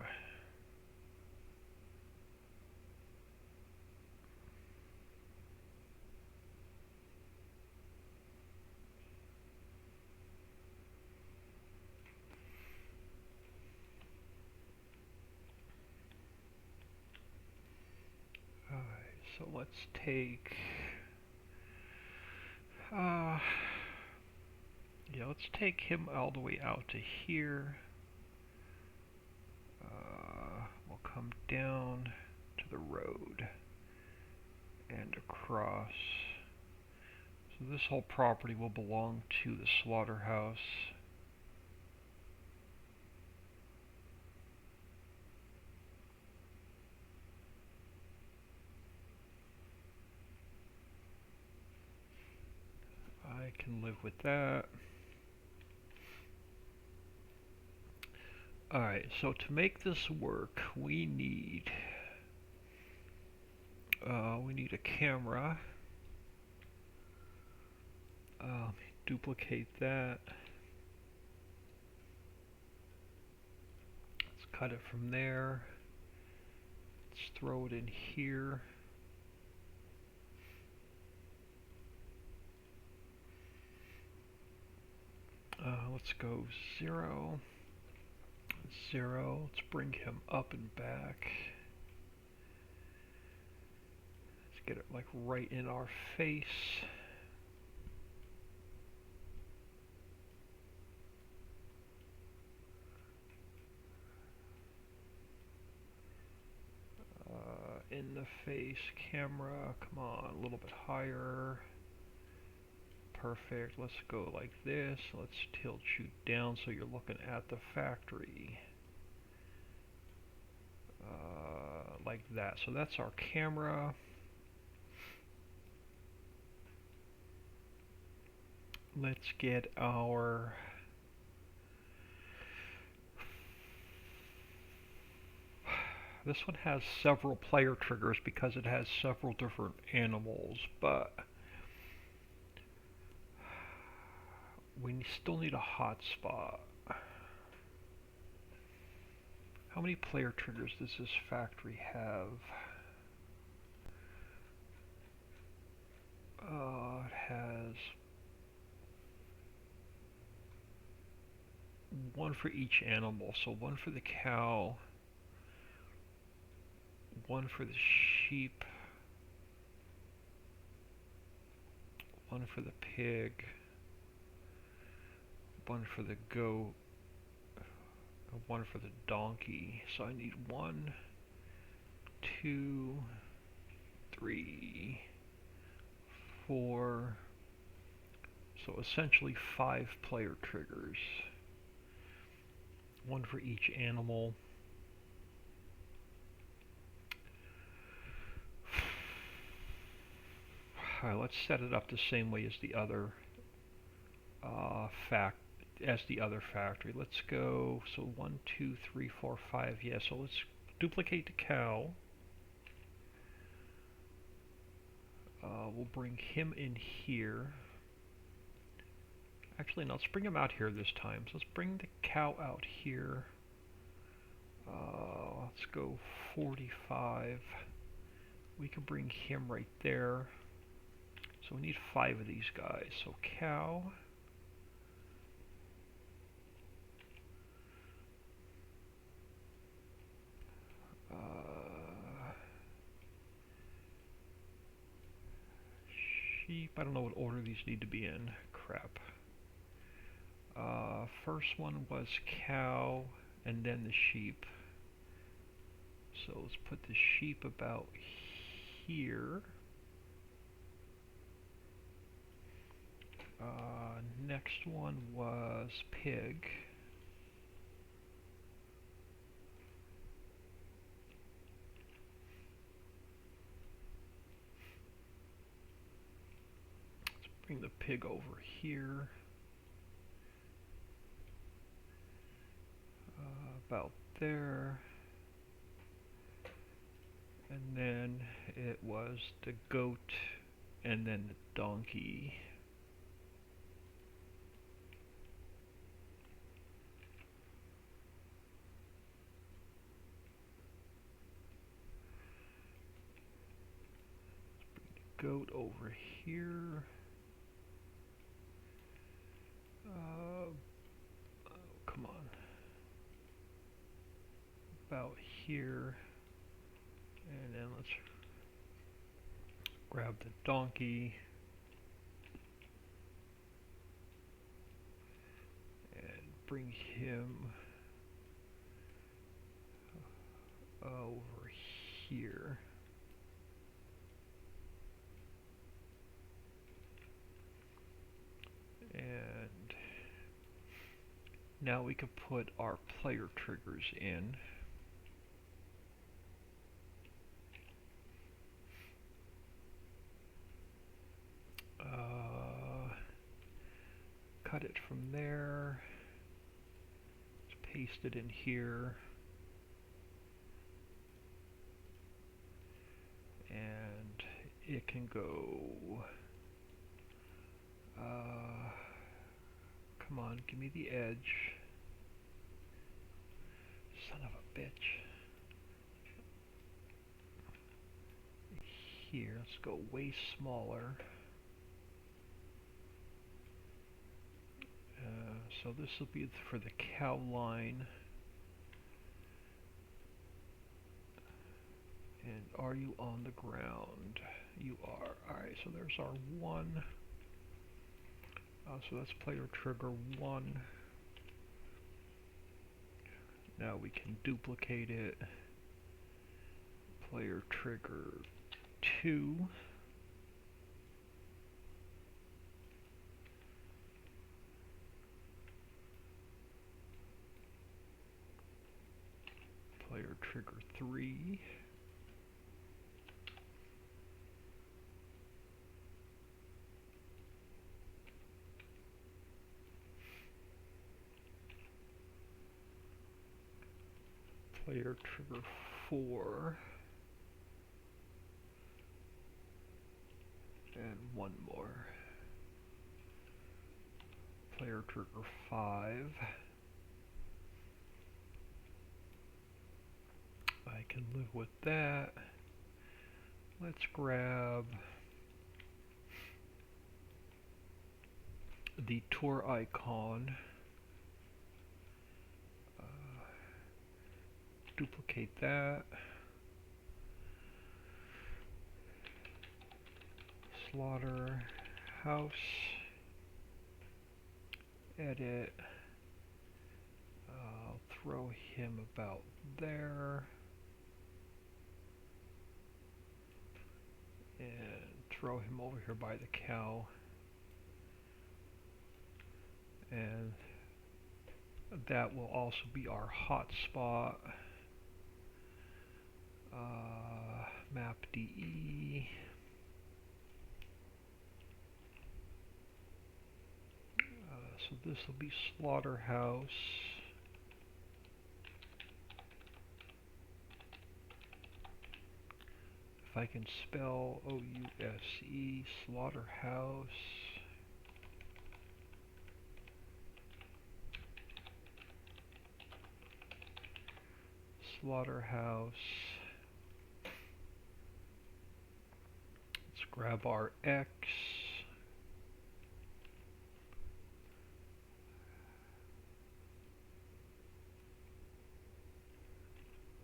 So let's take, let's take him all the way out to here. We'll come down to the road and across. So this whole property will belong to the slaughterhouse. I can live with that. Alright, so to make this work, we need a camera. Duplicate that. Let's cut it from there. Let's throw it in here. Let's go 0, 0. Let's bring him up and back. Let's get it like right in our face. In the face, camera, come on, a little bit higher. Perfect. Let's go like this. Let's tilt you down so you're looking at the factory. Like that. So that's our camera. Let's get our this one has several player triggers because it has several different animals, but we still need a hotspot. How many player triggers does this factory have? It has one for each animal. So one for the cow, one for the sheep, one for the pig, one for the goat, and one for the donkey. So I need 1, 2, 3, 4. So essentially 5 player triggers. One for each animal. Alright, let's set it up the same way as the other factory. Let's go, so 1, 2, 3, 4, 5, yeah, so let's duplicate the cow. We'll bring him in here. Actually, no, let's bring him out here this time. So let's bring the cow out here. Let's go 45. We can bring him right there. So we need 5 of these guys. So cow. Sheep. I don't know what order these need to be in. Crap. First one was cow and then the sheep. So let's put the sheep about here. Next one was pig. Let's bring the pig over here. About there. And then it was the goat and then the donkey. Goat over here. Oh, come on. About here. And then let's grab the donkey. And bring him over here. And now we can put our player triggers in. Cut it from there. Let's paste it in here. And it can go. Come on, give me the edge. Son of a bitch. Here, let's go way smaller. So this will be for the cow line. And are you on the ground? You are. Alright, so there's our 1. So that's player trigger 1. Now we can duplicate it. Player trigger 2. Player trigger 3. Player trigger 4. And 1 more. Player trigger 5. I can live with that. Let's grab the tour icon. Duplicate that. Slaughter house. Edit. I'll throw him about there. And throw him over here by the cow. And that will also be our hotspot. Map DE. So this will be slaughterhouse. If I can spell OUSE, slaughterhouse. slaughterhouse. Let's grab our X.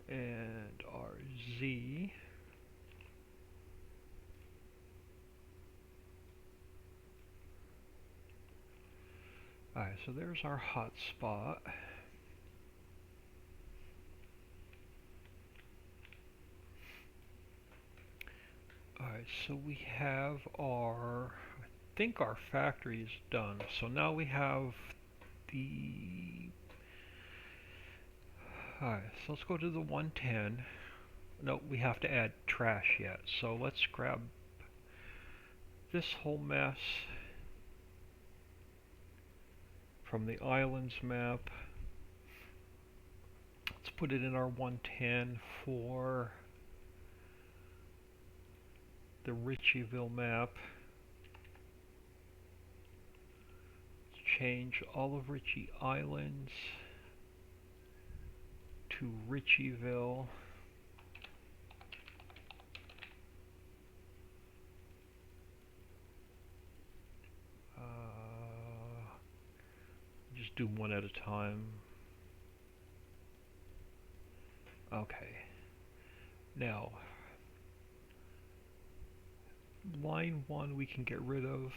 And our Z. Alright, so there's our hotspot. Alright, so we have I think our factory is done. So now we have the, alright, so let's go to the 110. No, we have to add trash yet. So let's grab this whole mess from the islands map. Let's put it in our 110 for the Ricciville map. Change all of Ritchie Islands to Ricciville. Just do one at a time. Okay. Now, line 1 we can get rid of,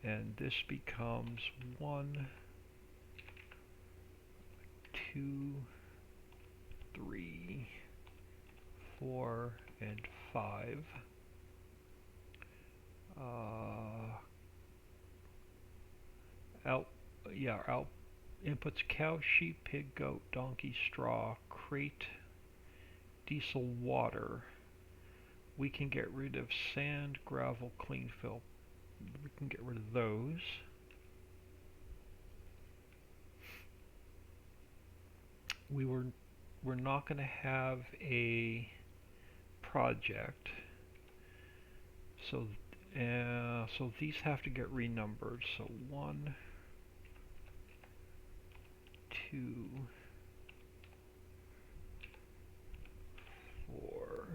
and this becomes 1, 2, 3, 4, and 5. Our inputs: cow, sheep, pig, goat, donkey, straw, crate, diesel, water. We can get rid of sand, gravel, clean fill. We can get rid of those. We're not going to have a project, so these have to get renumbered. So 1, 2, 4.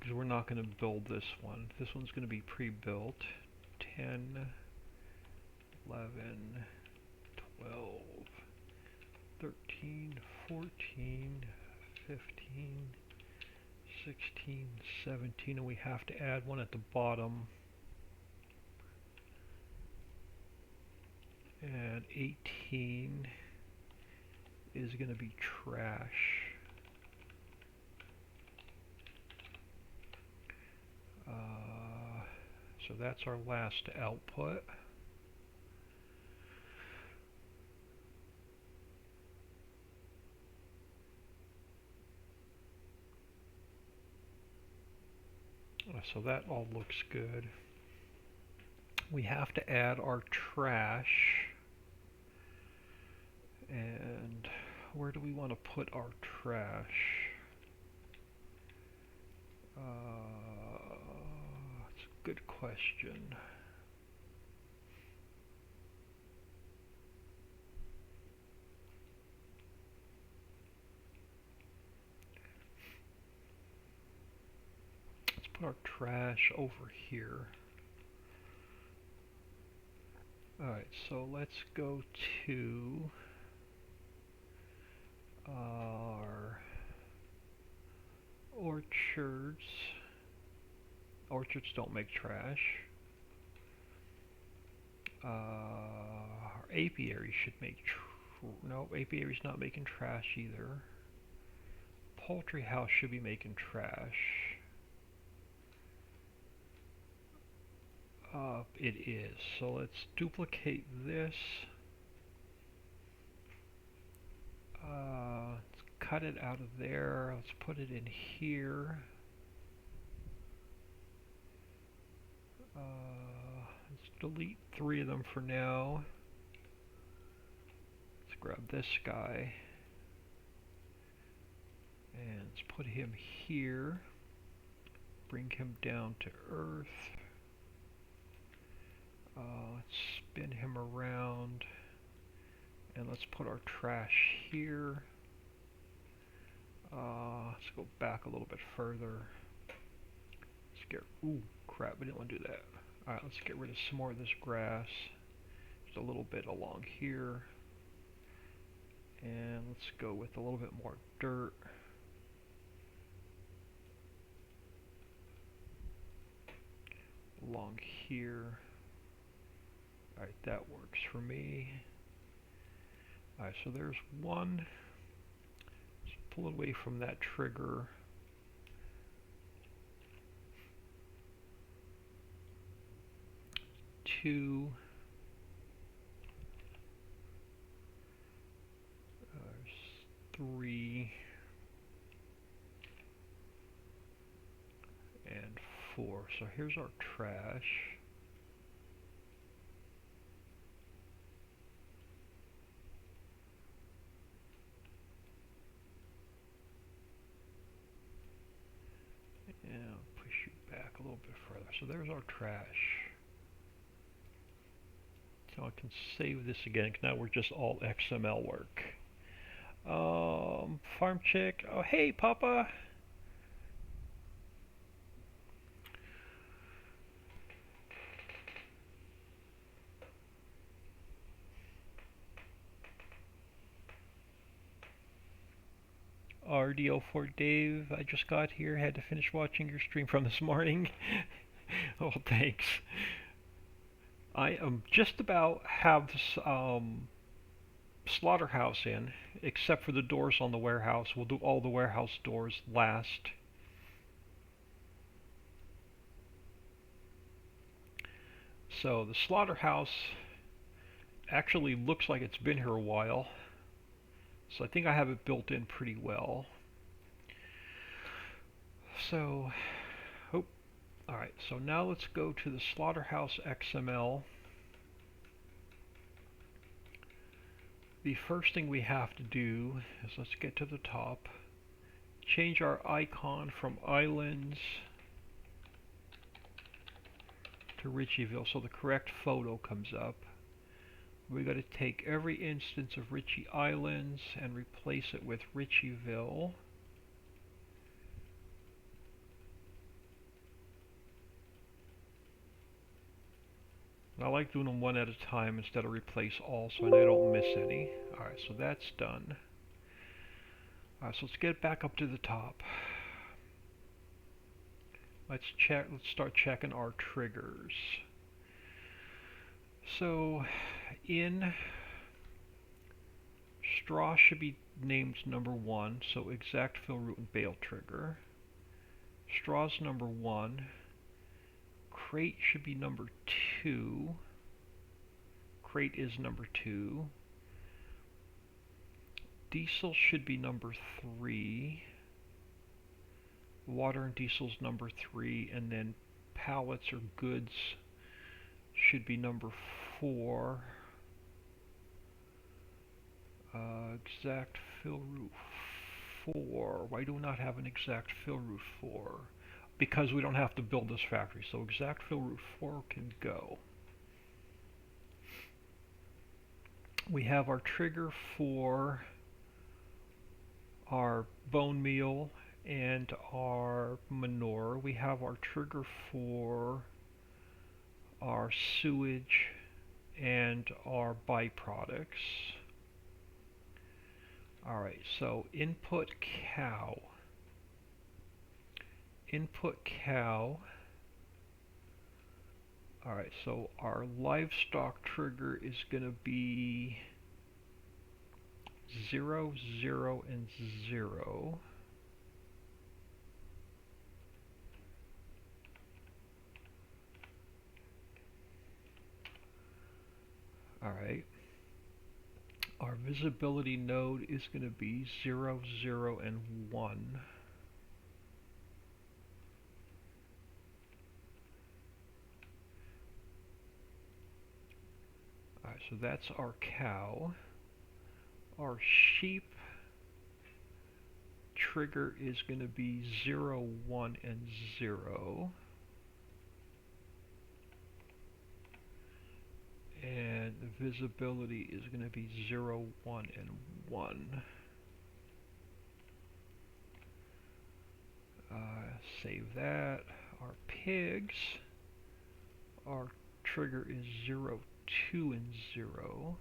Because we're not going to build this one. This one's going to be pre-built. 10, 11, 12, 13, 14, 15, 16, 17, and we have to add one at the bottom. And 18 is going to be trash. So that's our last output. So that all looks good. We have to add our trash. And where do we want to put our trash? That's a good question. Let's put our trash over here. Alright, so let's go to our orchards. Orchards don't make trash. Our apiary should make no, apiary's not making trash either. Poultry house should be making trash. It is. So let's duplicate this. Let's cut it out of there. Let's put it in here. Let's delete 3 of them for now. Let's grab this guy. And let's put him here. Bring him down to Earth. Let's spin him around, and let's put our trash here. Let's go back a little bit further. Let's get, ooh, crap, we didn't want to do that. Alright, let's get rid of some more of this grass. Just a little bit along here. And let's go with a little bit more dirt. Along here. Alright, that works for me. Alright, so there's one. Let's pull away from that trigger. Two. Three. And four. So here's our trash. And I'll push you back a little bit further. So there's our trash. So I can save this again, because now we're just all XML work. Farm chick. Oh, hey, Papa. RDO for Dave. I just got here. Had to finish watching your stream from this morning. Oh, thanks. I am just about have this slaughterhouse in, except for the doors on the warehouse. We'll do all the warehouse doors last. So the slaughterhouse actually looks like it's been here a while. So I think I have it built in pretty well. So, oh, alright, so now let's go to the slaughterhouse XML. The first thing we have to do is let's get to the top, change our icon from islands to Ricciville so the correct photo comes up. We got to take every instance of Ritchie Islands and replace it with Ricciville. I like doing them one at a time instead of replace all so I don't miss any. Alright, so that's done. Alright, so let's get back up to the top. Let's start checking our triggers. So in straw should be named number 1, so exact fill, root, and bale trigger. Straw's number 1. Crate should be number 2. Crate is number 2. Diesel should be number 3. Water and diesel's number 3, and then pallets or goods should be number 4. Exact fill route 4. Why do we not have an exact fill route 4? Because we don't have to build this factory, so exact fill route 4 can go. We have our trigger for our bone meal and our manure. We have our trigger for our sewage and our byproducts. Alright, so input cow. Alright, so our livestock trigger is going to be 0, 0, and 0. Alright. Our visibility node is going to be 0, 0, and 1. Alright, so that's our cow. Our sheep trigger is going to be 0, 1, and 0. And the visibility is going to be 0, 1, and 1. Save that. Our pigs, our trigger is 0, 2, and 0.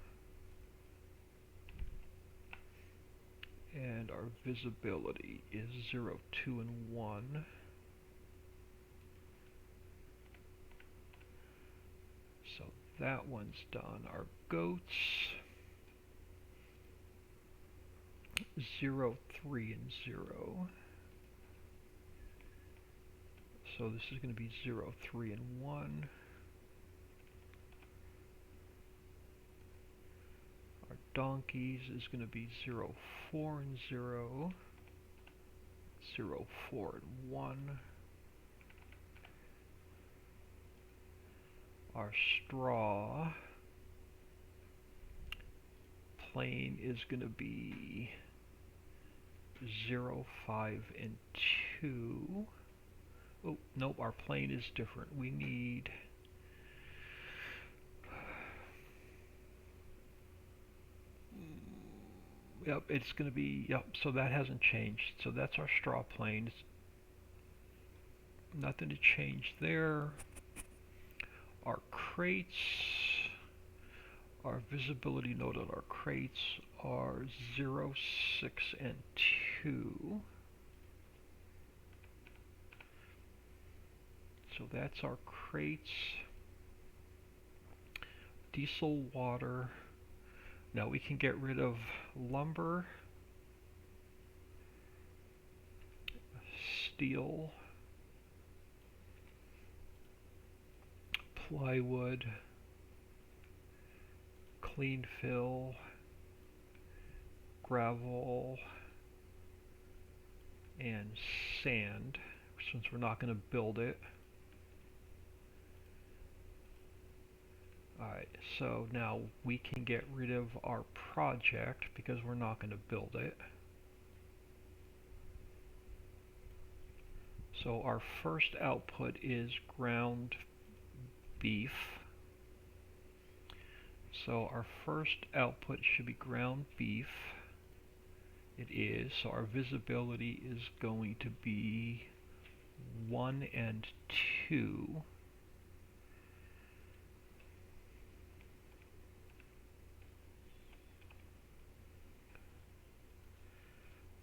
And our visibility is 0, 2, and 1. So that one's done. Our goats, 0, 3, and 0. So this is going to be 0, 3, and 1. Our donkeys is going to be 0, 4, and 0. 0, 4, and 1. Our straw plane is going to be 0, 5, and 2. Oh, nope, our plane is different. We need yep, it's going to be, yep, so that hasn't changed. So that's our straw plane. It's nothing to change there. Our crates, our visibility node on our crates are 0, 6, and 2. So that's our crates. Diesel water. Now we can get rid of lumber, steel, plywood, clean fill, gravel, and sand, since we're not going to build it. Alright, so now we can get rid of our project because we're not going to build it. So our first output is ground beef. So our first output should be ground beef. It is. So our visibility is going to be 1 and 2.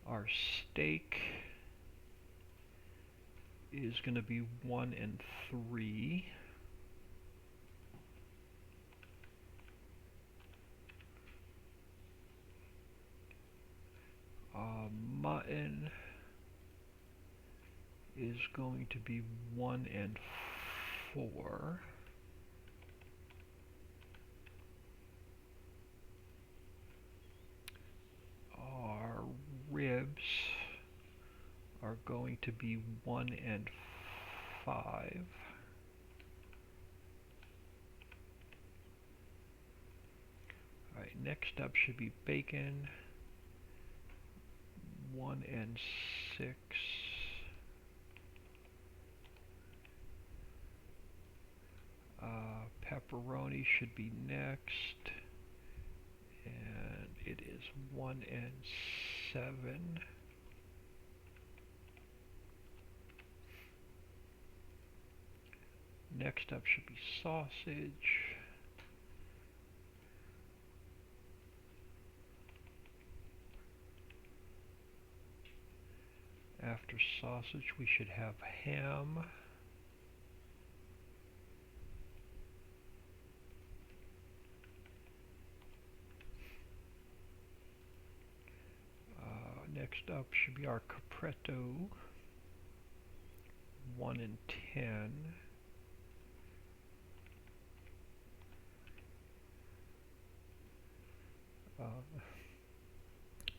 Our steak is going to be 1 and 3. Mutton is going to be 1 and 4. Our ribs are going to be 1 and 5. Alright, next up should be bacon, 1 and 6. Pepperoni should be next, and it is 1 and 7. Next up should be sausage. After sausage we should have ham. Next up should be our capretto, 1 and 10.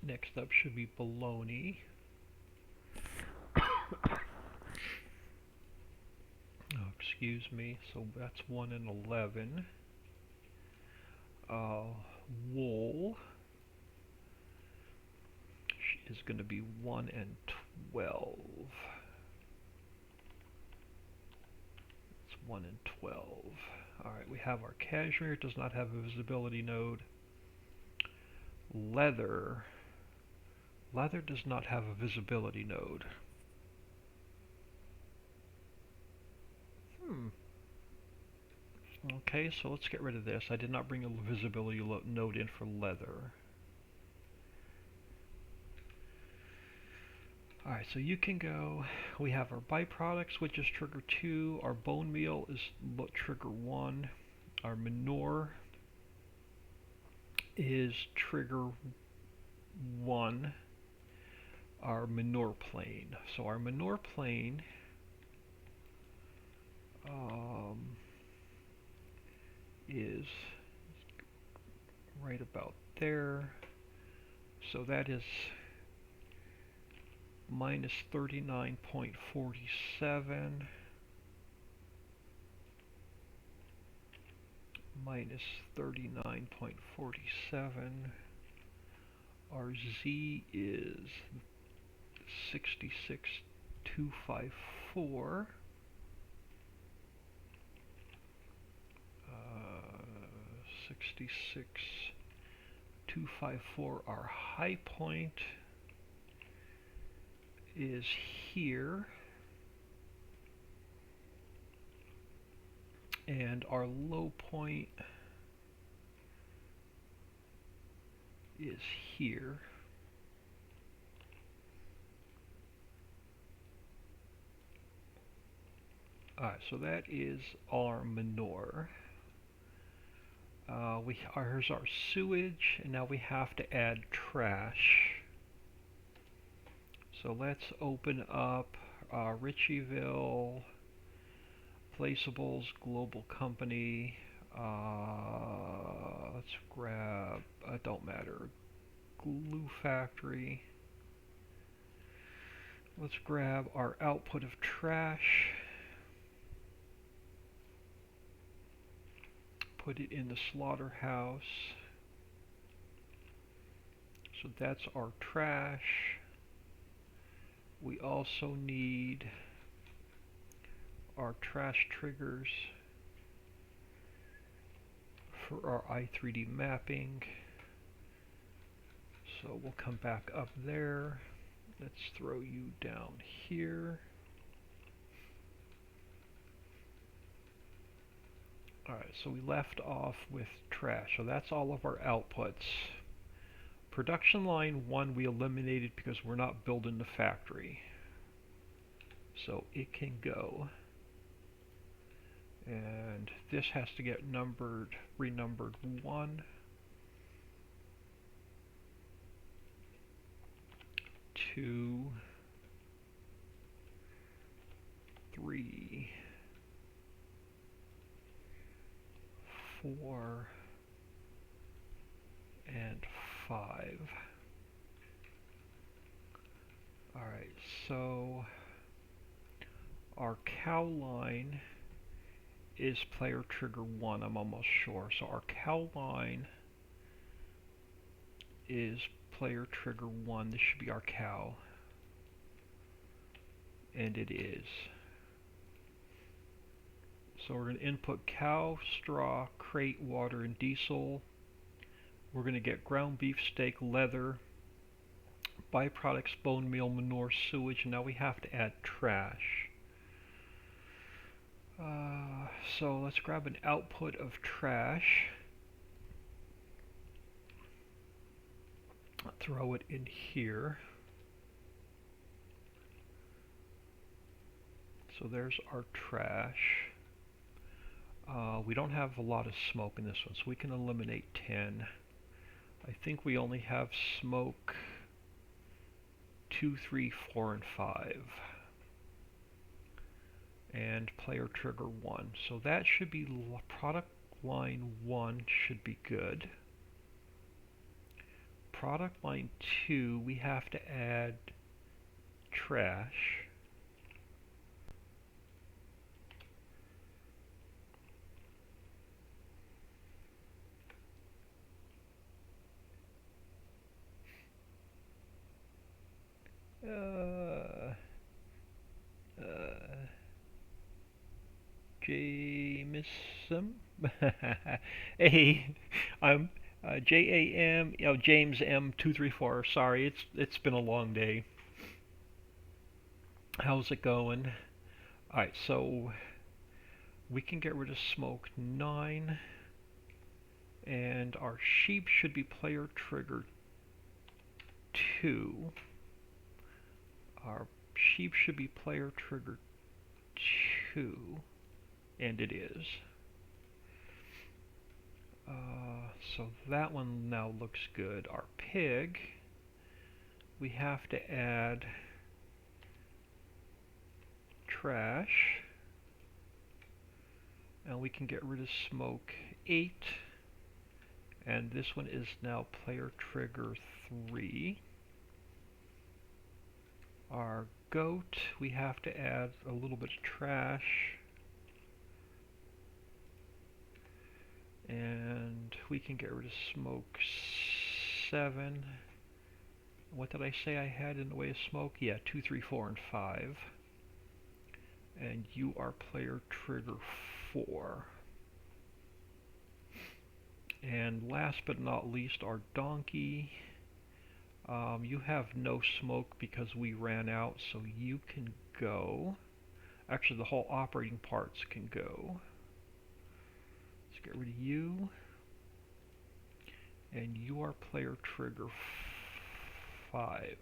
Next up should be bologna. Oh, excuse me, so that's 1 and 11. Wool is going to be 1 and 12. It's 1 and 12. Alright, we have our cashmere. It does not have a visibility node. Leather. Leather does not have a visibility node. Okay, so let's get rid of this. I did not bring a visibility node in for leather. Alright, so you can go, we have our byproducts, which is trigger 2, our bone meal is trigger 1, our manure is trigger 1, our manure plane. So our manure plane is right about there. So that is minus 39.47 minus 39.47. Our Z is 66,254. 66,254. Our high point is here, and our low point is here. Alright, so that is our manure. Here's our sewage, and now we have to add trash. So let's open up Ricciville, Placeables, Global Company. Let's grab, don't matter, Glue Factory. Let's grab our output of trash. Put it in the slaughterhouse. So that's our trash. We also need our trash triggers for our i3D mapping. So we'll come back up there. Let's throw you down here. Alright, so we left off with trash. So that's all of our outputs. Production line 1 we eliminated because we're not building the factory. So it can go. And this has to get renumbered 1. 2, 3, 4, and 5. Alright, so our cow line is player trigger 1, I'm almost sure. So our cow line is player trigger 1. This should be our cow. And it is. So we're going to input cow, straw, crate, water, and diesel. We're going to get ground beef, steak, leather, byproducts, bone meal, manure, sewage, and now we have to add trash. So let's grab an output of trash. Throw it in here. So there's our trash. We don't have a lot of smoke in this one, so we can eliminate 10. I think we only have smoke 2, 3, 4, and 5. And player trigger 1. So that should be product line 1 should be good. Product line 2, we have to add trash. Jameson, Hey, I'm JAM, James M234. Sorry, it's been a long day. How's it going? All right, so we can get rid of smoke 9, and our sheep should be player trigger 2. Our sheep should be player trigger 2, and it is. So that one now looks good. Our pig, we have to add trash, and we can get rid of smoke 8, and this one is now player trigger 3. Our goat, we have to add a little bit of trash, and we can get rid of smoke 7. What did I say I had in the way of smoke? Yeah, 2, 3, 4, and 5. And you are player trigger 4. And last but not least, our donkey. You have no smoke because we ran out, so you can go. Actually, the whole operating parts can go. Let's get rid of you. And you are player trigger 5.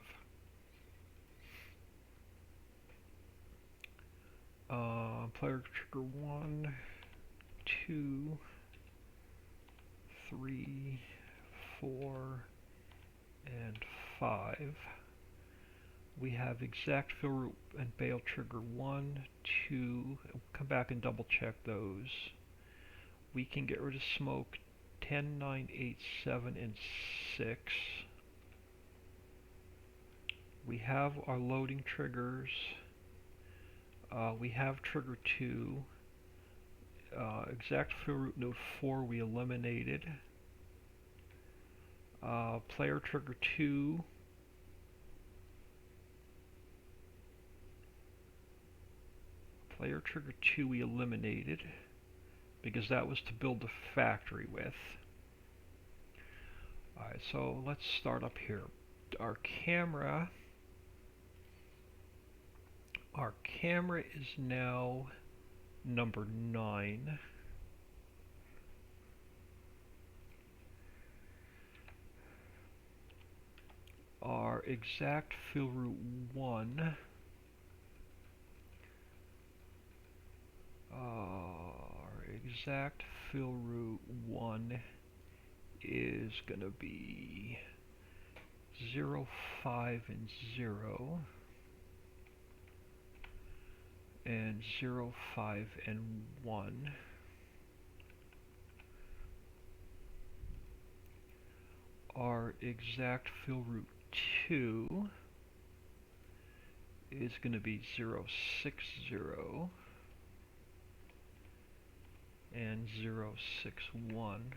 Player trigger 1, 2, 3, 4, and 5. We have exact fill root and bale trigger 1, 2. Come back and double check those. We can get rid of smoke 10, 9, 8, 7, and 6. We have our loading triggers. We have trigger 2. Exact fill root node 4 we eliminated. Player trigger 2. Player trigger 2 we eliminated because that was to build the factory with. Alright, so let's start up here. Our camera is now number 9. Our exact fill root 1 is going to be 0, 5, and 0, and 0, 5, and 1. Our exact fill root 2 is going to be 0, 6, 0, and 0, 6, 1.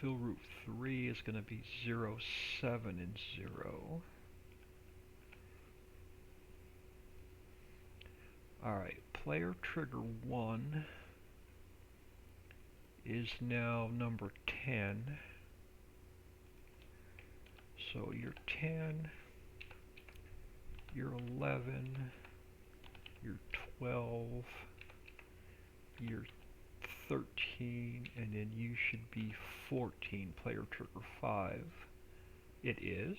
Fill root 3 is going to be 0, 7, and 0. Alright, player trigger 1 is now number 10. So you're 10, you're 11, you're 12, you're 13, and then you should be 14, player trigger 5. It is.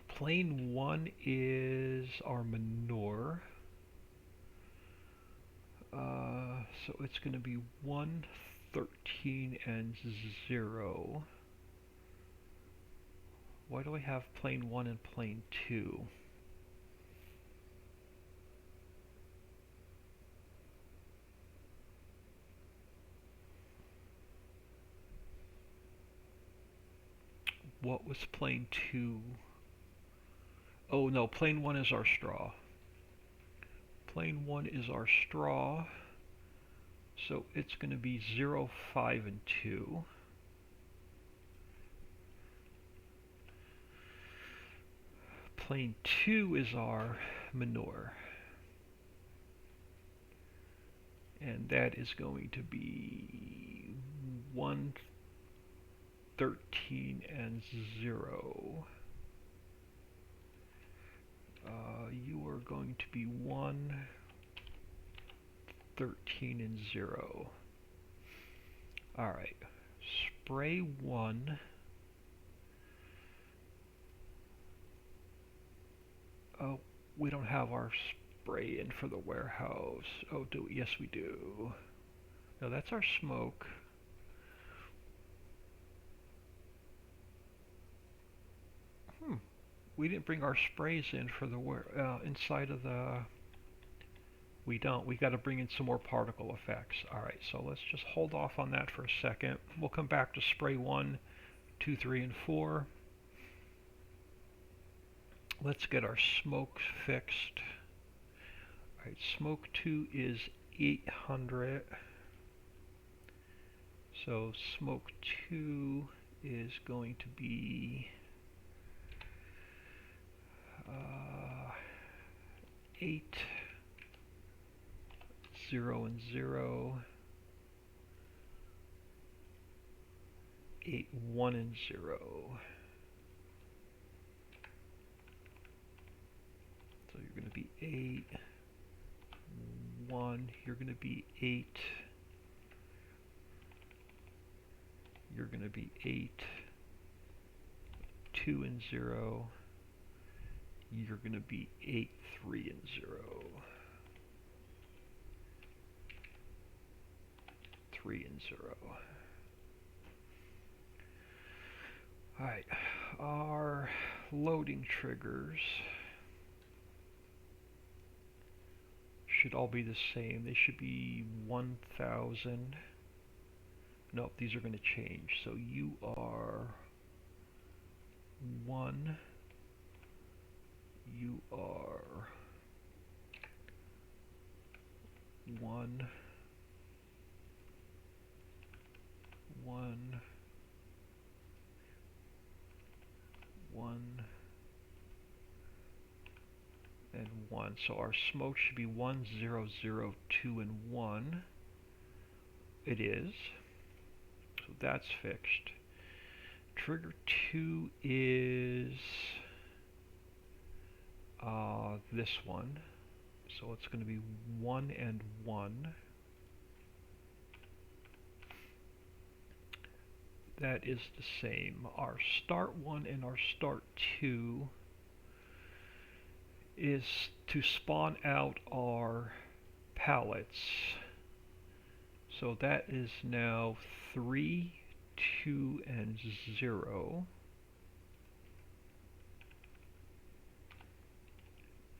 Plane 1 is our manure. So it's going to be 1, 13, and 0. Why do I have plane 1 and plane 2? What was plane 2? Oh no, plane 1 is our straw. Plane 1 is our straw. So it's going to be 0, 5, and 2. Plane 2 is our manure. And that is going to be 113 and 0. You are going to be 113 and 0. Alright. Spray 1. Oh, we don't have our spray in for the warehouse. Oh, do we? Yes, we do. No, that's our smoke. We didn't bring our sprays in for the inside of the. We don't. We got to bring in some more particle effects. All right, so let's just hold off on that for a second. We'll come back to spray 1, 2, 3, and 4. Let's get our smoke fixed. All right, smoke 2 is 800. So smoke 2 is going to be 8, 0, and 0, 8, 1, and 0. So you're going to be 8, 1, you're going to be 8, you're going to be 8, 2, and 0, you're going to be 8, 3, and 0. 3 and 0. Alright, our loading triggers should all be the same. They should be 1000. Nope, these are going to change. So you are 1. You are 1. 1. 1. And 1. So our smoke should be 1, 0, 0, 2, and 1. It is. So that's fixed. Trigger 2 is this one. So it's going to be 1 and 1. That is the same. Our start 1 and our start 2 is to spawn out our pallets. So that is now 3, 2, and 0.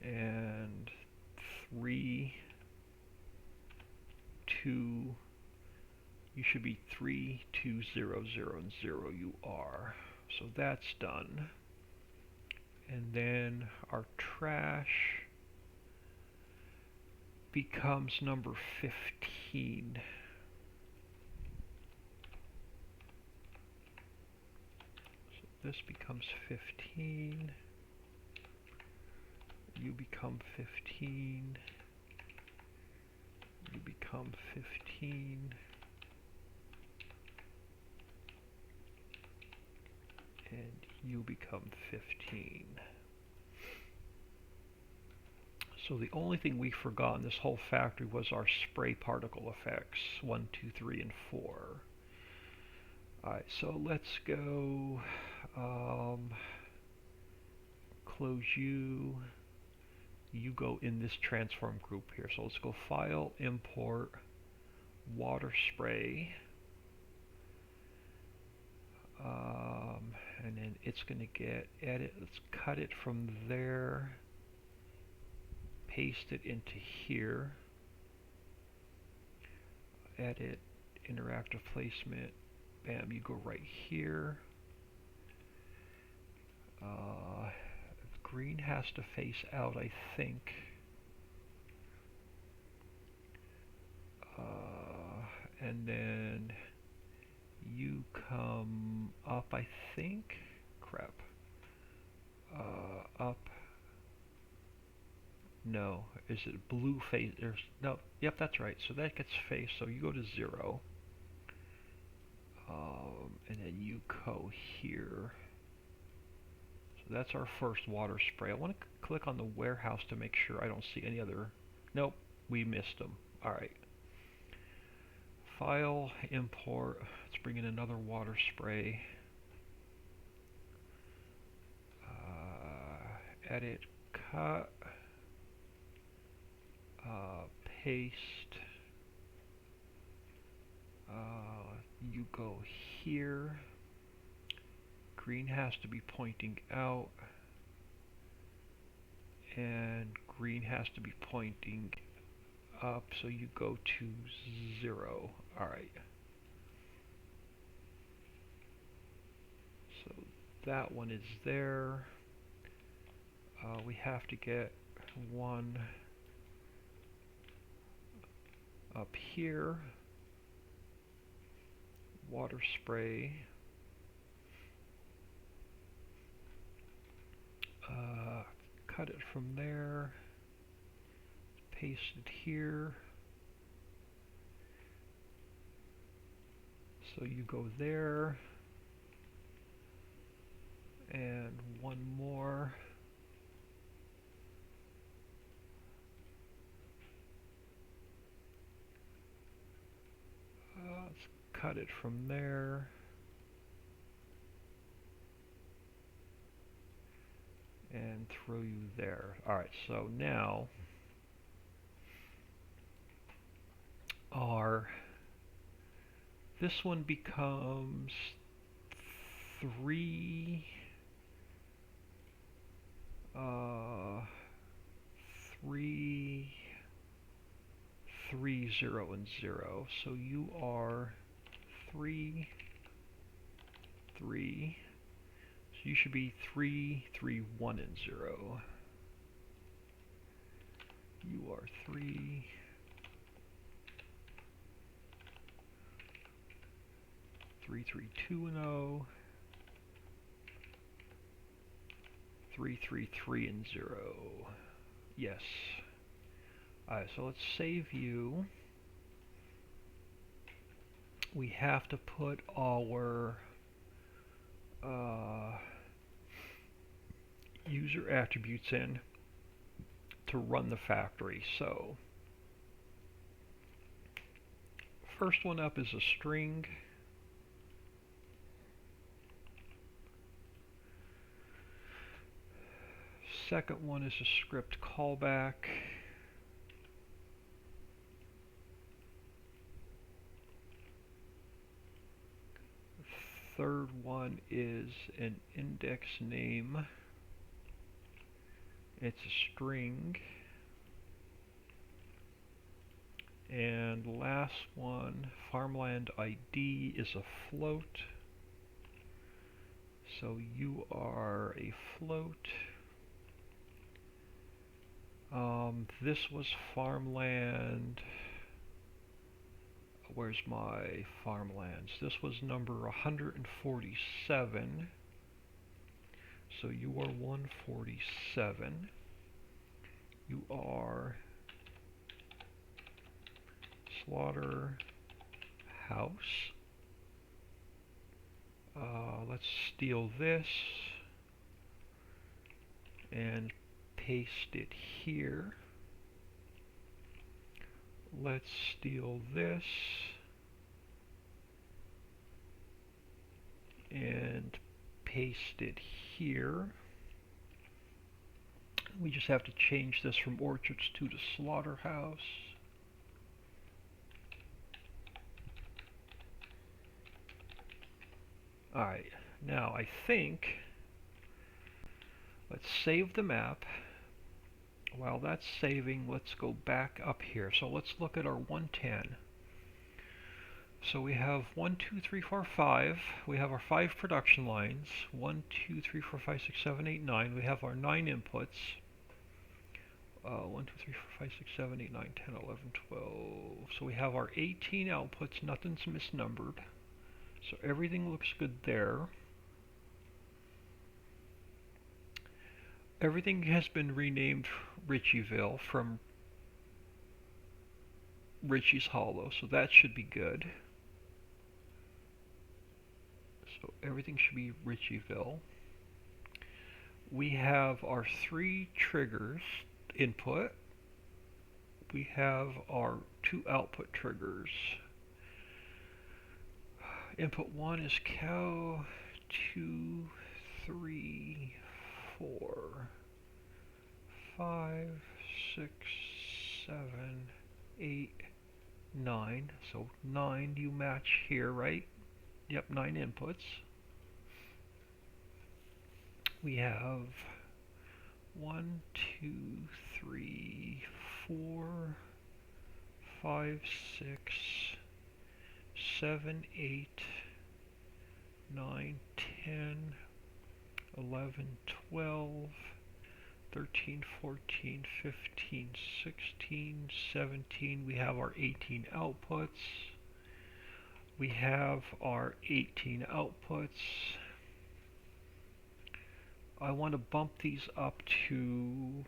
And 3, 2, you should be 3, 2, 0, 0, and 0. You are. So that's done. And then our trash becomes number 15. So this becomes 15. You become 15. You become 15. And you become 15. So the only thing we forgot in this whole factory was our spray particle effects, 1, 2, 3, and 4. Alright, so let's go close you. You go in this transform group here. So let's go File, Import, Water Spray. And then it's going to get edit. Let's cut it from there, paste it into here, edit, interactive placement, bam, you go right here. Green has to face out, I think. And then you come up, I think. Crap. Up. No, is it blue face? There's no. Yep, that's right. So that gets face. So you go to 0, and then you go here. So that's our first water spray. I want to click on the warehouse to make sure I don't see any other. Nope, we missed them. All right. File, import. Let's bring in another water spray. Edit, cut, paste. You go here. Green has to be pointing out, and green has to be pointing up, so you go to 0. Alright. So that one is there. We have to get one up here. Water spray. Cut it from there. Paste it here. So you go there. And one more. Let's cut it from there. And throw you there. Alright, so now this one becomes 3 3 3 0 and 0. So you are 3 3. So you should be 3 3 1 and 0. You are 3 3 3 2 and 0. 3 3 3 and 0. Yes. Alright, so let's save you. We have to put our user attributes in to run the factory. So first one up is a string. Second one is a script callback. Third one is an index name. It's a string. And last one, farmland ID, is a float. So you are a float. This was farmland. Where's my farmlands? This was number 147. So you are 147. You are slaughter house. Let's steal this and paste it here. Let's steal this and paste it here. We just have to change this from orchards to the slaughterhouse. Alright, now I think let's save the map. While that's saving, let's go back up here. So let's look at our 110. So we have 1, 2, 3, 4, 5. We have our 5 production lines. 1, 2, 3, 4, 5, 6, 7, 8, 9. We have our 9 inputs. 1, 2, 3, 4, 5, 6, 7, 8, 9, 10, 11, 12. So we have our 18 outputs. Nothing's misnumbered. So everything looks good there. Everything has been renamed Ricciville from Richie's Hollow, so that should be good. So everything should be Ricciville. We have our 3 triggers input. We have our 2 output triggers. Input 1 is cow, 2, 3, 4, 5, 6, 7, 8, 9. So 9 you match here, right? Yep, 9 inputs. We have 1, 2, 3, 4, 5, 6, 7, 8, 9, 10, 11, 12, 13, 14, 15, 16, 17. We have our 18 outputs. We have our 18 outputs. I want to bump these up to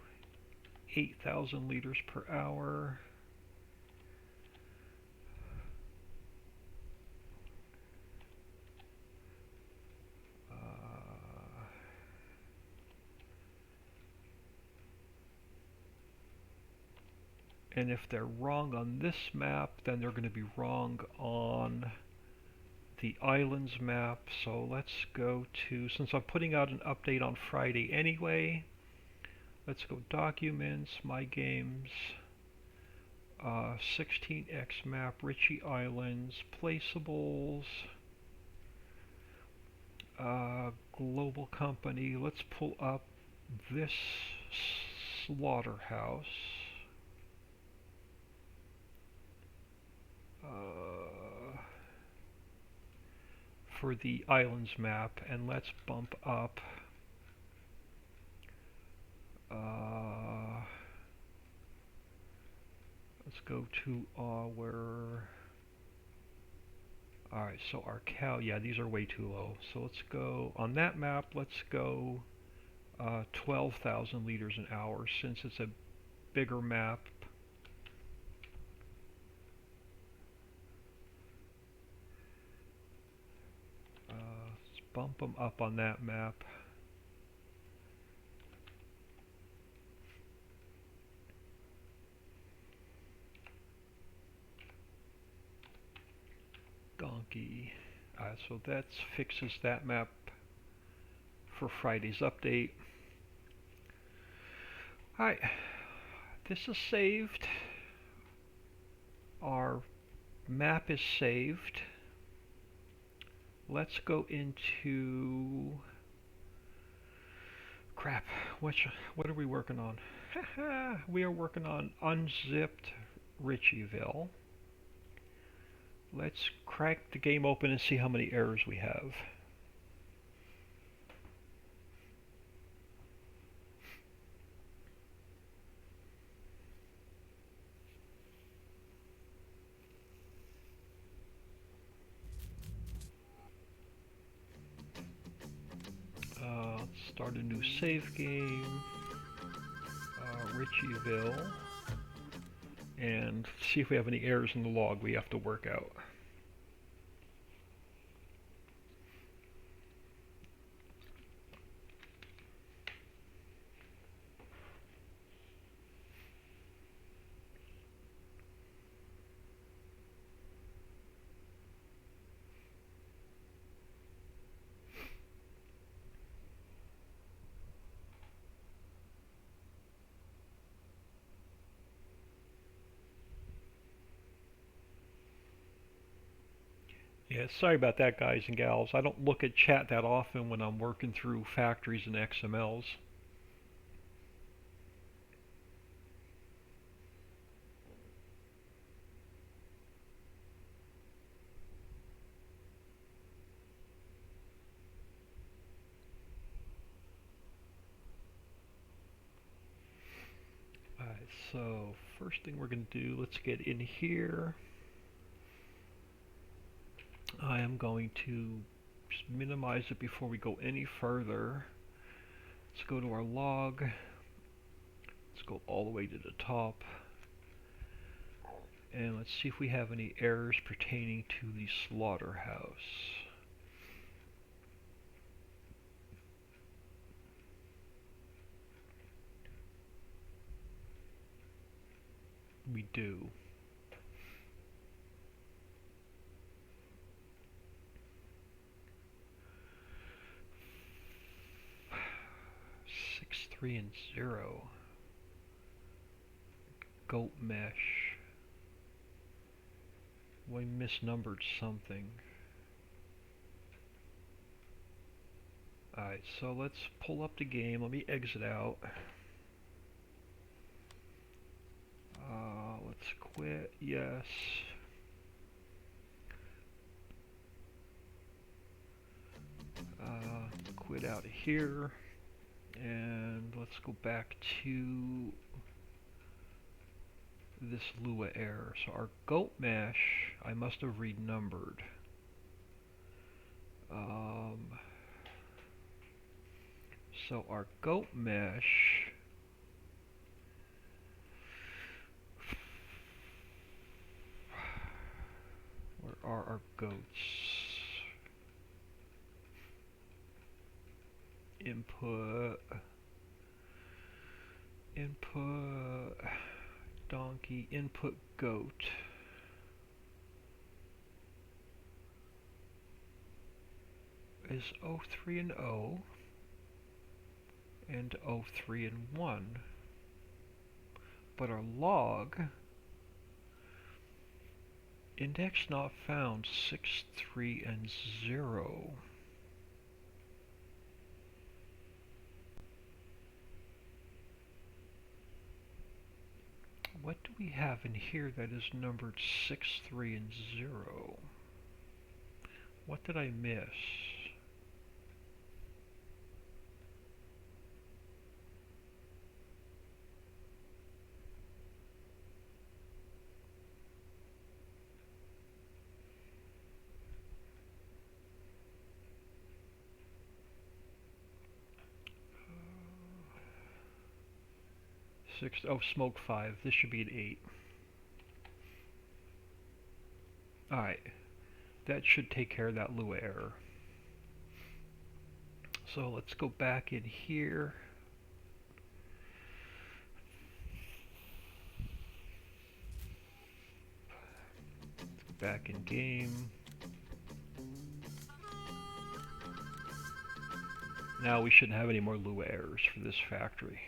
8,000 liters per hour. And if they're wrong on this map, then they're going to be wrong on the islands map. So let's go to, since I'm putting out an update on Friday anyway, let's go Documents, My Games, 16x map, Ritchie Islands, Placeables, Global Company. Let's pull up this slaughterhouse. For the islands map, and let's bump up let's go to where, alright, so our cow, yeah, these are way too low, so let's go on that map, let's go 12,000 liters an hour since it's a bigger map. Let's bump them up on that map. Donkey. So that fixes that map for Friday's update. Alright, this is saved. Our map is saved. Let's go into, crap, what are we working on? We are working on unzipped Ricciville. Let's crack the game open and see how many errors we have. Let's start a new save game, Ricciville, and see if we have any errors in the log we have to work out. Yeah, sorry about that, guys and gals. I don't look at chat that often when I'm working through factories and XMLs. Alright, so first thing we're going to do, let's get in here. I am going to just minimize it before we go any further. Let's go to our log. Let's go all the way to the top. And let's see if we have any errors pertaining to the slaughterhouse. We do. Six, 3, and 0. Goat mesh. We misnumbered something. Alright, so let's pull up the game. Let me exit out. Let's quit. Yes. Quit out of here. And let's go back to this Lua error. So our goat mesh, I must have renumbered. So our goat mesh, where are our goats? Input, donkey, input goat. Is 03 and 0 and 03 and 1, but our log index not found 6, 3, and 0. What do we have in here that is numbered 6, 3, and 0? What did I miss? Six, oh, smoke 5. This should be an 8. Alright. That should take care of that Lua error. So let's go back in here. Back in game. Now we shouldn't have any more Lua errors for this factory.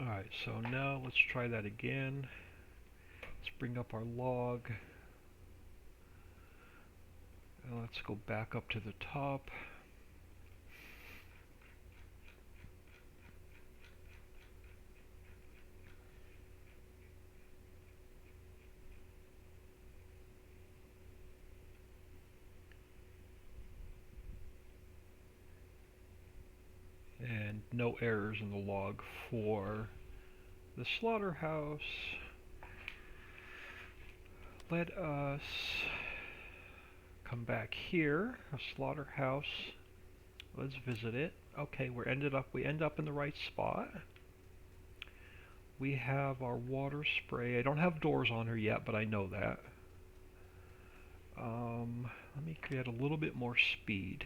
Alright, so now let's try that again. Let's bring up our log. And let's go back up to the top. And no errors in the log for the slaughterhouse. Let us come back here, a slaughterhouse. Let's visit it. Okay, we end up in the right spot. We have our water spray. I don't have doors on her yet, but I know that. Let me create a little bit more speed.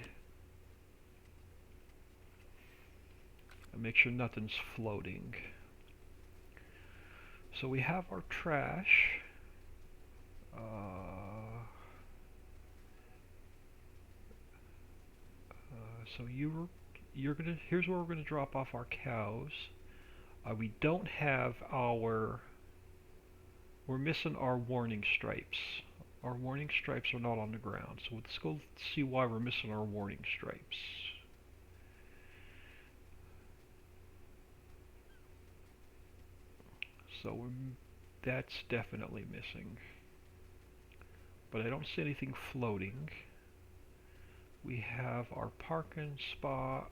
And make sure nothing's floating. So we have our trash. So you're gonna, here's where we're gonna drop off our cows. We don't have our, we're missing our warning stripes. Our warning stripes are not on the ground. So let's go see why we're missing our warning stripes. So that's definitely missing. but I don't see anything floating. We have our parking spot.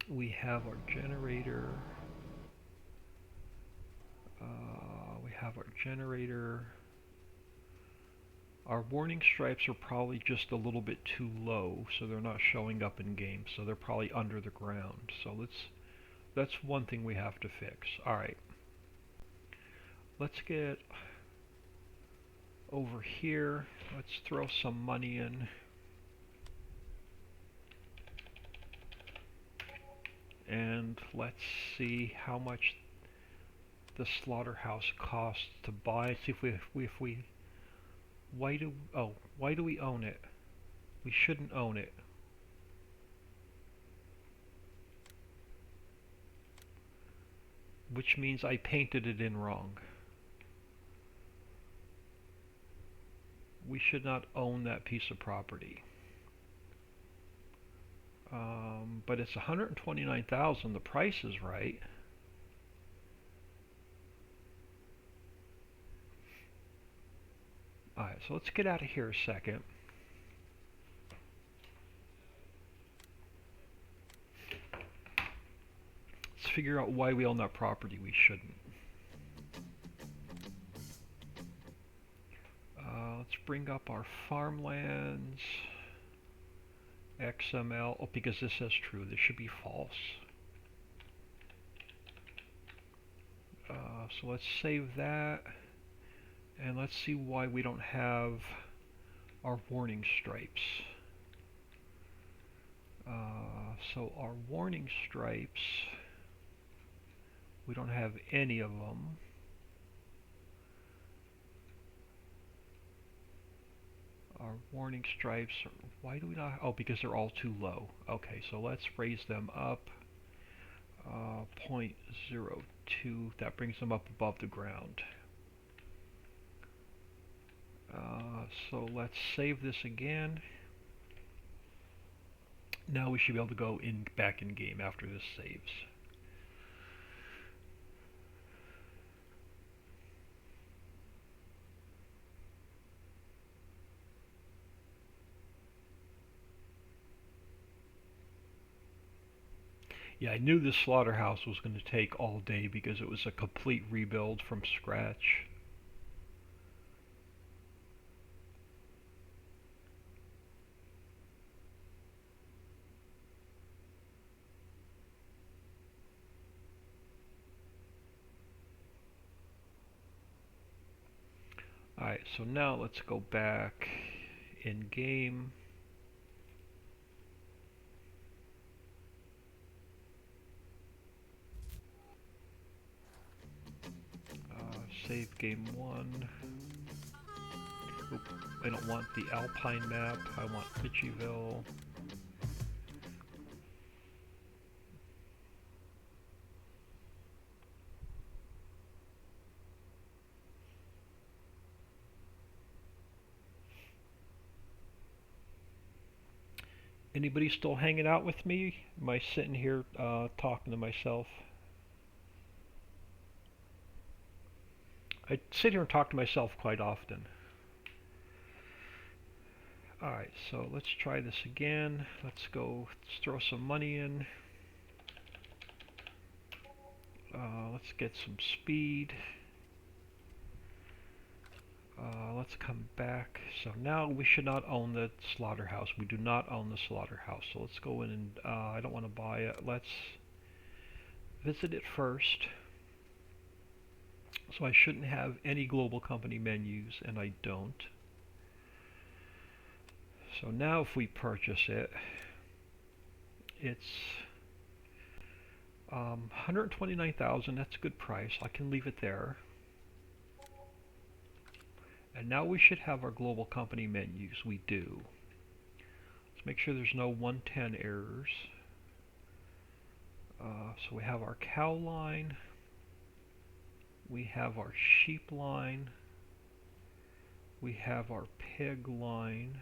We have our generator. We have our generator. Our warning stripes are probably just a little bit too low, so they're not showing up in game, so they're probably under the ground. So that's one thing we have to fix. Alright. Let's get over here. Let's throw some money in. And let's see how much the slaughterhouse costs to buy. See if we why do we own it? We shouldn't own it. Which means I painted it in wrong. We should not own that piece of property. But it's 129,000. The price is right. Alright, so let's get out of here a second. Let's figure out why we own that property we shouldn't. Let's bring up our farmlands. XML. Oh, because this says true. This should be false. So let's save that. And let's see why we don't have our warning stripes. So our warning stripes, we don't have any of them. Our warning stripes, why do we not? Oh, because they're all too low. Okay, so let's raise them up 0.02. That brings them up above the ground. So let's save this again. Now we should be able to go back in game after this saves. Yeah, I knew this slaughterhouse was going to take all day because it was a complete rebuild from scratch. Alright, so now let's go back in game. Save game 1. Oop, I don't want the Alpine map, I want Ricciville. Anybody still hanging out with me? Am I sitting here talking to myself? I sit here and talk to myself quite often. Alright, so let's try this again. Let's throw some money in. Let's get some speed. Let's come back. So now we should not own the slaughterhouse. We do not own the slaughterhouse. So let's go in and I don't want to buy it. Let's visit it first. So I shouldn't have any global company menus, and I don't. So now if we purchase it, it's 129,000. That's a good price. I can leave it there. And now we should have our global company menus. We do. Let's make sure there's no 110 errors. So we have our cow line. We have our sheep line. We have our pig line.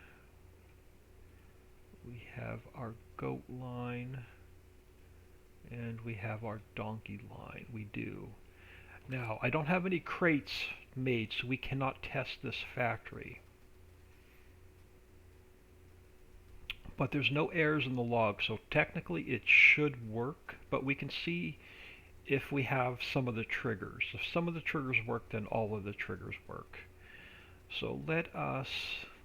We have our goat line. And we have our donkey line. We do. Now, I don't have any crates made, so we cannot test this factory. But there's no errors in the log, so technically it should work, but we can see if we have some of the triggers. If some of the triggers work, then all of the triggers work. So let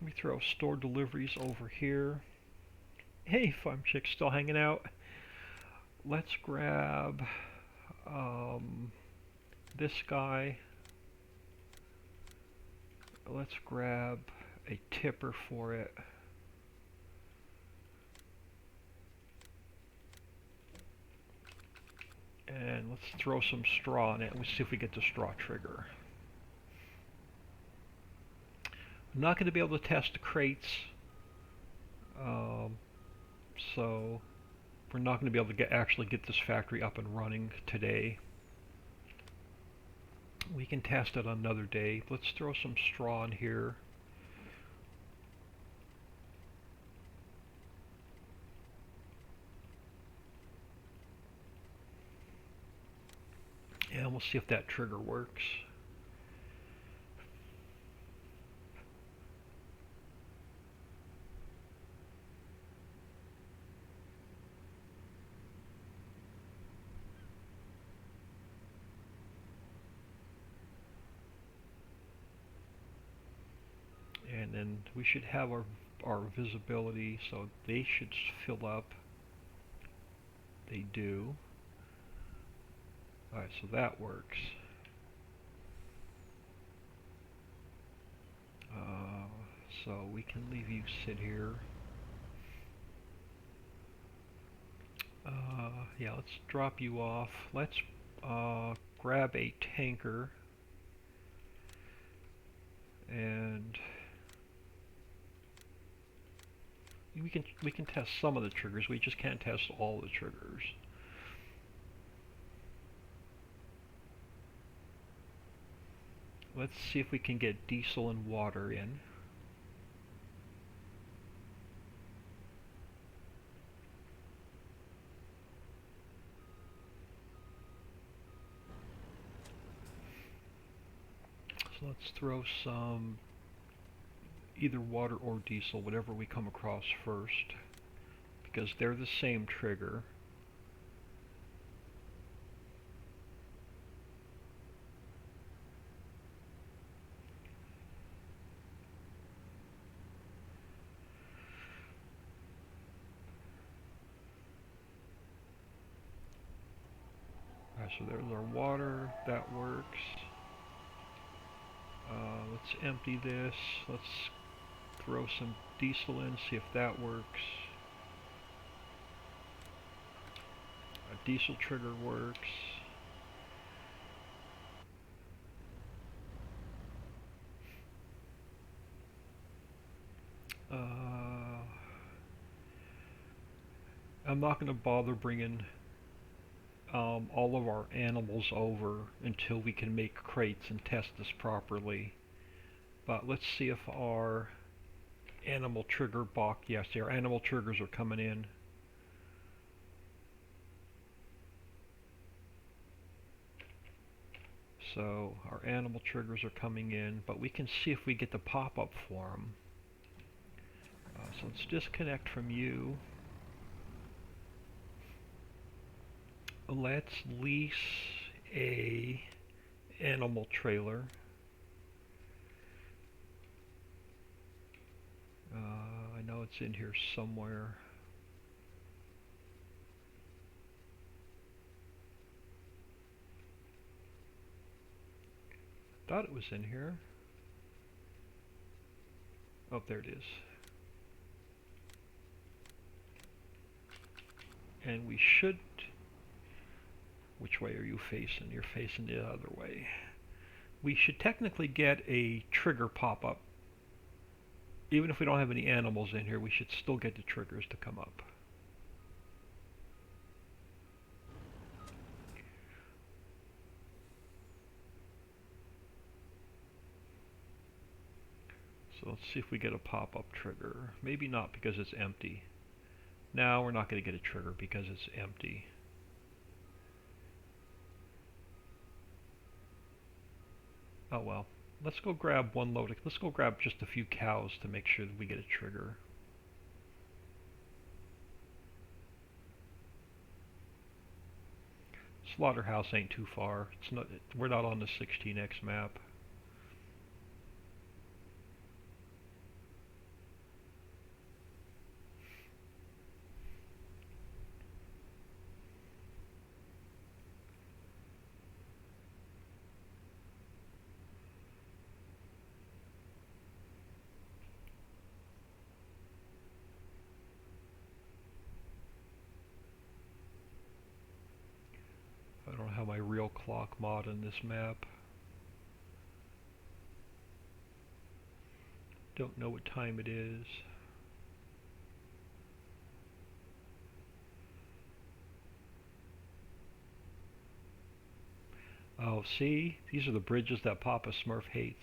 me throw store deliveries over here. Hey, Farm Chick's still hanging out. Let's grab this guy. Let's grab a tipper for it. And let's throw some straw in it and we'll see if we get the straw trigger. I'm not going to be able to test the crates, so we're not going to be able to actually get this factory up and running today. We can test it another day. Let's throw some straw in here. And we'll see if that trigger works. And then we should have our visibility, so they should fill up. They do. Alright, so that works. So we can leave you sit here. Yeah, let's drop you off. Let's grab a tanker and we can test some of the triggers. We just can't test all the triggers. Let's see if we can get diesel and water in. So let's throw some either water or diesel, whatever we come across first, because they're the same trigger. Alright, so there's our water, that works. Let's empty this. Let's throw some diesel in, see if that works. A diesel trigger works. I'm not going to bother bringing all of our animals over until we can make crates and test this properly. But let's see if our animal trigger box, yes, our animal triggers are coming in. So our animal triggers are coming in, but we can see if we get the pop-up for them. So let's disconnect from you. Let's lease a animal trailer. I know it's in here somewhere. Thought it was in here. Oh, there it is. And we should... Which way are you facing? You're facing the other way. We should technically get a trigger pop-up. Even if we don't have any animals in here, we should still get the triggers to come up. So let's see if we get a pop-up trigger. Maybe not because it's empty. Now we're not going to get a trigger because it's empty. Oh well. Let's go grab one load. Let's go grab just a few cows to make sure that we get a trigger. Slaughterhouse ain't too far. It's not. We're not on the 16x map. I don't have my real clock mod in this map. Don't know what time it is. Oh, see? These are the bridges that Papa Smurf hates.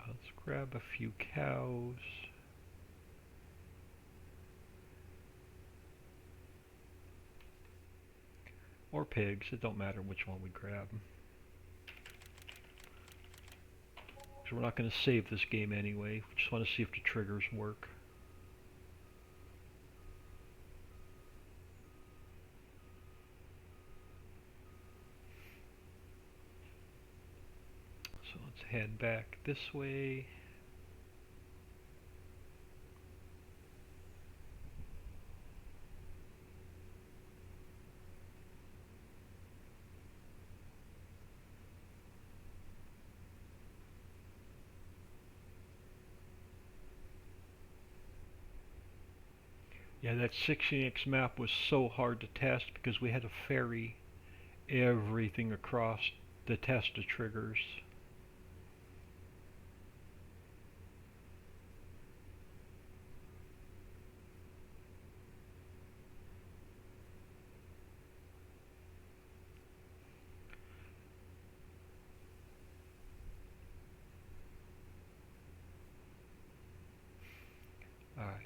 Let's grab a few cows. Or pigs, it don't matter which one we grab. Because we're not going to save this game anyway. We just want to see if the triggers work. So let's head back this way. Yeah, that 16x map was so hard to test because we had to ferry everything across to test the triggers. Alright,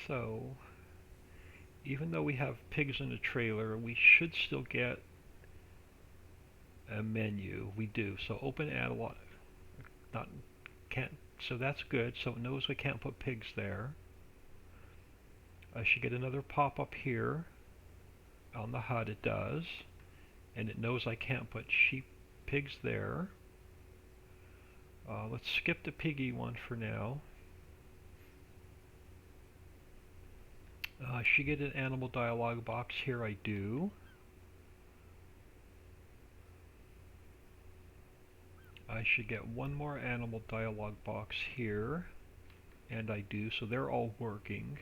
so even though we have pigs in the trailer, we should still get a menu. We do. So open analog. Not can't. So that's good. So it knows we can't put pigs there. I should get another pop-up here on the HUD. It does, and it knows I can't put pigs there. Let's skip the piggy one for now. I should get an animal dialogue box here. I do. I should get one more animal dialogue box here, and I do. So they're all working.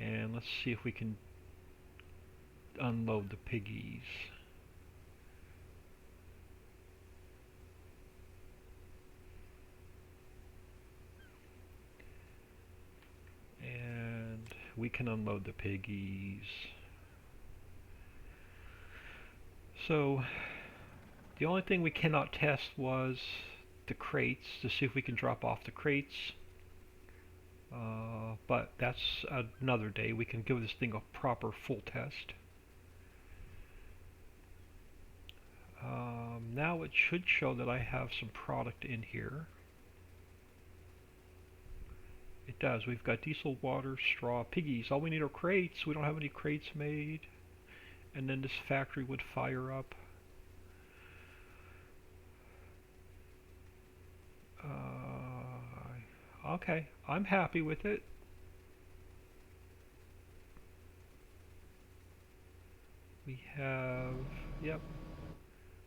And let's see if we can unload the piggies. And we can unload the piggies. So the only thing we cannot test was the crates to see if we can drop off the crates. But that's another day. We can give this thing a proper full test. Now it should show that I have some product in here. It does. We've got diesel, water, straw, piggies. All we need are crates. We don't have any crates made. And then this factory would fire up. Okay, I'm happy with it. We have, yep,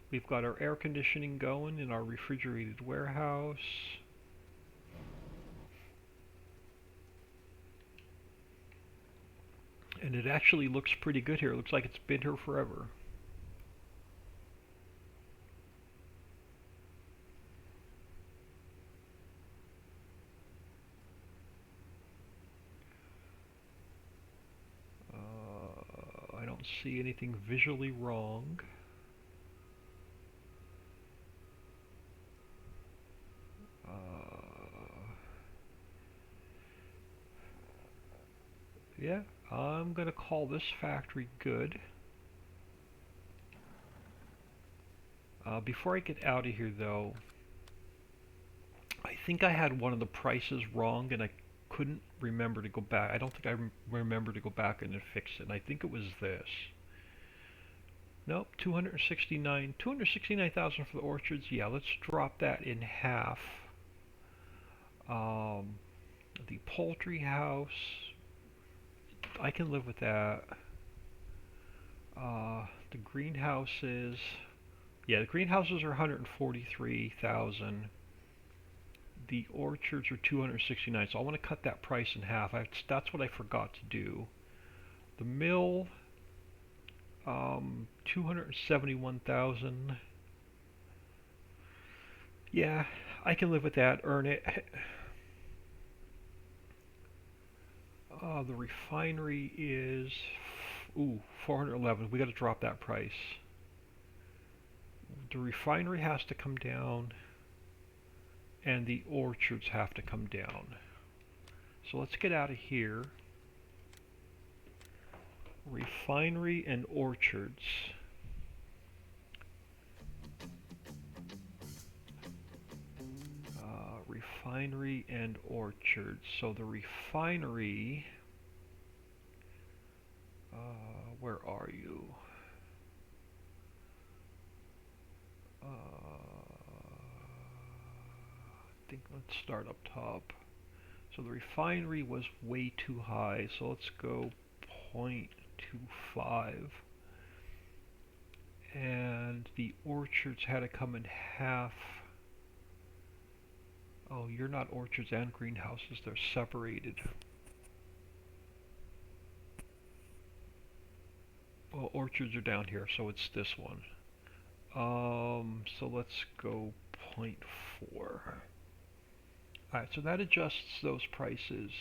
we've got our air conditioning going in our refrigerated warehouse. And it actually looks pretty good here. It looks like it's been here forever. I don't see anything visually wrong. Yeah, I'm gonna call this factory good. Before I get out of here though, I think I had one of the prices wrong and I couldn't remember to go back. I don't think I remember to go back and fix it. And I think it was this. Nope, 269,000 for the orchards. Yeah, let's drop that in half. Um, the poultry house, I can live with that. The greenhouses, yeah, the greenhouses are 143,000. The orchards are 269, so I want to cut that price in half. That's what I forgot to do. The mill, 271,000. Yeah, I can live with that. Earn it. The refinery is 411. We got to drop that price. The refinery has to come down, and the orchards have to come down. So let's get out of here. Refinery and orchards. Refinery and orchards. So the refinery, where are you? I think let's start up top. So the refinery was way too high, so let's go 0.25. And the orchards had to come in half. Oh, you're not orchards and greenhouses, they're separated. Well, orchards are down here, so it's this one. So let's go 0.4. Alright, so that adjusts those prices.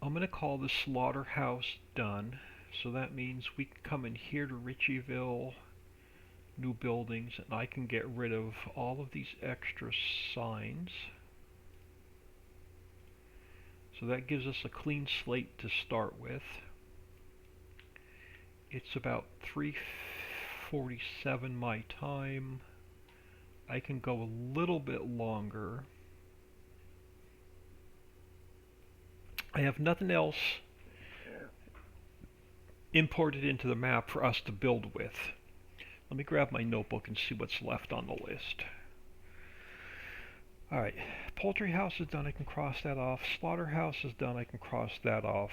I'm going to call the slaughterhouse done. So that means we can come in here to Ricciville, new buildings, and I can get rid of all of these extra signs. So that gives us a clean slate to start with. It's about 3:47 my time. I can go a little bit longer. I have nothing else imported into the map for us to build with. Let me grab my notebook and see what's left on the list. Alright, poultry house is done, I can cross that off. Slaughterhouse is done, I can cross that off.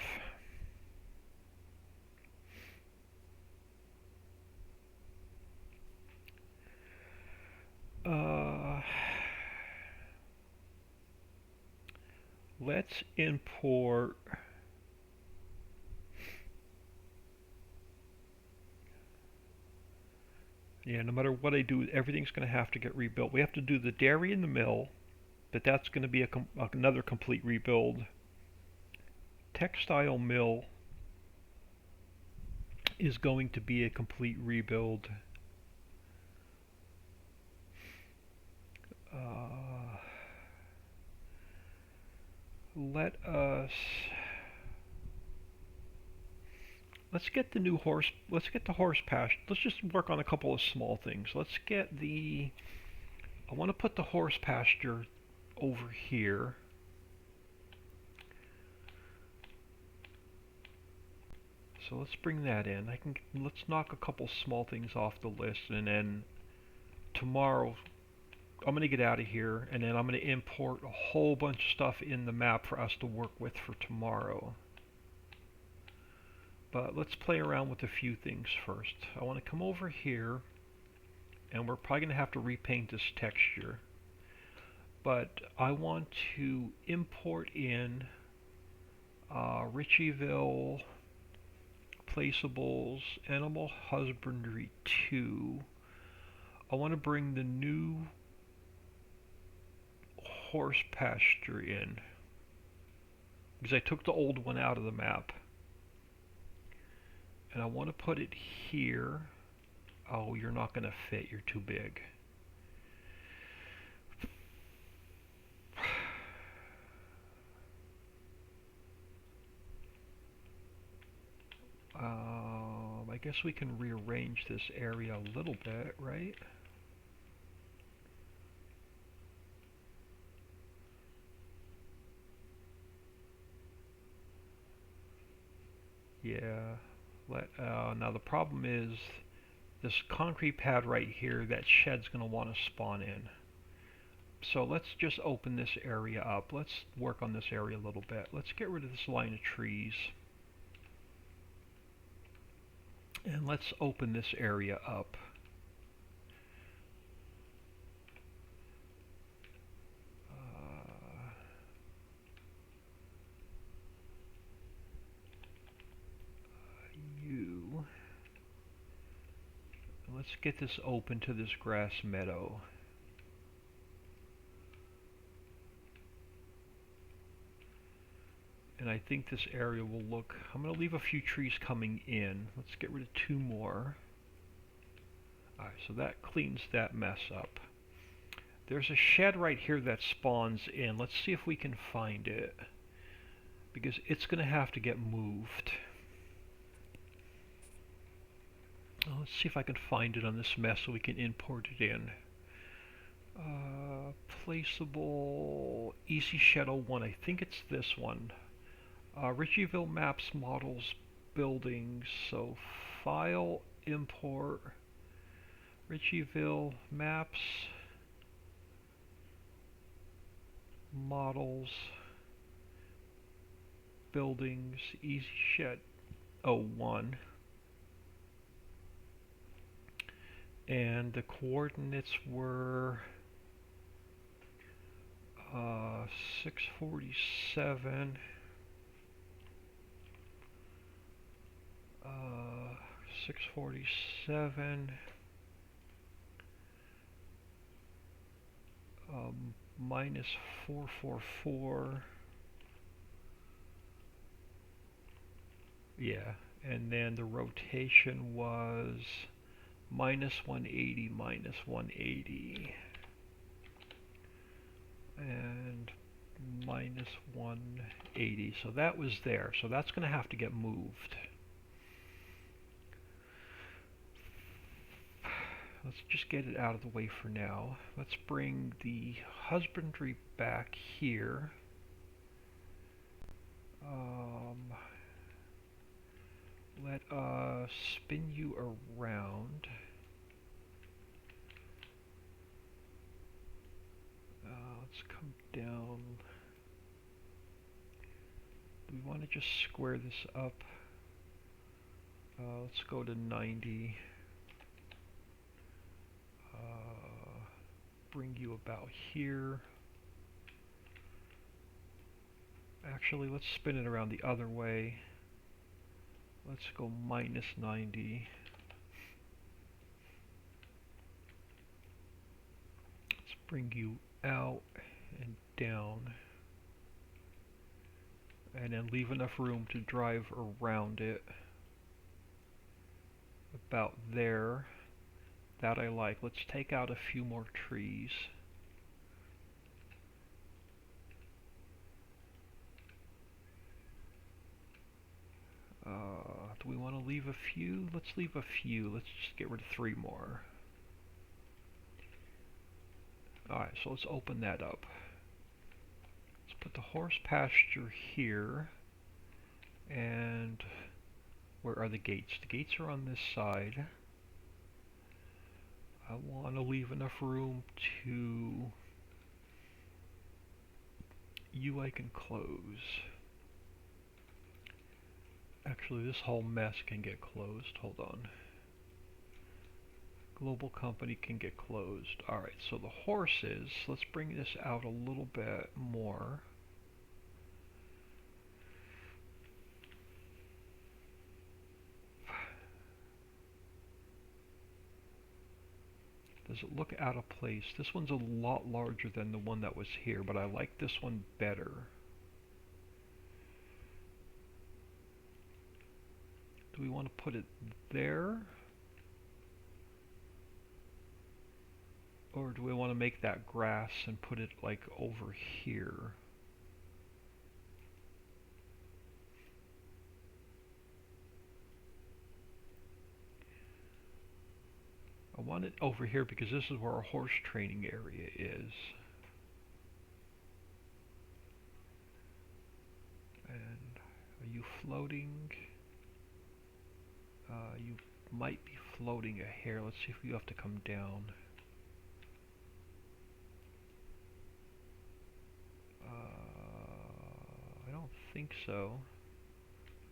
Let's import yeah, no matter what I do, everything's going to have to get rebuilt. We have to do the dairy and the mill, but that's going to be another complete rebuild. Textile mill is going to be a complete rebuild. Let's get the new horse, let's get the horse pasture. Let's just work on a couple of small things. Let's get I want to put the horse pasture over here. So let's bring that in. Let's knock a couple small things off the list, and then tomorrow I'm going to get out of here, and then I'm going to import a whole bunch of stuff in the map for us to work with for tomorrow. But let's play around with a few things first. I want to come over here, and we're probably going to have to repaint this texture. But I want to import in Ricciville, Placeables, Animal Husbandry 2. I want to bring the new horse pasture in, because I took the old one out of the map. And I want to put it here. Oh, you're not going to fit, you're too big. I guess we can rearrange this area a little bit, right? Yeah. Now the problem is this concrete pad right here, that shed's going to want to spawn in. So let's just open this area up. Let's work on this area a little bit. Let's get rid of this line of trees. And let's open this area up. You. Let's get this open to this grass meadow. And I think this area will look... I'm going to leave a few trees coming in. Let's get rid of 2 more. Alright, so that cleans that mess up. There's a shed right here that spawns in. Let's see if we can find it, because it's going to have to get moved. Let's see if I can find it on this mess so we can import it in. Placeable Easy Shadow 1. I think it's this one. Ricciville Maps, Models, Buildings. So File, Import, Ricciville Maps, Models, Buildings, Easy Shed 01. And the coordinates were 647, 647, minus 444, yeah, and then the rotation was minus 180, minus 180, and minus 180. So that was there. So that's going to have to get moved. Let's just get it out of the way for now. Let's bring the husbandry back here. Let us spin you around. Let's come down. Do we want to just square this up? Let's go to 90. Bring you about here. Actually, let's spin it around the other way. Let's go minus 90. Let's bring you out and down. And then leave enough room to drive around it. About there. That I like. Let's take out a few more trees. Do we want to leave a few? Let's leave a few. Let's just get rid of 3 more. Alright, so let's open that up. Let's put the horse pasture here. And where are the gates? The gates are on this side. I want to leave enough room to... I can close. Actually, this whole mess can get closed. Hold on. Global company can get closed. Alright, so the horses, let's bring this out a little bit more. Does it look out of place? This one's a lot larger than the one that was here, but I like this one better. Do we want to put it there? Or do we want to make that grass and put it like over here? want it over here because this is where our horse training area is. And are you floating? You might be floating a hair. Let's see if you have to come down. I don't think so.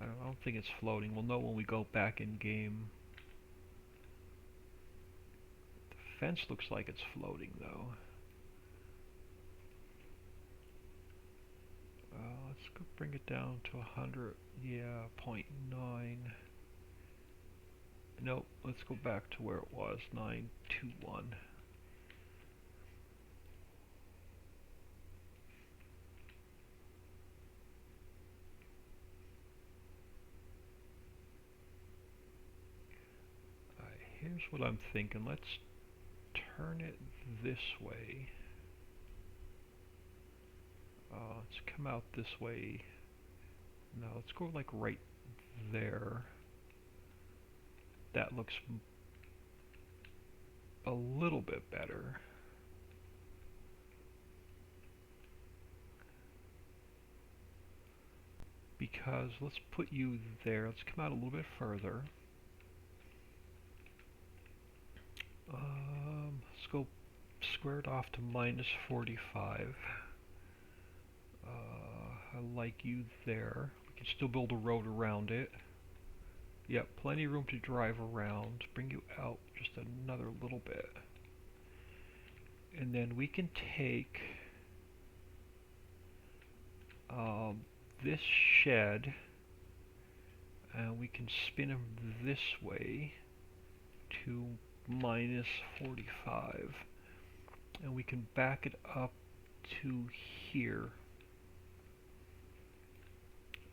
I don't think it's floating. We'll know when we go back in game. The fence looks like it's floating though. Let's go bring it down to 100. Yeah, 0.9. Nope, let's go back to where it was, 921. Alright, here's what I'm thinking. Let's turn it this way. Let's come out this way. No, let's go like right there. That looks a little bit better. Because let's put you there. Let's come out a little bit further. Let's go square it off to -45. I like you there. We can still build a road around it. Yep, plenty of room to drive around. Bring you out just another little bit. And then we can take this shed and we can spin him this way to -45. And we can back it up to here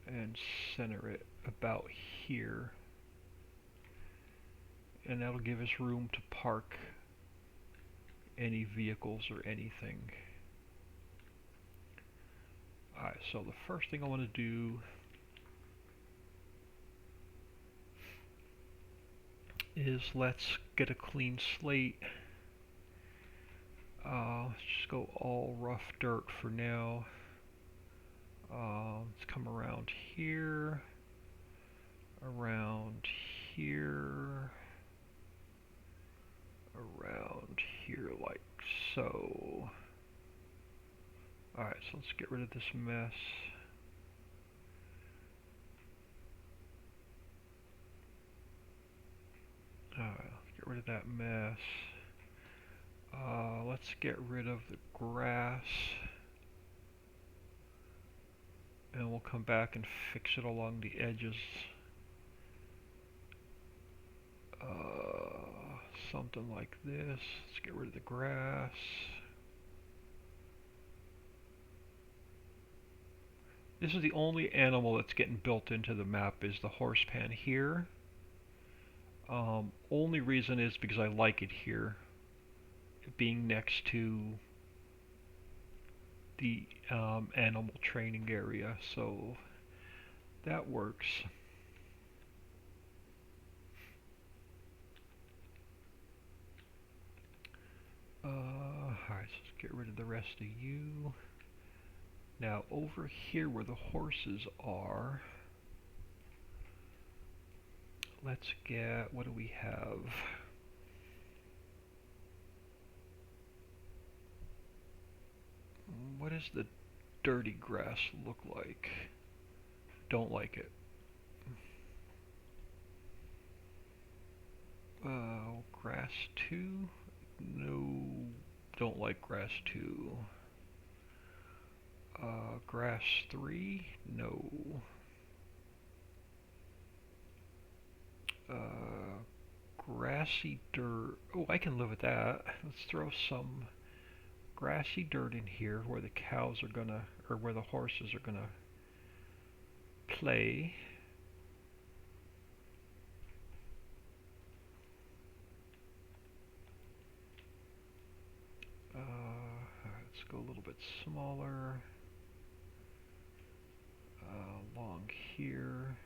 and center it about here, and that'll give us room to park any vehicles or anything. Alright, so the first thing I want to do is let's get a clean slate. Let's just go all rough dirt for now. Let's come around here, around here, like so. Alright, so let's get rid of this mess. Alright, let's get rid of that mess. Let's get rid of the grass. And we'll come back and fix it along the edges. Something like this. Let's get rid of the grass. This is the only animal that's getting built into the map is the horse pen here. Only reason is because I like it here, it being next to the animal training area, so that works. Alright, so let's get rid of the rest of you. Now over here where the horses are, let's get, what do we have? What does the dirty grass look like? Don't like it. Grass 2? No, don't like grass 2. Grass 3? No. Grassy dirt. Oh, I can live with that. Let's throw some grassy dirt in here where the cows are gonna, or where the horses are gonna play. Let's go a little bit smaller. Along here.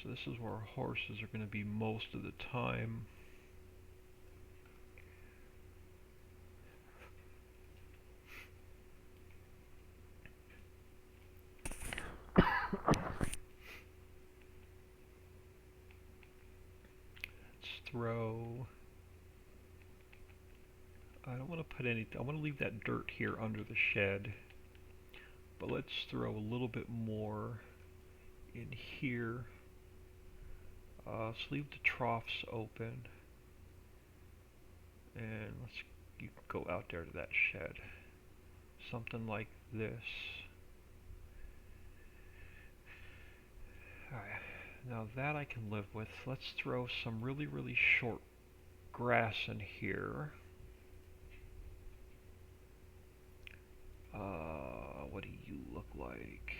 So this is where our horses are going to be most of the time. Let's throw... I don't want to put any... I want to leave that dirt here under the shed. But let's throw a little bit more in here. Let's leave the troughs open. And you can go out there to that shed. Something like this. Alright, now that I can live with. Let's throw some really, really short grass in here. What do you look like?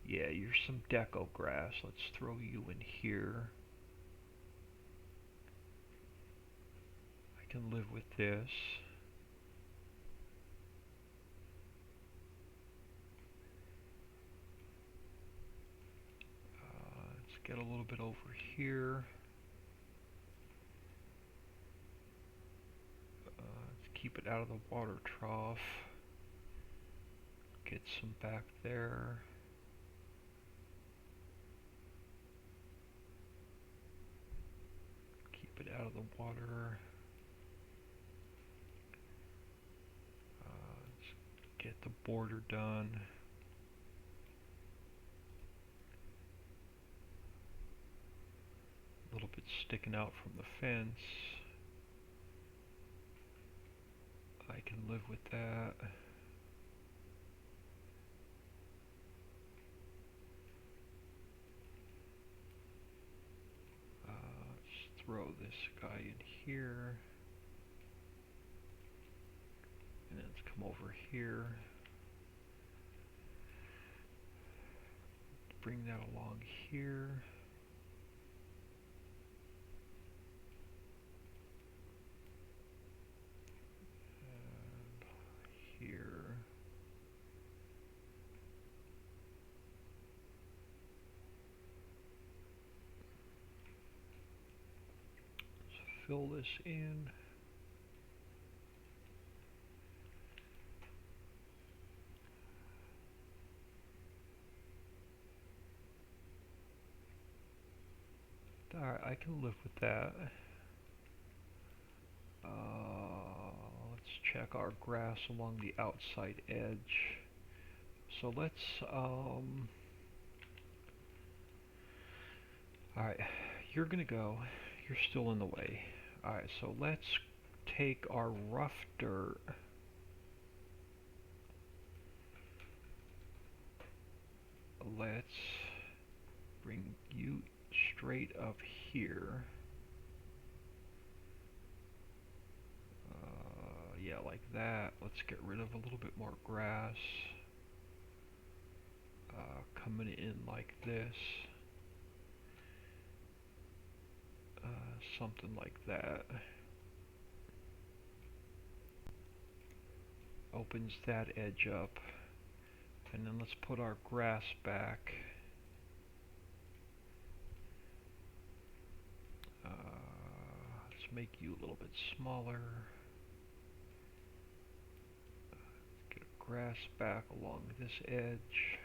Yeah, you're some deco grass. Let's throw you in here. I can live with this. Let's get a little bit over here. Let's keep it out of the water trough. Get some back there. Keep it out of the water. Let's get the border done. A little bit sticking out from the fence. I can live with that. Throw this guy in here, and then let's come over here, bring that along here, and here. Fill this in. Alright, I can live with that. Let's check our grass along the outside edge. So let's, alright, you're gonna go. You're still in the way. Alright, so let's take our rough dirt. Let's bring you straight up here. Yeah, like that. Let's get rid of a little bit more grass. Coming in like this. Something like that. Opens that edge up. And then let's put our grass back. Let's make you a little bit smaller. Get grass back along this edge.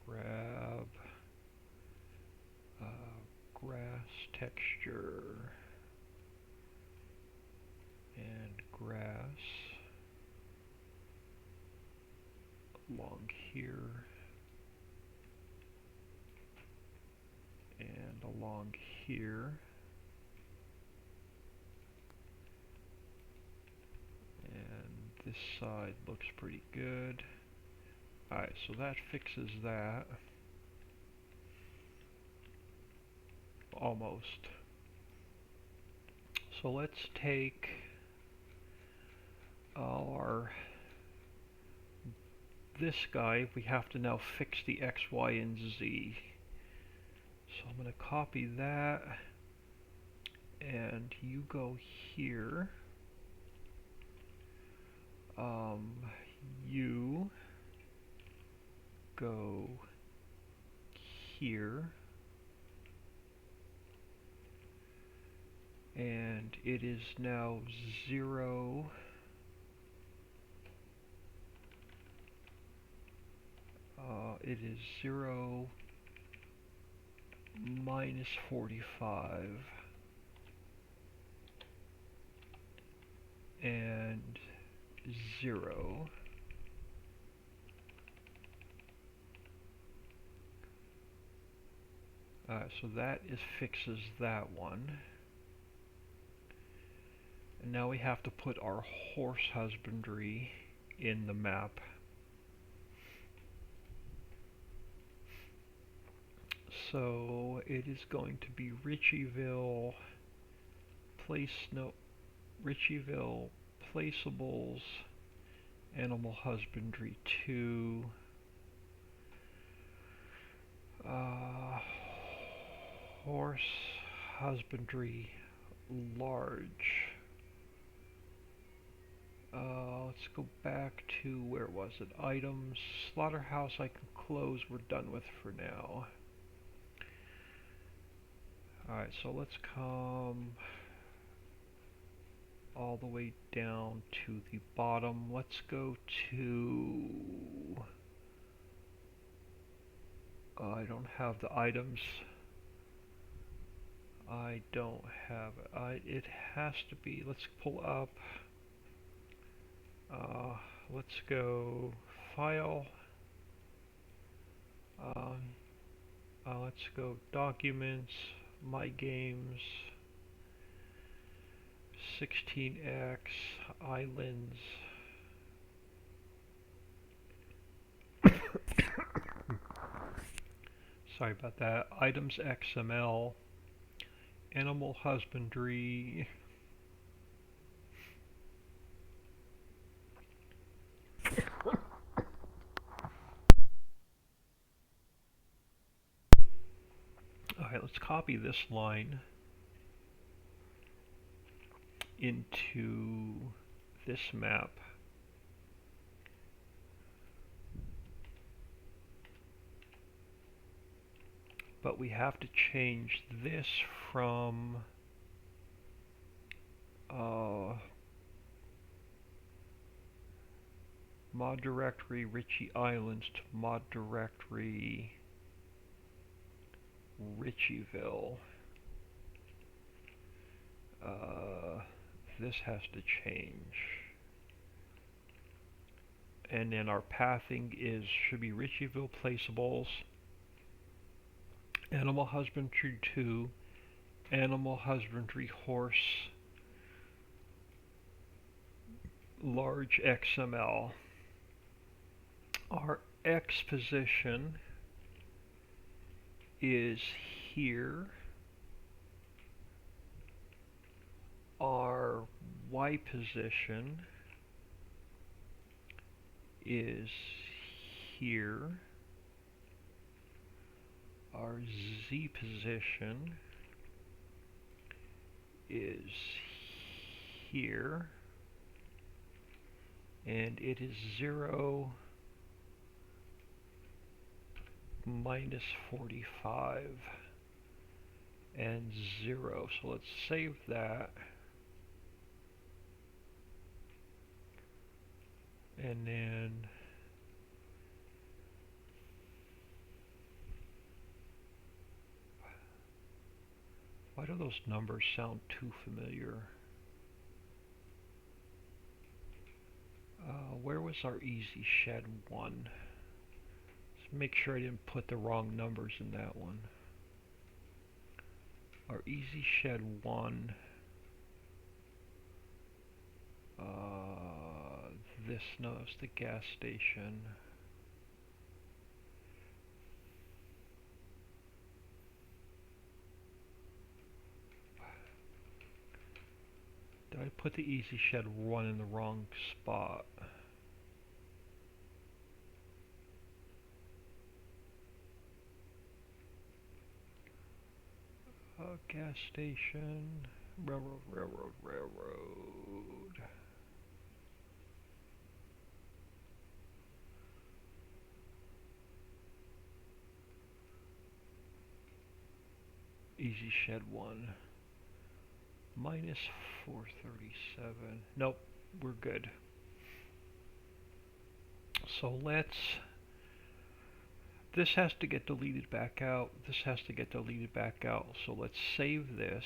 Grab grass texture and grass along here and along here, and this This side looks pretty good. Alright, so that fixes that. Almost. So let's take this guy. We have to now fix the X, Y, and Z. So I'm going to copy that, and you go here. You go here, and it is now 0. It is 0 minus 45 and 0. So that fixes that one. And now we have to put our horse husbandry in the map. So it is going to be Ricciville, Ricciville placeables, animal husbandry 2, horse husbandry large. Let's go back to, where was it? Items, slaughterhouse I can close, we're done with for now. Alright, so let's come all the way down to the bottom. Let's go to... I don't have the items. I don't have it. It has to be, let's pull up. Let's go File. Let's go Documents, My Games, 16x, Islands. Sorry about that. Items XML, Animal Husbandry. Alright, let's copy this line into this map. But we have to change this from mod directory Ritchie Islands to mod directory Ricciville. This has to change. And then our pathing should be Ricciville placeables, animal husbandry 2, animal husbandry horse, large XML. Our X position is here. Our Y position is here. Our Z position is here. And it is 0 minus 45 and 0. So let's save that. And then why do those numbers sound too familiar? Where was our Easy Shed 1? Let's make sure I didn't put the wrong numbers in that one. Our Easy Shed 1, this. No, it's the gas station. Did I put the Easy Shed 1 in the wrong spot? Gas station, railroad. Easy Shed 1. Minus 437. Nope, we're good. So this has to get deleted back out. This has to get deleted back out. So let's save this.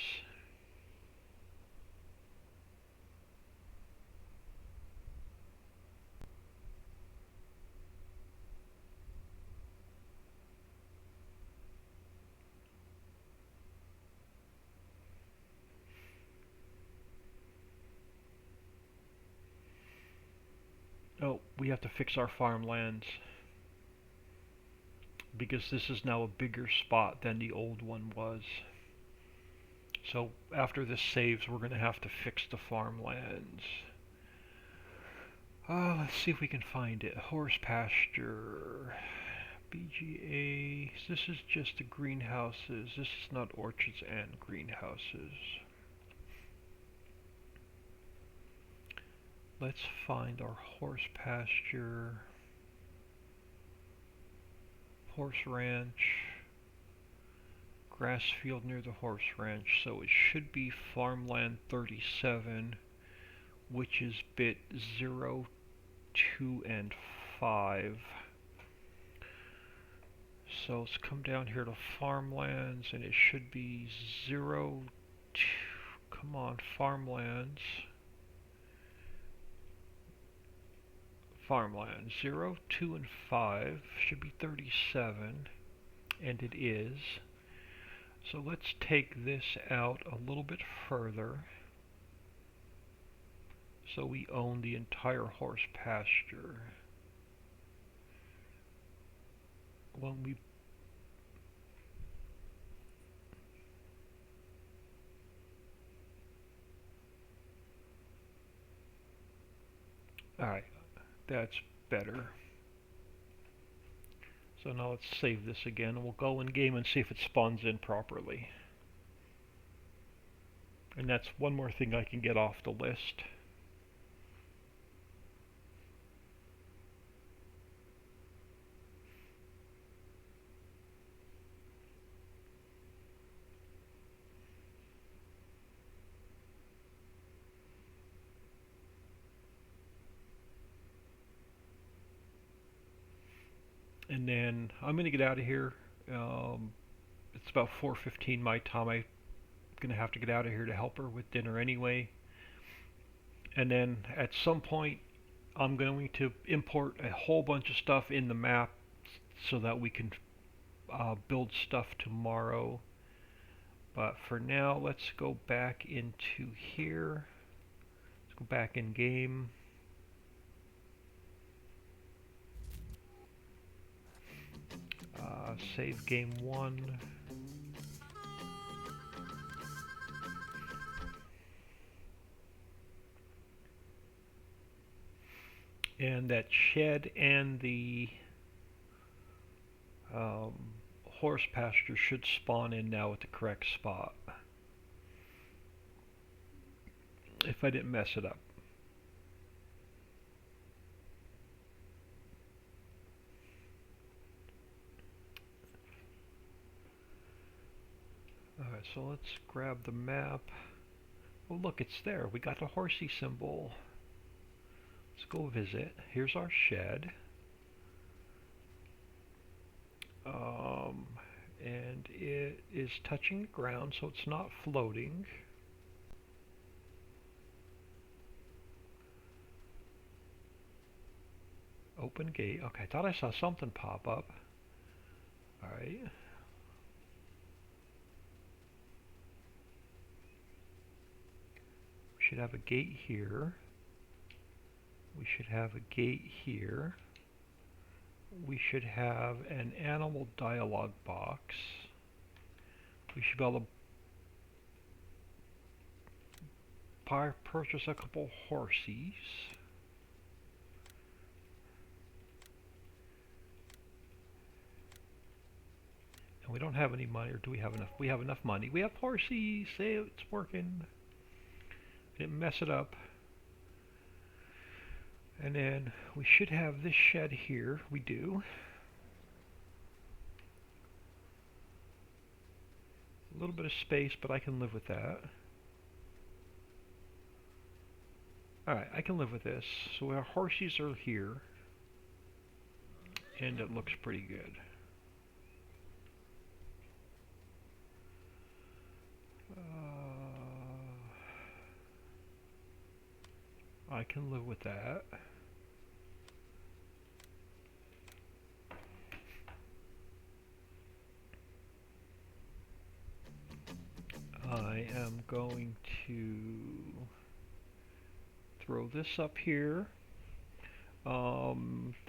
Oh, we have to fix our farmlands, because this is now a bigger spot than the old one was. So after this saves, we're going to have to fix the farmlands. Let's see if we can find it. Horse pasture, BGA. This is just the greenhouses. This is not orchards and greenhouses. Let's find our horse pasture, horse ranch, grass field near the horse ranch. So it should be farmland 37, which is bit 0, 2, and 5. So let's come down here to farmlands, and it should be 0, 2, come on, farmlands. Farmland 0, 2, and 5 should be 37, and it is. So let's take this out a little bit further, so we own the entire horse pasture. When we Alright, that's better. So now let's save this again, and we'll go in game and see if it spawns in properly. And that's one more thing I can get off the list. And then I'm going to get out of here. It's about 4:15 my time. I'm going to have to get out of here to help her with dinner anyway. And then at some point I'm going to import a whole bunch of stuff in the map so that we can build stuff tomorrow. But for now, let's go back into here. Let's go back in game. Save game 1. And that shed and the horse pasture should spawn in now at the correct spot, if I didn't mess it up. Alright, so let's grab the map. Oh look, it's there. We got the horsey symbol. Let's go visit. Here's our shed. And it is touching the ground, so it's not floating. Open gate. Okay, I thought I saw something pop up. Alright. We should have a gate here. We should have a gate here. We should have an animal dialogue box. We should be able to purchase a couple horsies. And we don't have any money, or do we have enough? We have enough money. We have horsies. Say it's working. Didn't mess it up. And then we should have this shed here. We do. A little bit of space, but I can live with that. Alright, I can live with this. So our horses are here. And it looks pretty good. I can live with that. I am going to throw this up here. I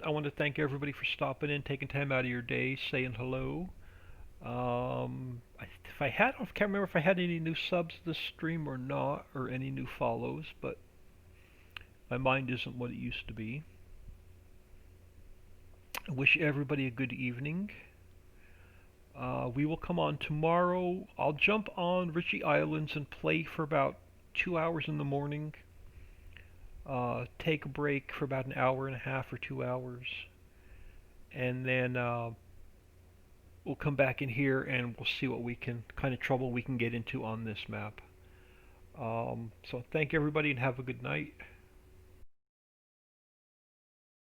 want to thank everybody for stopping in, taking time out of your day, saying hello. If I had, I can't remember if I had any new subs this stream or not, or any new follows, but my mind isn't what it used to be. I wish everybody a good evening. We will come on tomorrow. I'll jump on Richie Islands and play for about 2 hours in the morning. Take a break for about an hour and a half or 2 hours. And then we'll come back in here and we'll see what kind of trouble we can get into on this map. So thank everybody and have a good night.